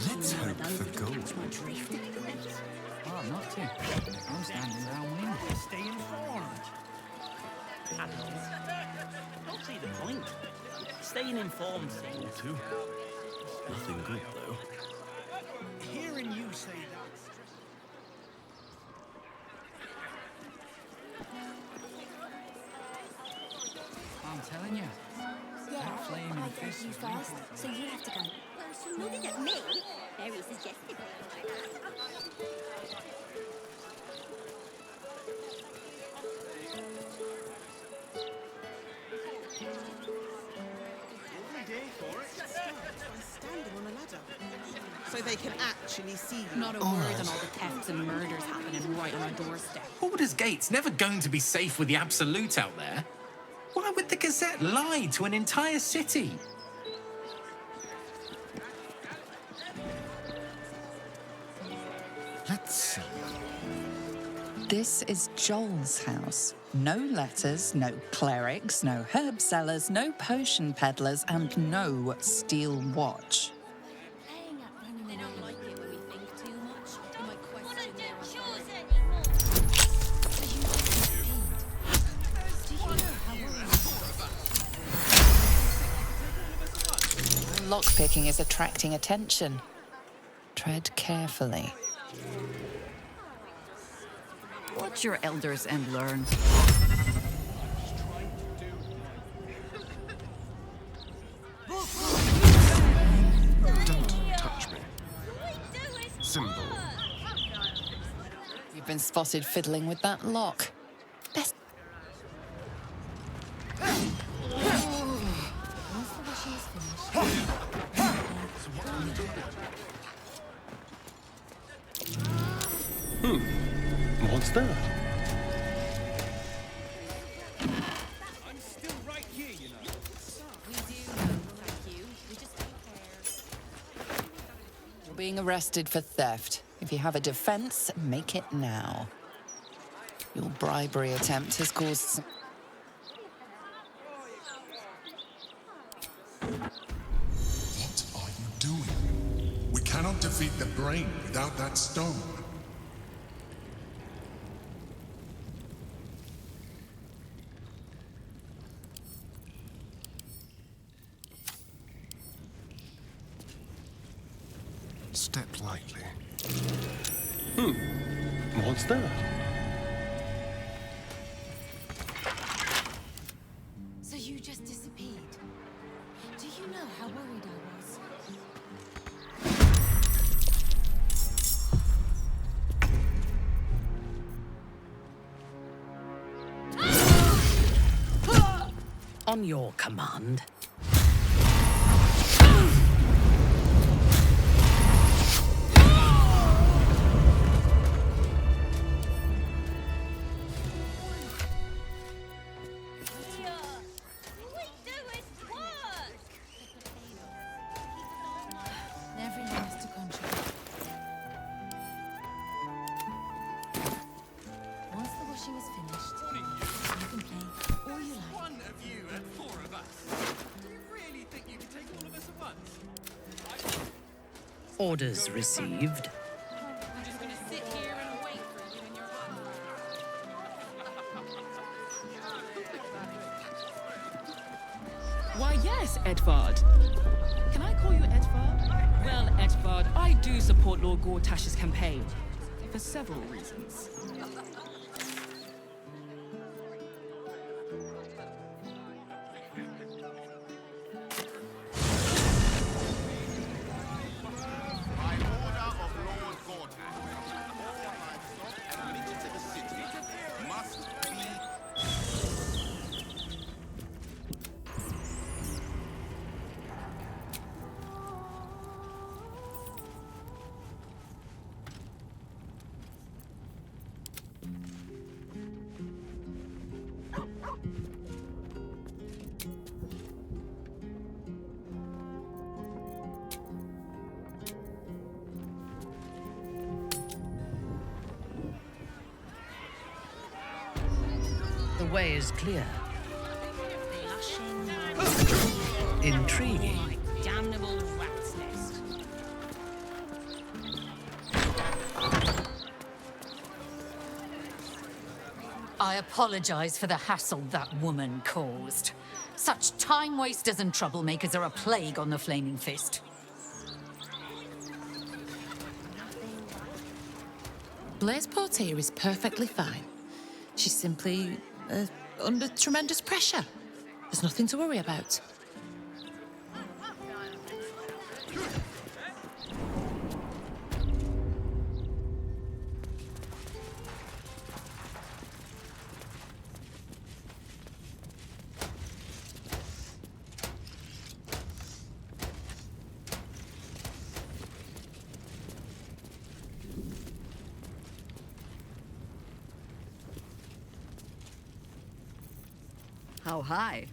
Let's hope for gold. Oh, not to. I'm standing downwind. Stay informed. I don't see the point. Staying informed thing too. Nothing good though. Hearing you say that. I'm telling you, Yeah, that flaming I dared fist you was first, winking. so you have to go. Well, she nodded at me. Very suggestively, I might add. Standing on a ladder. So they can actually see you. Not a word on all the thefts and murders happening right on our doorstep. Baldur's Gate's never going to be safe with the Absolute out there. Why would the Gazette lie to an entire city? Let's see. This is Joel's house. No letters, no clerics, no herb sellers, no potion peddlers, and no steel watch. They don't like it when we think too much. You might question their authority. Lockpicking is attracting attention. Tread carefully. Watch your elders and learn. Don't touch me. Symbol. You've been spotted fiddling with that lock. Best. What's that? I'm still right here, you know. We do know, thank you. We just don't care. You're being arrested for theft. If you have a defense, make it now. Your bribery attempt has caused some... What are you doing? We cannot defeat the brain without that stone. Step lightly. What's that? So you just disappeared. Do you know how worried I was? On your command. Everyone has to contribute. Once the washing is finished, you can play all you like. One of you and four of us. Do you really think you can take all of us at once? Orders received. I'm just gonna sit here and wait for you and your Why, yes, Edvard. Can I call you Edvard? Well, Edvard, I do support Lord Gortash's campaign. For several reasons. By order of Lord Gortash, all livestock admitted to the city must be... The way is clear. Intriguing. damnable rat's nest. I apologize for the hassle that woman caused. Such time wasters and troublemakers are a plague on the Flaming Fist. Blaise Portier is perfectly fine. She's simply under tremendous pressure. There's nothing to worry about. How high?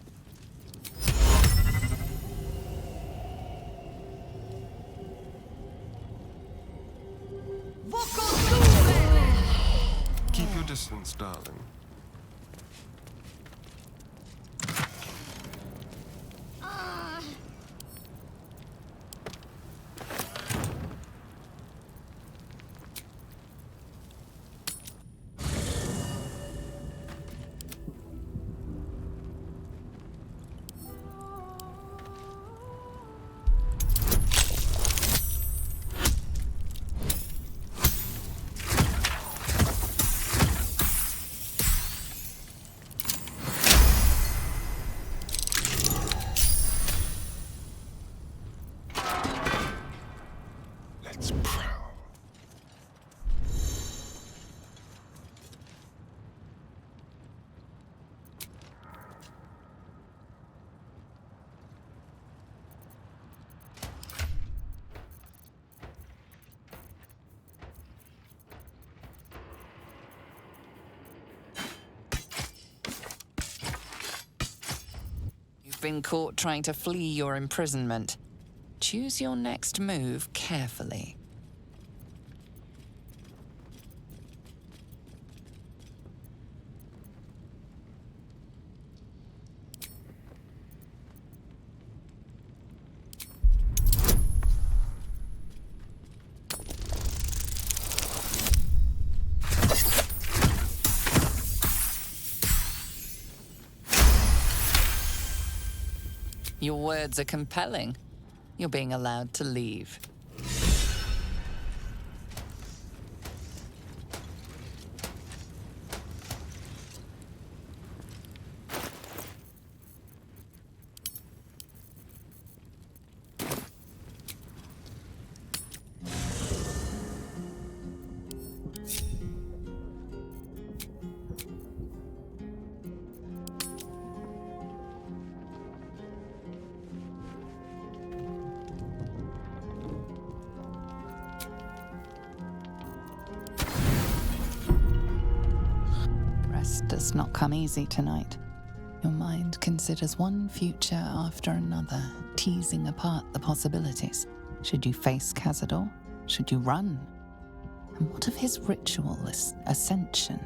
Keep your distance, darling. You've been caught trying to flee your imprisonment. Choose your next move carefully. Your words are compelling. You're being allowed to leave. Does not come easy tonight. Your mind considers one future after another, teasing apart the possibilities. Should you face Cazador? Should you run? And what of his ritual, Ascension?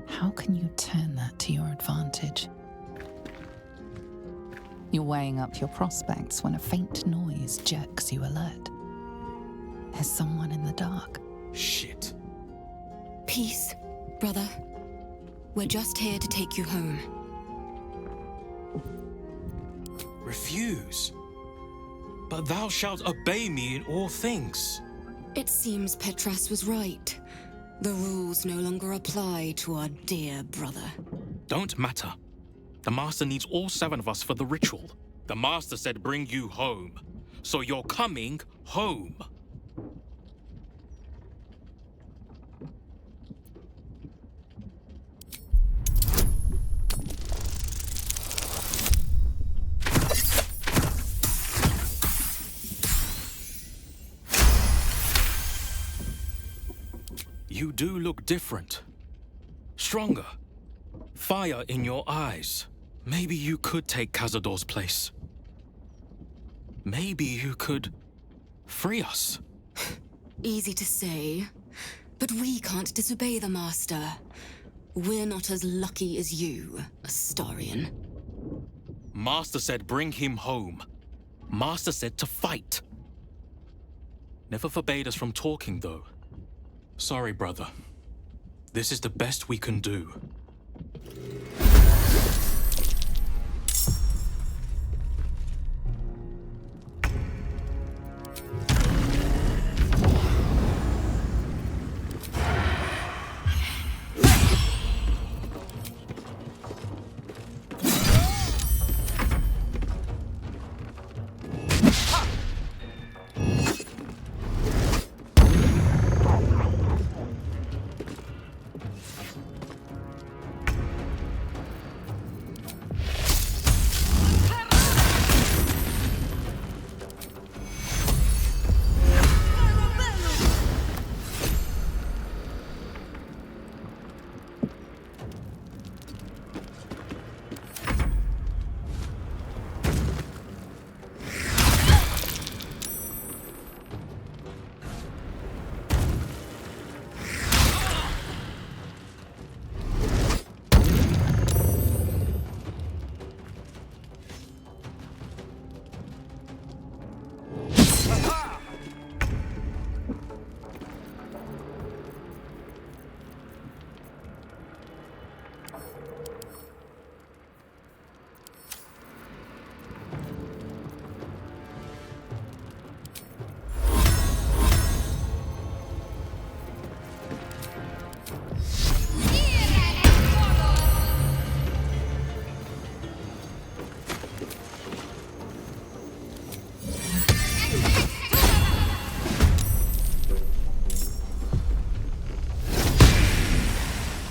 How can you turn that to your advantage? You're weighing up your prospects when a faint noise jerks you alert. There's someone in the dark. Shit. Peace, brother. We're just here to take you home. Refuse. But thou shalt obey me in all things. It seems Petras was right. The rules no longer apply to our dear brother. Don't matter. The Master needs all 7 of us for the ritual. The Master said bring you home. So you're coming home. You do look different. Stronger. Fire in your eyes. Maybe you could take Cazador's place. Maybe you could free us. Easy to say, but we can't disobey the Master. We're not as lucky as you, Astarion. Master said bring him home. Master said to fight. Never forbade us from talking, though. Sorry, brother. This is the best we can do.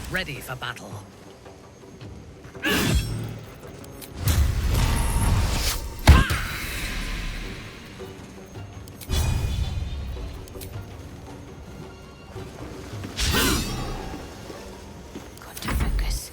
Ready for battle. Got to focus.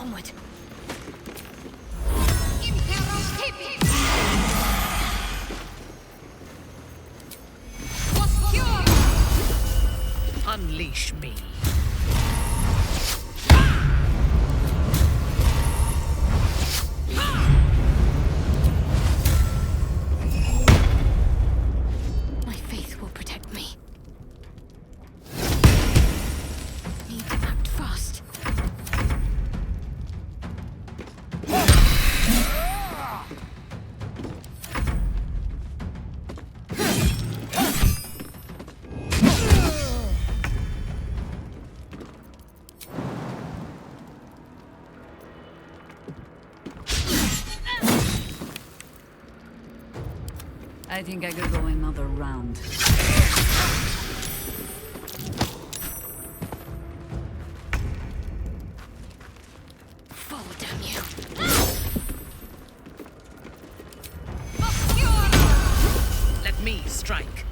Onward. Unleash me. My faith will protect me. Need to act fast. I think I could go another round. Fall, damn you. Let me strike.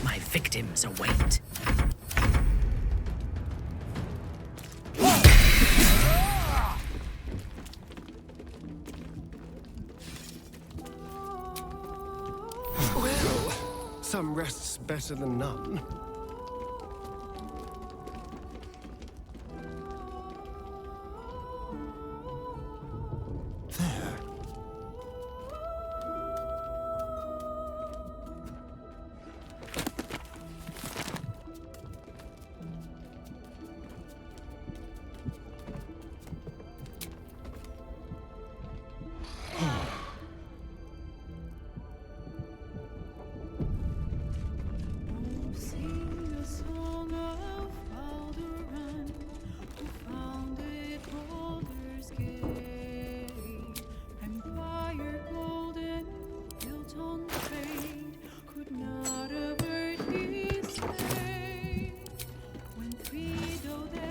My victims await. Well, some rest's better than none. There. Sing the song of Baldur, who founded Baldur's Gate. Empire golden, built on trade, could not avert his fate. When three though there